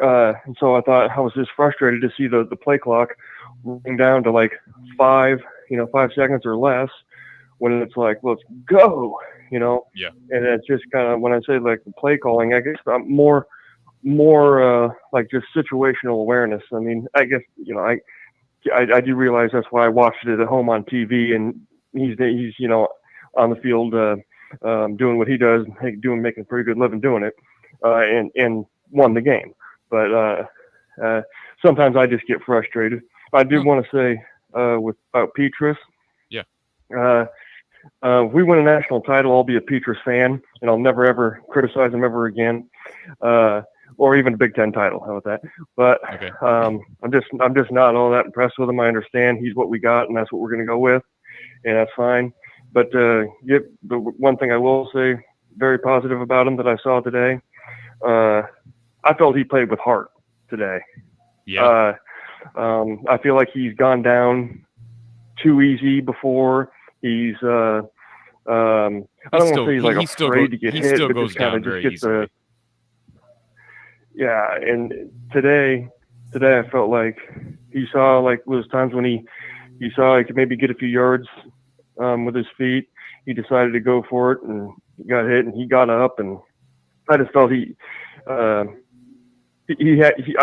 And so I thought I was just frustrated to see the play clock running down to like 5 seconds or less, when it's like, let's go, Yeah. And it's just kind of, when I say like the play calling, I guess I'm more like just situational awareness. I mean, I guess, I do realize that's why I watched it at home on TV, and he's on the field doing what he does, making a pretty good living doing it, and won the game. But sometimes I just get frustrated. I do want to say about Petrus. Yeah. If we win a national title, I'll be a Petrus fan, and I'll never ever criticize him ever again, or even a Big Ten title. How about that? But okay. I'm just not all that impressed with him. I understand he's what we got, and that's what we're going to go with, and that's fine. But the one thing I will say very positive about him that I saw today, I felt he played with heart today. Yeah. I feel like he's gone down too easy before. He's I don't want to say he's like afraid to get hit, still but goes just kind down of very just easily. Yeah, and today I felt like he saw, like, was times when he saw he could maybe get a few yards with his feet. He decided to go for it and got hit, and he got up, and I just felt I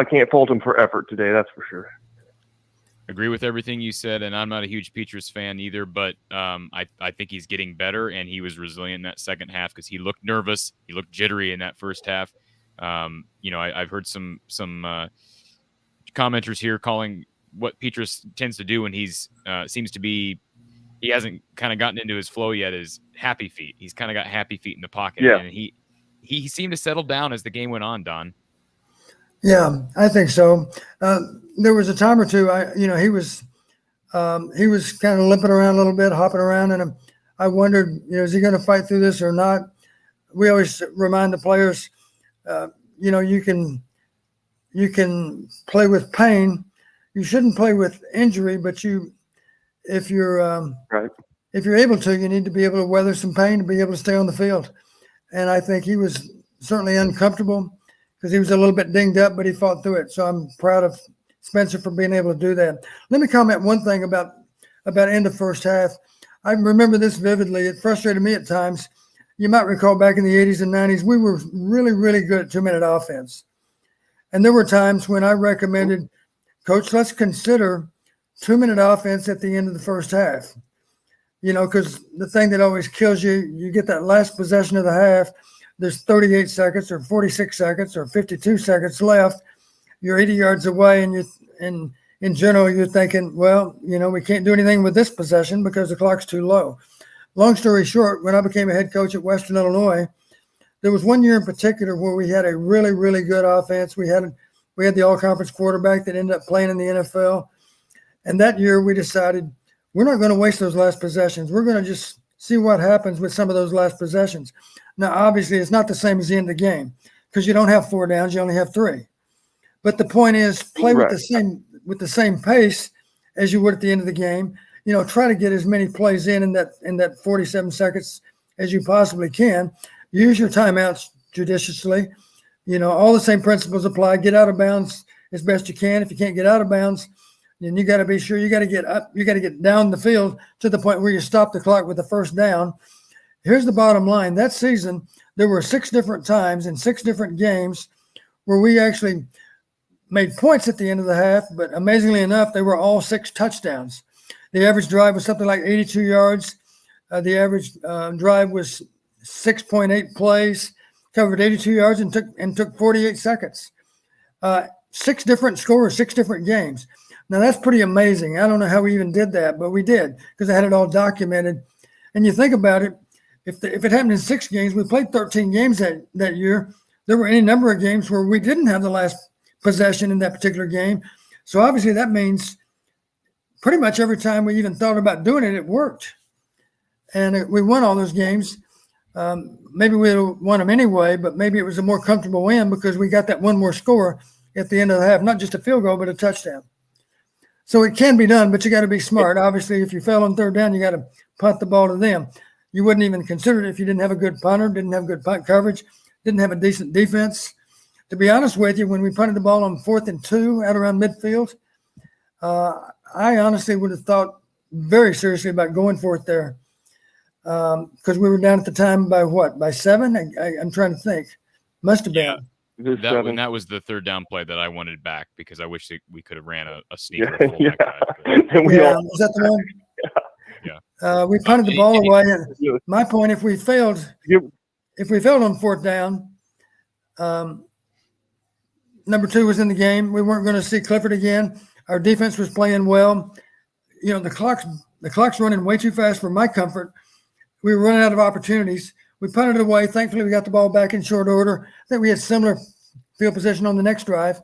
can't fault him for effort today, that's for sure. Agree with everything you said, and I'm not a huge Petrus fan either, but I think he's getting better, and he was resilient in that second half because he looked nervous. He looked jittery in that first half. I've heard some commenters here calling what Petrus tends to do when he hasn't kind of gotten into his flow yet is happy feet. He's kind of got happy feet in the pocket, and he seemed to settle down as the game went on, Don. Yeah, I think so. There was a time or two, he was kind of limping around a little bit, hopping around, and I wondered, is he going to fight through this or not? We always remind the players, you can play with pain. You shouldn't play with injury, but if you're able to, you need to be able to weather some pain to be able to stay on the field. And I think he was certainly uncomfortable because he was a little bit dinged up, but he fought through it. So I'm proud of Spencer for being able to do that. Let me comment one thing about end of first half. I remember this vividly. It frustrated me at times. You might recall back in the 80s and 90s, we were really, really good at 2-minute offense. And there were times when I recommended, Coach, let's consider 2-minute offense at the end of the first half. Because the thing that always kills you get that last possession of the half, there's 38 seconds or 46 seconds or 52 seconds left. You're 80 yards away, and in general, you're thinking, well, we can't do anything with this possession because the clock's too low. Long story short, when I became a head coach at Western Illinois, there was one year in particular where we had a really, really good offense. We had the all-conference quarterback that ended up playing in the NFL. And that year we decided we're not going to waste those last possessions. We're going to just see what happens with some of those last possessions. Now, obviously, it's not the same as the end of the game because you don't have 4 downs, you only have 3. But the point is, play Right. with the same pace as you would at the end of the game. You know, try to get as many plays in that 47 seconds as you possibly can. Use your timeouts judiciously. You know, all the same principles apply. Get out of bounds as best you can. If you can't get out of bounds, then you got to be sure you got to get up. You got to get down the field to the point where you stop the clock with the first down. Here's the bottom line. That season, there were 6 different times in 6 different games where we actually made points at the end of the half, but amazingly enough, they were all 6 touchdowns. The average drive was something like 82 yards. The average drive was 6.8 plays, covered 82 yards, and took 48 seconds. 6 different scores, 6 different games. Now, that's pretty amazing. I don't know how we even did that, but we did because I had it all documented. And you think about it, if it happened in 6 games, we played 13 games that year. There were any number of games where we didn't have the last possession in that particular game. So obviously that means pretty much every time we even thought about doing it, it worked. And we won all those games. Maybe we won them anyway, but maybe it was a more comfortable win because we got that one more score at the end of the half, not just a field goal, but a touchdown. So it can be done, but you got to be smart. Obviously, if you fell on 3rd down, you got to punt the ball to them. You wouldn't even consider it if you didn't have a good punter, didn't have good punt coverage, didn't have a decent defense. To be honest with you, when we punted the ball on 4th and 2 out around midfield, I honestly would have thought very seriously about going for it there because we were down at the time by what? By 7? I'm trying to think. Must have been. That was the 3rd down play that I wanted back because I wish that we could have ran a sneaker. Yeah. And is that the one? Yeah. We punted the ball away. And my point, if we failed on 4th down, number 2 was in the game. We weren't going to see Clifford again. Our defense was playing well. You know, the clock's running way too fast for my comfort. We were running out of opportunities. We punted it away. Thankfully, we got the ball back in short order. I think we had similar field position on the next drive,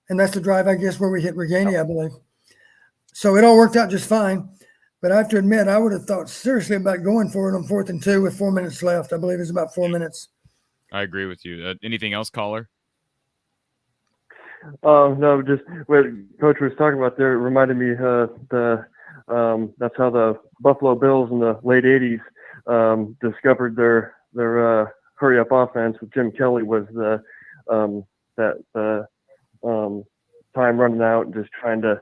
and that's the drive, I guess, where we hit Reganey, I believe. So it all worked out just fine. But I have to admit, I would have thought seriously about going for it on 4th and 2 with 4 minutes left. I believe it's about 4 minutes. I agree with you. Anything else, caller? No, just what Coach was talking about there. It reminded me that's how the Buffalo Bills in the late '80s discovered their hurry up offense with Jim Kelly was time running out and just trying to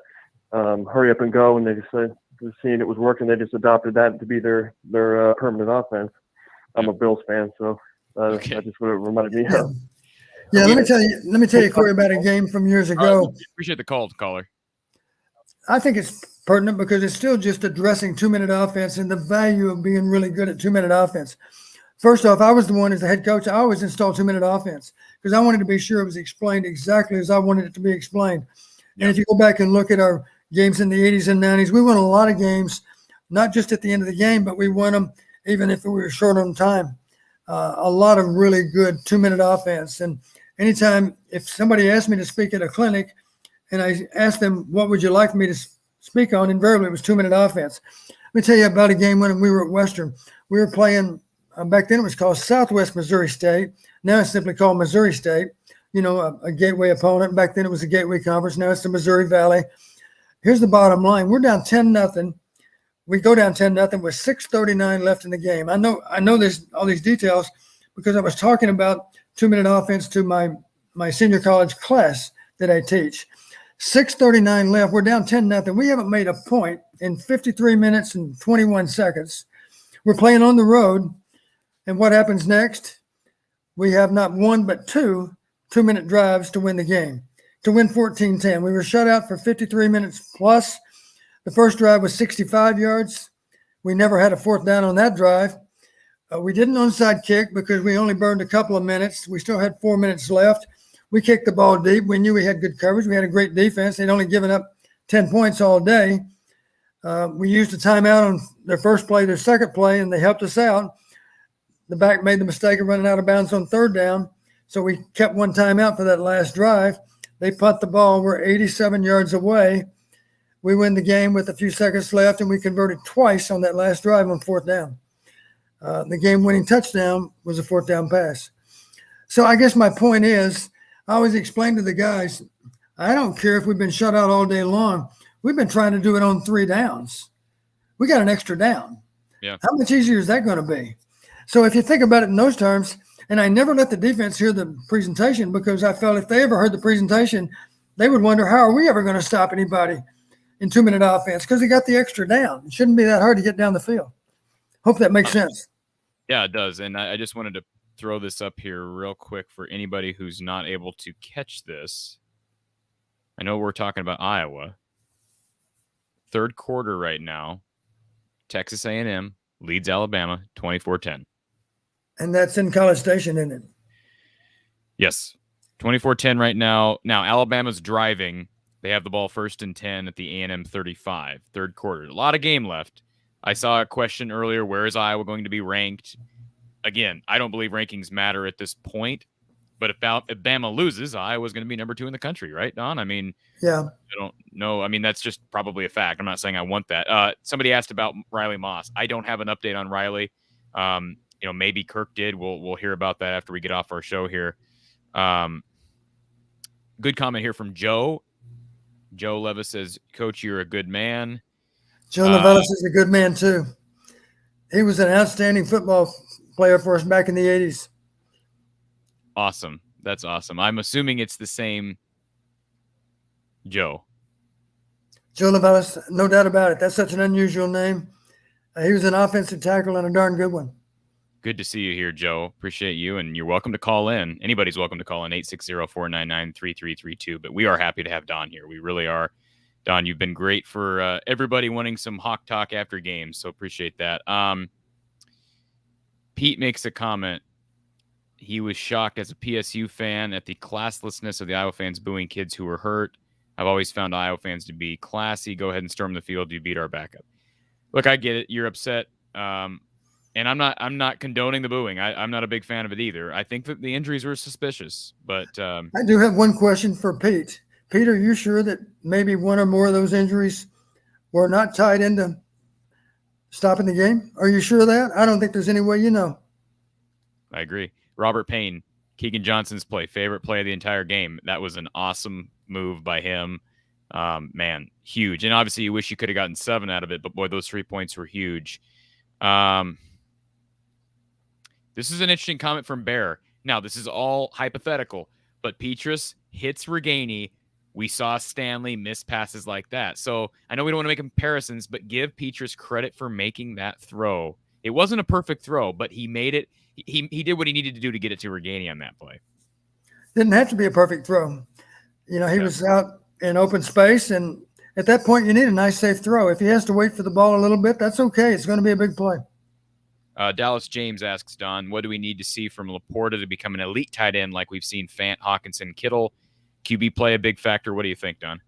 hurry up and go, and they just said, seeing it was working, they just adopted that to be their permanent offense. I'm a Bills fan, so that's just what it reminded me of. Yeah, let me tell you, Cory, about a game from years ago. Appreciate the call, caller. I think it's pertinent because it's still just addressing 2-minute offense and the value of being really good at 2-minute offense. First off, I was the one as the head coach. I always installed 2-minute offense because I wanted to be sure it was explained exactly as I wanted it to be explained. And if you go back and look at our games in the 80s and 90s, we won a lot of games, not just at the end of the game, but we won them even if we were short on time. A lot of really good 2-minute offense. And anytime, if somebody asked me to speak at a clinic and I asked them, what would you like me to speak on? Invariably, it was 2-minute offense. Let me tell you about a game when we were at Western. We were playing, back then it was called Southwest Missouri State. Now it's simply called Missouri State, you know, a gateway opponent. Back then it was a gateway conference. Now it's the Missouri Valley. Here's the bottom line. We're down 10-0. We go down 10-0 with 6:39 left in the game. I know this, all these details because I was talking about 2-minute offense to my senior college class that I teach. 6:39 left. We're down 10-0. We haven't made a point in 53 minutes and 21 seconds. We're playing on the road. And what happens next? We have not one but 2 2-minute drives to win the game, to win 14-10. We were shut out for 53 minutes plus. The first drive was 65 yards. We never had a 4th down on that drive. We didn't onside kick because we only burned a couple of minutes. We still had 4 minutes left. We kicked the ball deep. We knew we had good coverage. We had a great defense. They'd only given up 10 points all day. We used a timeout on their first play, their second play, and they helped us out. The back made the mistake of running out of bounds on 3rd down, so we kept one timeout for that last drive. They punt the ball. We're 87 yards away. We win the game with a few seconds left, and we converted twice on that last drive on 4th down. The game-winning touchdown was a 4th down pass. So I guess my point is, I always explain to the guys, I don't care if we've been shut out all day long. We've been trying to do it on 3 downs. We got an extra down. Yeah. How much easier is that going to be? So if you think about it in those terms, and I never let the defense hear the presentation because I felt if they ever heard the presentation, they would wonder, how are we ever going to stop anybody in 2-minute offense? Because they got the extra down. It shouldn't be that hard to get down the field. Hope that makes sense. Yeah, it does. And I just wanted to throw this up here real quick for anybody who's not able to catch this. I know we're talking about Iowa. 3rd quarter right now. Texas A&M leads Alabama 24-10. And that's in College Station, isn't it? Yes. 24-10 right now. Now, Alabama's driving. They have the ball 1st and 10 at the A&M 35, 3rd quarter. A lot of game left. I saw a question earlier, where is Iowa going to be ranked? Again, I don't believe rankings matter at this point. But if Bama loses, Iowa's going to be number 2 in the country, right, Don? I mean, yeah. I don't know. I mean, that's just probably a fact. I'm not saying I want that. Somebody asked about Riley Moss. I don't have an update on Riley. Maybe Kirk did. We'll hear about that after we get off our show here. Good comment here from Joe. Joe Levis says, Coach, you're a good man. Joe Levis is a good man, too. He was an outstanding football player for us back in the 80s. Awesome. That's awesome. I'm assuming it's the same Joe. Joe Levis, no doubt about it. That's such an unusual name. He was an offensive tackle and a darn good one. Good to see you here, Joe. Appreciate you, and you're welcome to call in. Anybody's welcome to call in, 860-499-3332. But we are happy to have Don here. We really are. Don, you've been great for everybody wanting some Hawk Talk after games, so appreciate that. Pete makes a comment. He was shocked as a PSU fan at the classlessness of the Iowa fans booing kids who were hurt. I've always found Iowa fans to be classy. Go ahead and storm the field. You beat our backup. Look, I get it. You're upset. And I'm not condoning the booing. I'm not a big fan of it either. I think that the injuries were suspicious, but I do have one question for Pete. Pete, are you sure that maybe one or more of those injuries were not tied into stopping the game? Are you sure of that? I don't think there's any way you know. I agree. Robert Payne, Keegan Johnson's favorite play of the entire game. That was an awesome move by him. Man, huge. And obviously you wish you could have gotten 7 out of it, but boy, those 3 points were huge. This is an interesting comment from Bear. Now, this is all hypothetical, but Petrus hits Reganey. We saw Stanley miss passes like that. So I know we don't want to make comparisons, but give Petrus credit for making that throw. It wasn't a perfect throw, but he made it. He did what he needed to do to get it to Reganey on that play. Didn't have to be a perfect throw. He was out in open space, and at that point, you need a nice, safe throw. If he has to wait for the ball a little bit, that's okay. It's going to be a big play. Dallas James asks, Don, what do we need to see from Laporta to become an elite tight end like we've seen Fant, Hawkinson, Kittle? QB play a big factor. What do you think, Don?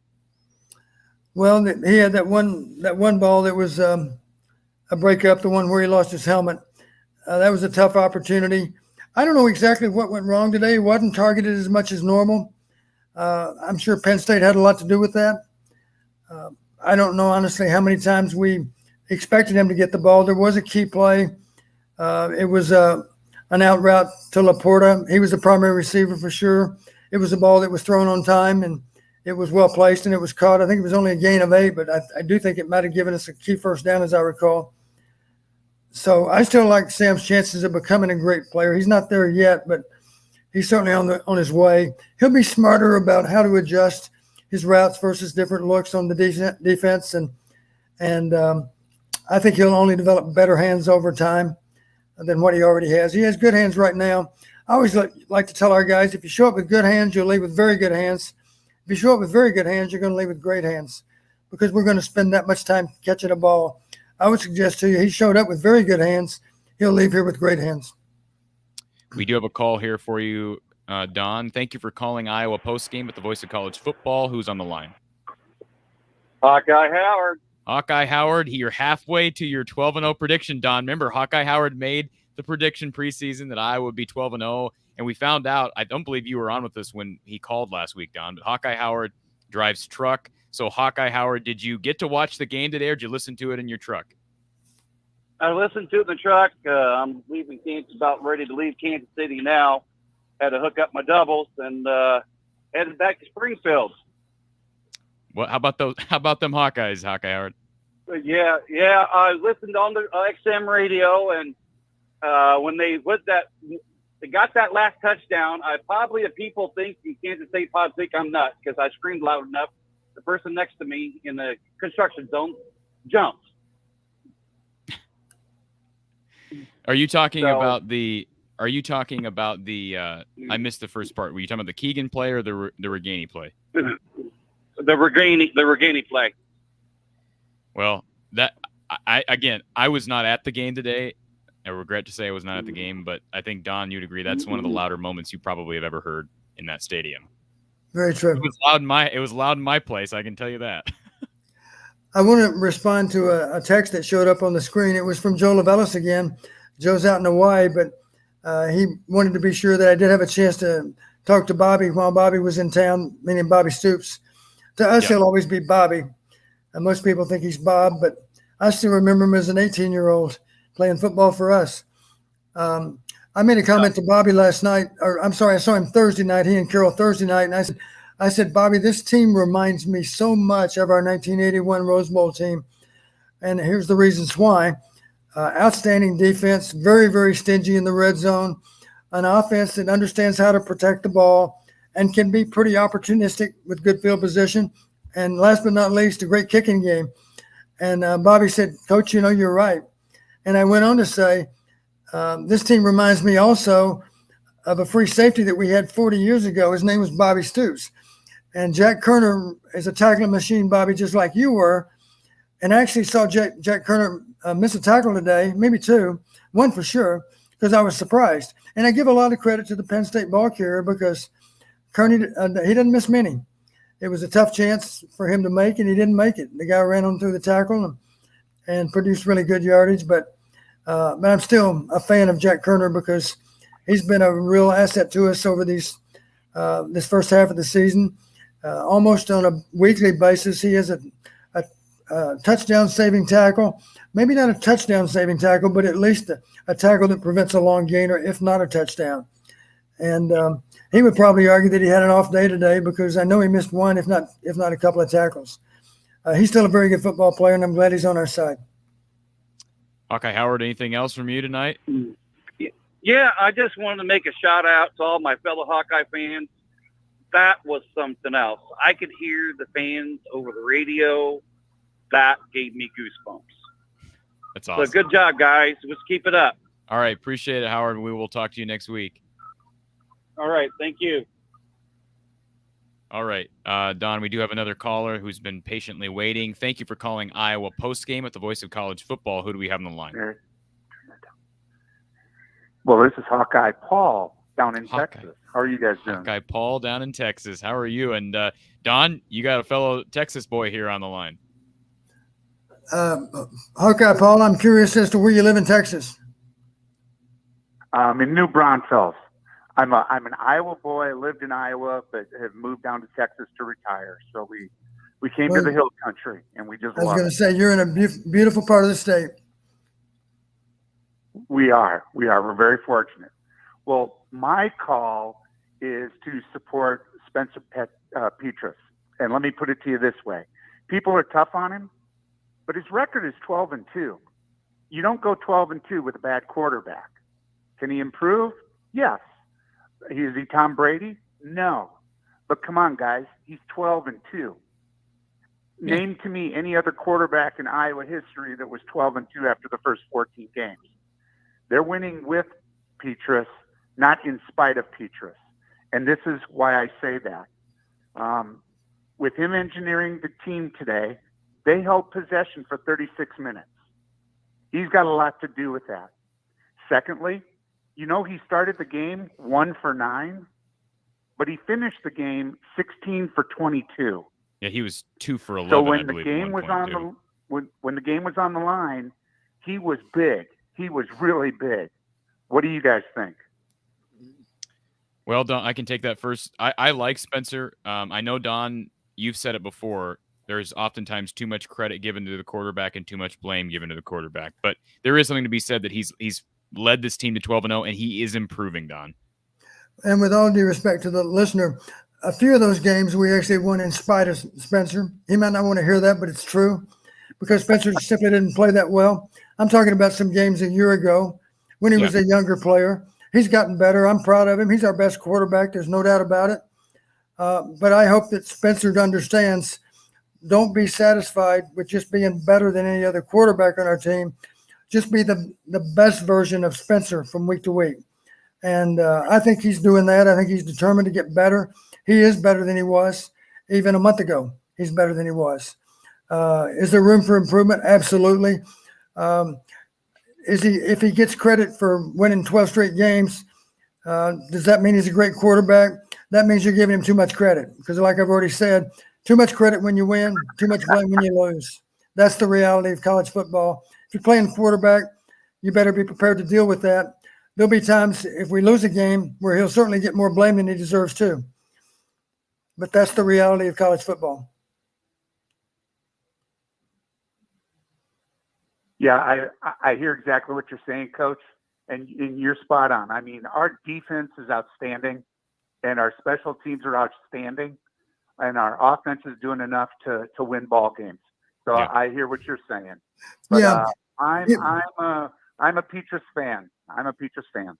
Well, he had that one ball that was a breakup, the one where he lost his helmet. That was a tough opportunity. I don't know exactly what went wrong today. He wasn't targeted as much as normal. I'm sure Penn State had a lot to do with that. I don't know, honestly, how many times we expected him to get the ball. There was a key play. It was an out route to Laporta. He was the primary receiver for sure. It was a ball that was thrown on time, and it was well placed, and it was caught. I think it was only a gain of 8, but I do think it might have given us a key first down, as I recall. So I still like Sam's chances of becoming a great player. He's not there yet, but he's certainly on his way. He'll be smarter about how to adjust his routes versus different looks on the defense, and I think he'll only develop better hands over time than what he already has. He has good hands right now. I always like to tell our guys, if you show up with good hands, you'll leave with very good hands. If you show up with very good hands, you're going to leave with great hands, because we're going to spend that much time catching a ball. I would suggest to you, he showed up with very good hands. He'll leave here with great hands. We do have a call here for you, Don. Thank you for calling Iowa Postgame at the Voice of College Football. Who's on the line? Hawkeye Howard. Hawkeye Howard, you're halfway to your 12-0 prediction, Don. Remember, Hawkeye Howard made the prediction preseason that Iowa would be 12-0, and we found out, I don't believe you were on with us when he called last week, Don, but Hawkeye Howard drives truck. So, Hawkeye Howard, did you get to watch the game today, or did you listen to it in your truck? I listened to it in the truck. I'm leaving Kansas, about ready to leave Kansas City now. Had to hook up my doubles and headed back to Springfield. What? How about those? How about them Hawkeyes, Hawkeye Howard? Yeah. I listened on the XM radio, and when they got that last touchdown, the people think in Kansas State probably think I'm nuts because I screamed loud enough. The person next to me in the construction zone jumped. Are you talking about the? Are you talking about the? I missed the first part. Were you talking about the Keegan play or the Reganey play? The Reganey play. Well, I was not at the game today. I regret to say I was not at the game, but I think, Don, you'd agree that's one of the louder moments you probably have ever heard in that stadium. Very true. It was loud in my place, I can tell you that. I want to respond to a text that showed up on the screen. It was from Joe Lavellis again. Joe's out in Hawaii, but he wanted to be sure that I did have a chance to talk to Bobby while Bobby was in town, meaning Bobby Stoops. To us, he'll always be Bobby. And most people think he's Bob, but I still remember him as an 18-year-old playing football for us. I made a comment to Bobby last night, or I'm sorry, I saw him Thursday night, he and Carol Thursday night, and I said, Bobby, this team reminds me so much of our 1981 Rose Bowl team. And here's the reasons why. Outstanding defense, very, very stingy in the red zone, an offense that understands how to protect the ball and can be pretty opportunistic with good field position. And last but not least, a great kicking game. And Bobby said, Coach, you're right. And I went on to say, this team reminds me also of a free safety that we had 40 years ago. His name was Bobby Stoops. And Jack Kerner is a tackling machine, Bobby, just like you were. And I actually saw Jack Kerner miss a tackle today, maybe two, one for sure, because I was surprised. And I give a lot of credit to the Penn State ball carrier because Kearney, he didn't miss many. It was a tough chance for him to make, and he didn't make it. The guy ran on through the tackle and produced really good yardage. But I'm still a fan of Jack Kerner because he's been a real asset to us over this first half of the season. Almost on a weekly basis, he has a touchdown-saving tackle. Maybe not a touchdown-saving tackle, but at least a tackle that prevents a long gainer, if not a touchdown. And he would probably argue that he had an off day today because I know he missed one, if not a couple of tackles. He's still a very good football player, and I'm glad he's on our side. Hawkeye Howard, anything else from you tonight? Yeah, I just wanted to make a shout out to all my fellow Hawkeye fans. That was something else. I could hear the fans over the radio. That gave me goosebumps. That's awesome. So good job, guys. Let's keep it up. All right. Appreciate it, Howard. We will talk to you next week. All right. Thank you. All right. Don, we do have another caller who's been patiently waiting. Thank you for calling Iowa Postgame at the Voice of College Football. Who do we have on the line? Well, this is Hawkeye Paul down in Texas. How are you guys doing? Hawkeye Paul down in Texas. How are you? And Don, you got a fellow Texas boy here on the line. Hawkeye Paul, I'm curious as to where you live in Texas. In New Braunfels. I'm an Iowa boy. I lived in Iowa, but have moved down to Texas to retire. So we came to the hill country, and we just love it. I was going to say, you're in a beautiful part of the state. We are. We're very fortunate. Well, my call is to support Spencer Petras. And let me put it to you this way. People are tough on him, but his record is 12-2. You don't go 12-2 with a bad quarterback. Can he improve? Yes. Is he Tom Brady? No. But come on, guys. He's 12-2. Name to me any other quarterback in Iowa history that was 12-2 after the first 14 games. They're winning with Petras, not in spite of Petras. And this is why I say that. With him engineering the team today, they held possession for 36 minutes. He's got a lot to do with that. Secondly, he started the game 1 for 9, but he finished the game 16 for 22. Yeah, he was 2 for 11. So when the game was when the game was on the line, he was big. He was really big. What do you guys think? Well, Don, I can take that first. I like Spencer. I know, Don, you've said it before. there's oftentimes too much credit given to the quarterback and too much blame given to the quarterback. But there is something to be said that he's led this team to 12-0, and he is improving, Don. And with all due respect to the listener, a few of those games we actually won in spite of Spencer. He might not want to hear that, but it's true, because Spencer simply didn't play that well. I'm talking about some games a year ago when he was a younger player. He's gotten better. I'm proud of him. He's our best quarterback. There's no doubt about it. But I hope that Spencer understands, don't be satisfied with just being better than any other quarterback on our team. Just be the best version of Spencer from week to week. And I think he's doing that. I think he's determined to get better. He is better than he was even a month ago. He's better than he was. Is there room for improvement? Absolutely. If he gets credit for winning 12 straight games, does that mean he's a great quarterback? That means you're giving him too much credit, because like I've already said, too much credit when you win, too much blame when you lose. That's the reality of college football. If you're playing quarterback, you better be prepared to deal with that. There'll be times if we lose a game where he'll certainly get more blame than he deserves to. But that's the reality of college football. Yeah, I hear exactly what you're saying, Coach, and you're spot on. I mean, our defense is outstanding, and our special teams are outstanding, and our offense is doing enough to win ball games. So I hear what you're saying. But I'm a Petrus fan. I'm a Petrus fan.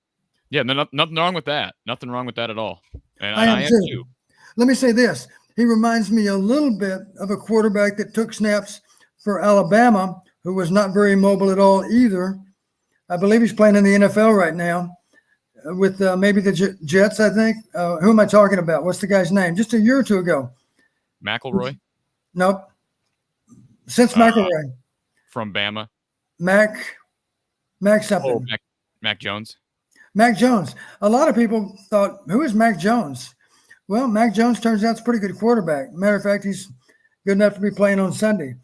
Yeah, nothing wrong with that. Nothing wrong with that at all. And I am too. Let me say this. He reminds me a little bit of a quarterback that took snaps for Alabama, who was not very mobile at all either. I believe he's playing in the NFL right now with maybe the Jets, I think. Who am I talking about? What's the guy's name? Just a year or two ago. McElroy? Nope. Since McElroy. From Bama? Mac something. Oh, Mac Jones? Mac Jones. A lot of people thought, who is Mac Jones? Well, Mac Jones turns out to be a pretty good quarterback. Matter of fact, he's good enough to be playing on Sunday.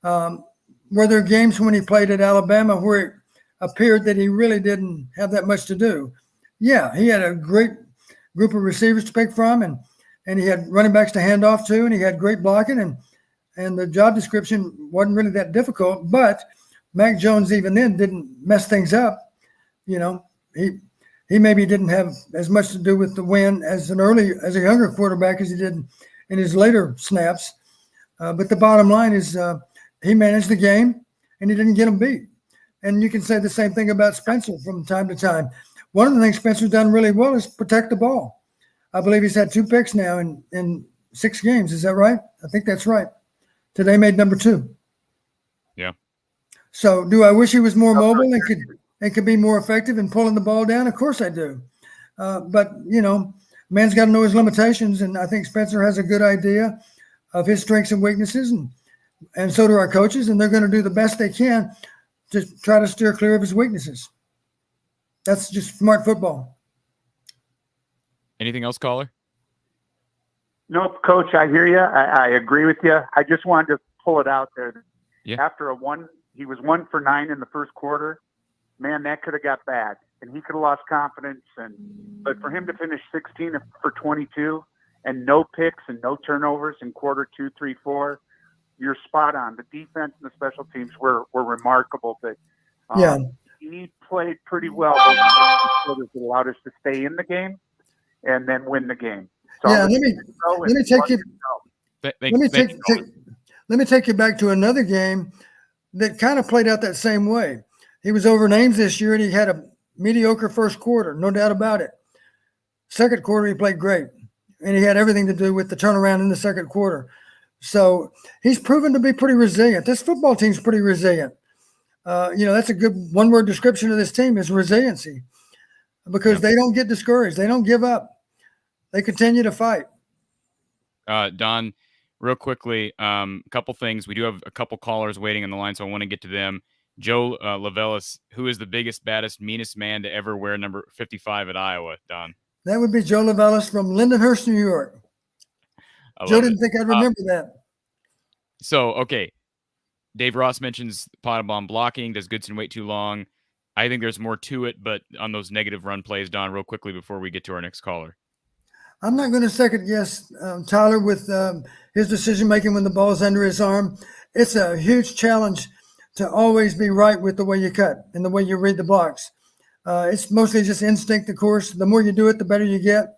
Were there games when he played at Alabama where it appeared that he really didn't have that much to do? Yeah, he had a great group of receivers to pick from, and he had running backs to hand off to, and he had great blocking, and the job description wasn't really that difficult. But Mac Jones even then didn't mess things up. You know, he maybe didn't have as much to do with the win as a younger quarterback as he did in his later snaps. But the bottom line is he managed the game, and he didn't get them beat. And you can say the same thing about Spencer from time to time. One of the things Spencer's done really well is protect the ball. I believe he's had 2 picks now in 6 games. Is that right? I think that's right. Today made number 2. Yeah. So do I wish he was more mobile and could be more effective in pulling the ball down? Of course I do. But, you know, man's got to know his limitations, and I think Spencer has a good idea of his strengths and weaknesses, and so do our coaches, and they're going to do the best they can to try to steer clear of his weaknesses. That's just smart football. Anything else, caller? Nope, Coach, I hear you. I agree with you. I just wanted to pull it out there. Yeah. After he was 1 for 9 in the first quarter. Man, that could have got bad, and he could have lost confidence. But for him to finish 16 for 22 and no picks and no turnovers in quarter 2, 3, 4, you're spot on. The defense and the special teams were remarkable. But he played pretty well. It allowed us to stay in the game and then win the game. So let me take you back to another game that kind of played out that same way. He was over names this year, and he had a mediocre first quarter, no doubt about it. Second quarter, he played great, and he had everything to do with the turnaround in the second quarter. So he's proven to be pretty resilient. This football team's pretty resilient. That's a good one-word description of this team is resiliency, because they don't get discouraged. They don't give up. They continue to fight. Don, real quickly, a couple things. We do have a couple callers waiting on the line, so I want to get to them. Joe Lavellis, who is the biggest, baddest, meanest man to ever wear number 55 at Iowa, Don? That would be Joe Lavellis from Lindenhurst, New York. Joe didn't think I'd remember that. So, okay. Dave Ross mentions Pottebaum blocking. Does Goodson wait too long? I think there's more to it, but on those negative run plays, Don, real quickly before we get to our next caller. I'm not going to second guess Tyler with his decision making when the ball is under his arm. It's a huge challenge to always be right with the way you cut and the way you read the blocks. It's mostly just instinct, of course. The more you do it, the better you get.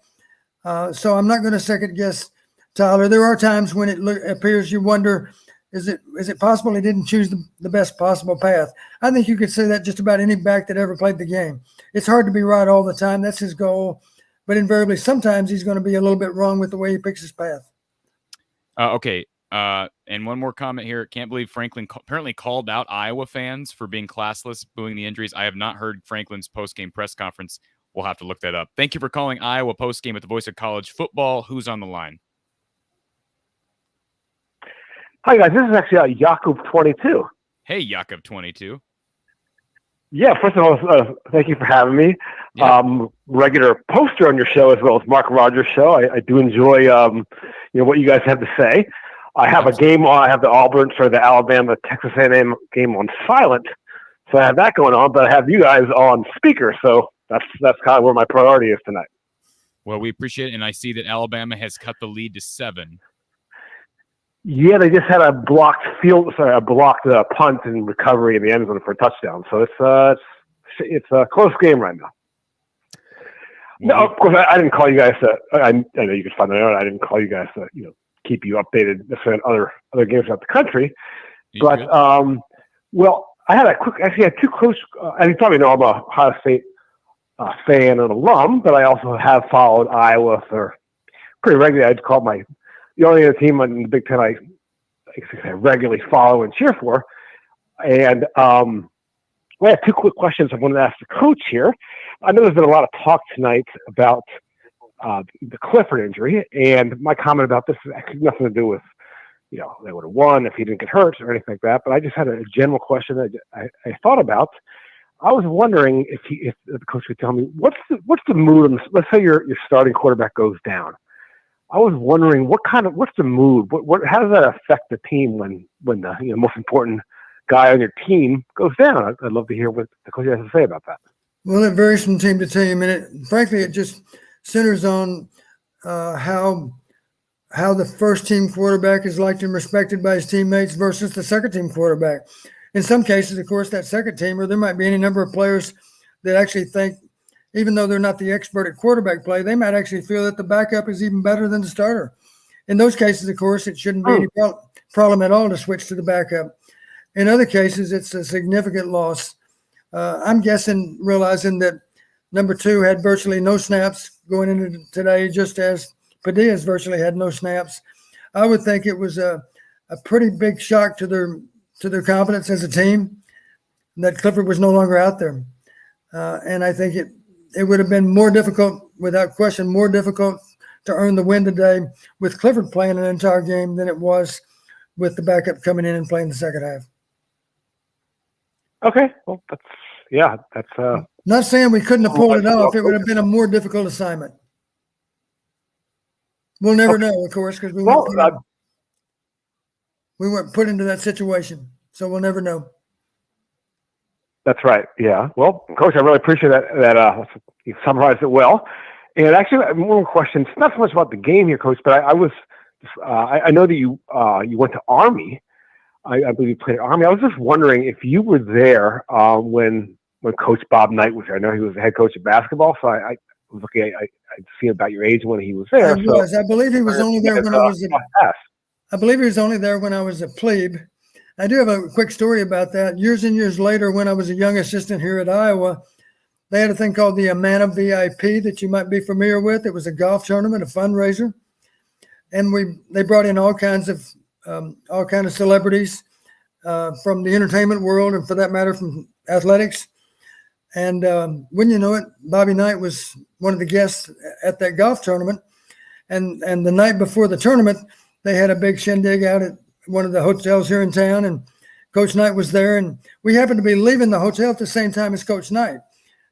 So I'm not going to second guess Tyler. There are times when it appears you wonder, is it possible he didn't choose the best possible path? I think you could say that just about any back that ever played the game. It's hard to be right all the time. That's his goal. But invariably, sometimes he's going to be a little bit wrong with the way he picks his path. Okay. And one more comment here. Can't believe Franklin apparently called out Iowa fans for being classless, booing the injuries. I have not heard Franklin's post-game press conference. We'll have to look that up. Thank you for calling Iowa post-game with the voice of college football. Who's on the line? Hi, guys. This is actually Jakub22. Hey, Jakub22. Yeah, first of all, thank you for having me. Yeah. Regular poster on your show as well as Mark Rogers' show. I do enjoy what you guys have to say. I have a game on. I have the Alabama-Texas A&M game on silent, so I have that going on. But I have you guys on speaker, so that's kind of where my priority is tonight. Well, we appreciate it, and I see that Alabama has cut the lead to 7. Yeah, they just had a blocked punt and recovery in the end zone for a touchdown. So it's a close game right now. No, of course I didn't call you guys. I know you could find that out. I didn't call you guys to keep you updated necessarily on other games throughout the country. But well, I had two close. As you probably know, I'm a Ohio State fan and alum, but I also have followed Iowa for pretty regularly. I'd call the only other team in the Big Ten I regularly follow and cheer for. And I have 2 quick questions I wanted to ask the coach here. I know there's been a lot of talk tonight about the Clifford injury, and my comment about this has actually nothing to do with, they would have won if he didn't get hurt or anything like that. But I just had a general question that I thought about. I was wondering if the coach could tell me what's the mood. Let's say your starting quarterback goes down. I was wondering what's the mood? How does that affect the team when the most important guy on your team goes down? I'd love to hear what the coach has to say about that. Well, it varies from team to team, and frankly, it just centers on how the first team quarterback is liked and respected by his teammates versus the second team quarterback. In some cases, of course, that second teamer, there might be any number of players that actually think, even though they're not the expert at quarterback play, they might actually feel that the backup is even better than the starter. In those cases, of course, it shouldn't be any problem at all to switch to the backup. In other cases, it's a significant loss. I'm realizing that number 2 had virtually no snaps going into today, just as Padilla's virtually had no snaps. I would think it was a pretty big shock to their confidence as a team that Clifford was no longer out there. And I think it would have been more difficult, without question, more difficult to earn the win today with Clifford playing an entire game than it was with the backup coming in and playing the second half. Okay. Well, that's not saying we couldn't have pulled it off. It would have been a more difficult assignment. We'll never know, of course, because we weren't put into that situation. So we'll never know. That's right. Yeah. Well, Coach, I really appreciate that you summarized it well. And actually, I have one more question. It's not so much about the game here, Coach, but I know that you went to Army. I believe you played at Army. I was just wondering if you were there when Coach Bob Knight was there. I know he was the head coach of basketball, so I was looking. I'd seen about your age when he was there. I believe he was only there when I was. I believe he was only there when I was a plebe. I do have a quick story about that. Years and years later, when I was a young assistant here at Iowa, they had a thing called the Amana VIP that you might be familiar with. It was a golf tournament, a fundraiser, and they brought in all kinds of celebrities from the entertainment world, and for that matter, from athletics. And when you know it, Bobby Knight was one of the guests at that golf tournament. And the night before the tournament, they had a big shindig out at one of the hotels here in town, and Coach Knight was there, and we happened to be leaving the hotel at the same time as Coach Knight.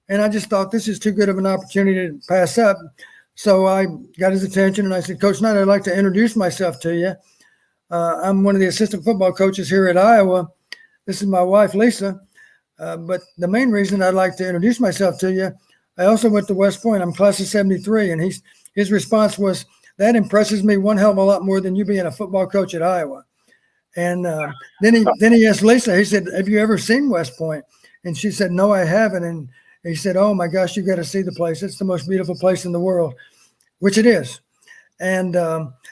And I just thought, this is too good of an opportunity to pass up. So I got his attention, and I said, Coach Knight, I'd like to introduce myself to you. I'm one of the assistant football coaches here at Iowa. This is my wife, Lisa. But the main reason I'd like to introduce myself to you, I also went to West Point. I'm class of 73. And his response was, that impresses me one hell of a lot more than you being a football coach at Iowa. And then he asked Lisa, he said, have you ever seen West Point? And she said, no, I haven't. And he said, oh my gosh, you got to see the place. It's the most beautiful place in the world, which it is. And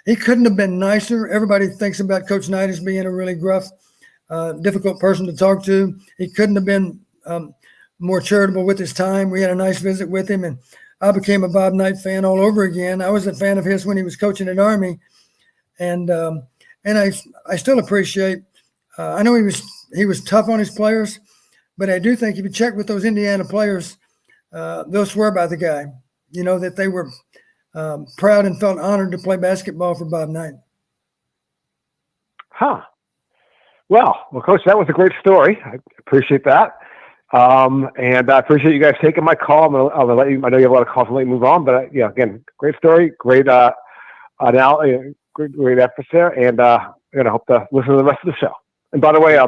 he couldn't have been nicer. Everybody thinks about Coach Knight as being a really gruff, difficult person to talk to. He couldn't have been more charitable with his time. We had a nice visit with him, and I became a Bob Knight fan all over again. I was a fan of his when he was coaching at Army, and I still appreciate. I know he was tough on his players, but I do think if you check with those Indiana players, they'll swear by the guy. You know that they were proud and felt honored to play basketball for Bob Knight. Huh. Well, Coach, that was a great story. I appreciate that. And I appreciate you guys taking my call. I'm gonna let you, I know you have a lot of calls, I'll let you move on, but yeah, again, great story, great, great efforts there. And, I hope to listen to the rest of the show. And by the way,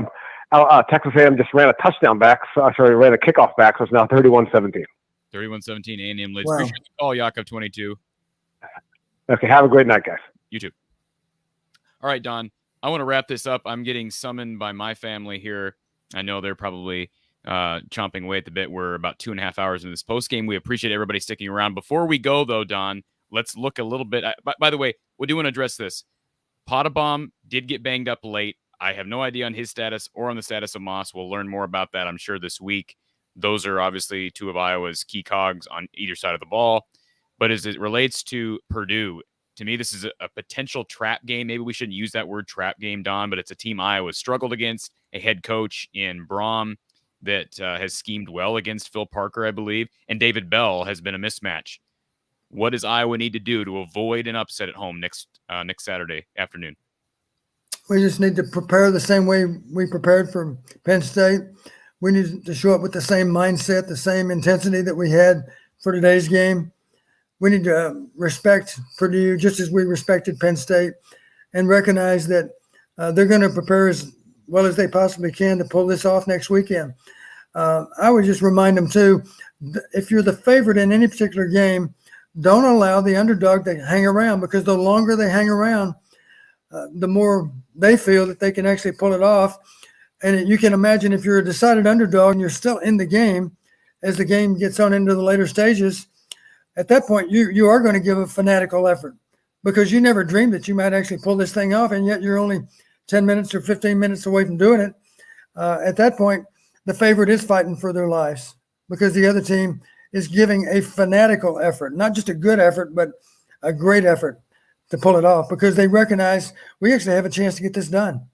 Texas A&M just ran a touchdown back. Ran a kickoff back. So it's now 31-17. 31-17, A&M leads. Wow. Appreciate the call, Yakov 22. Okay. Have a great night, guys. You too. All right, Don, I want to wrap this up. I'm getting summoned by my family here. I know they're probably chomping away at the bit. We're about 2.5 hours into this post game. We appreciate everybody sticking around. Before we go, though, Don, let's look a little bit. By the way, we do want to address this. Potabom did get banged up late. I have no idea on his status or on the status of Moss. We'll learn more about that, I'm sure, this week. Those are obviously two of Iowa's key cogs on either side of the ball. But as it relates to Purdue, to me, this is a potential trap game. Maybe we shouldn't use that word trap game, Don, but it's a team Iowa struggled against, a head coach in Braum that has schemed well against Phil Parker, I believe, and David Bell has been a mismatch. What does Iowa need to do to avoid an upset at home next Saturday afternoon? We just need to prepare the same way we prepared for Penn State. We need to show up with the same mindset, the same intensity that we had for today's game. We need to respect Purdue just as we respected Penn State and recognize that they're going to prepare as well as they possibly can to pull this off next weekend. I would just remind them, too, if you're the favorite in any particular game, don't allow the underdog to hang around, because the longer they hang around, the more they feel that they can actually pull it off. And you can imagine if you're a decided underdog and you're still in the game as the game gets on into the later stages, at that point, you are going to give a fanatical effort, because you never dreamed that you might actually pull this thing off, and yet you're only 10 minutes or 15 minutes away from doing it. At that point, the favorite is fighting for their lives, because the other team is giving a fanatical effort, not just a good effort, but a great effort to pull it off, because they recognize we actually have a chance to get this done.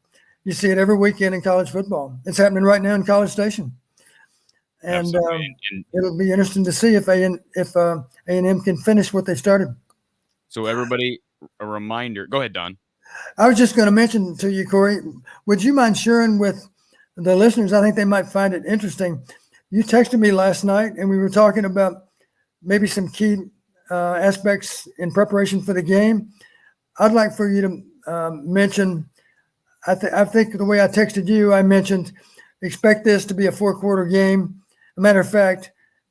You see it every weekend in college football. It's happening right now in College Station. And it'll be interesting to see if A&M can finish what they started. So everybody, a reminder. Go ahead, Don. I was just going to mention to you, Cory, would you mind sharing with the listeners? I think they might find it interesting. You texted me last night, and we were talking about maybe some key aspects in preparation for the game. I'd like for you to mention, I think the way I texted you, I mentioned expect this to be a four-quarter game. As a matter of fact,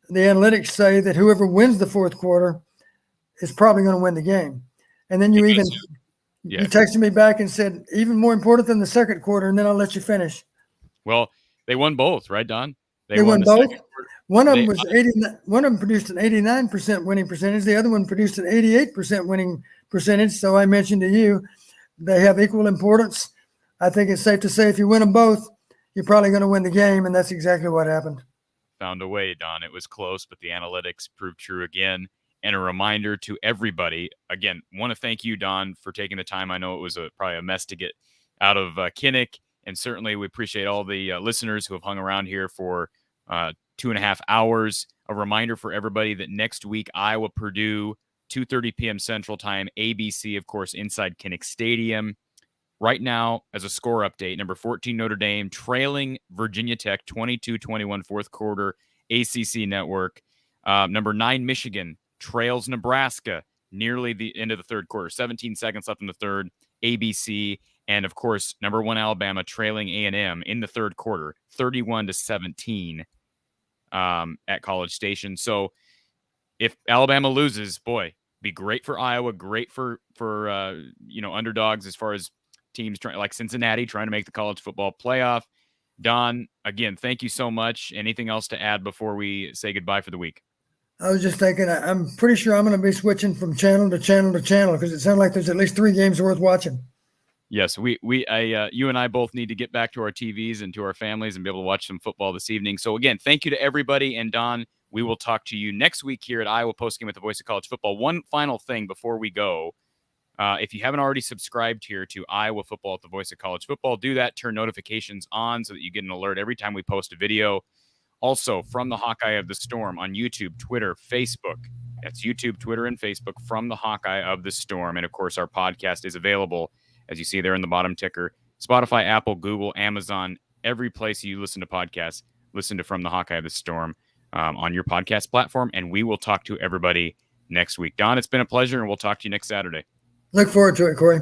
the analytics say that whoever wins the fourth quarter is probably going to win the game. And then you texted me back and said, even more important than the second quarter, and then I'll let you finish. Well, they won both, right, Don? They won both. One of them produced an 89% winning percentage. The other one produced an 88% winning percentage. So I mentioned to you, they have equal importance. I think it's safe to say if you win them both, you're probably going to win the game, and that's exactly what happened. Found a way, Don. It was close, but the analytics proved true again. And a reminder to everybody, again, want to thank you, Don, for taking the time. I know it was probably a mess to get out of Kinnick, and certainly we appreciate all the listeners who have hung around here for 2.5 hours. A reminder for everybody that next week, Iowa-Purdue, 2:30 p.m. Central Time, ABC, of course, inside Kinnick Stadium. Right now, as a score update, number 14 Notre Dame trailing Virginia Tech 22-21 fourth quarter, ACC Network. Number 9 Michigan trails Nebraska nearly the end of the third quarter. 17 seconds left in the third, ABC. And, of course, number 1 Alabama trailing A&M in the third quarter, 31-17 at College Station. So if Alabama loses, boy, be great for Iowa, great for underdogs as far as teams like Cincinnati trying to make the college football playoff. Don, again, thank you so much. Anything else to add before we say goodbye for the week? I was just thinking, I'm pretty sure I'm going to be switching from channel to channel to channel because it sounds like there's at least 3 games worth watching. Yes, you and I both need to get back to our TVs and to our families and be able to watch some football this evening. So again, thank you to everybody. And Don, we will talk to you next week here at Iowa Postgame with the Voice of College Football. One final thing before we go. If you haven't already subscribed here to Iowa Football at the Voice of College Football, do that. Turn notifications on so that you get an alert every time we post a video. Also, From the Hawkeye of the Storm on YouTube, Twitter, Facebook. That's YouTube, Twitter, and Facebook, From the Hawkeye of the Storm. And, of course, our podcast is available, as you see there in the bottom ticker, Spotify, Apple, Google, Amazon, every place you listen to podcasts, listen to From the Hawkeye of the Storm on your podcast platform. And we will talk to everybody next week. Don, it's been a pleasure, and we'll talk to you next Saturday. Look forward to it, Cory.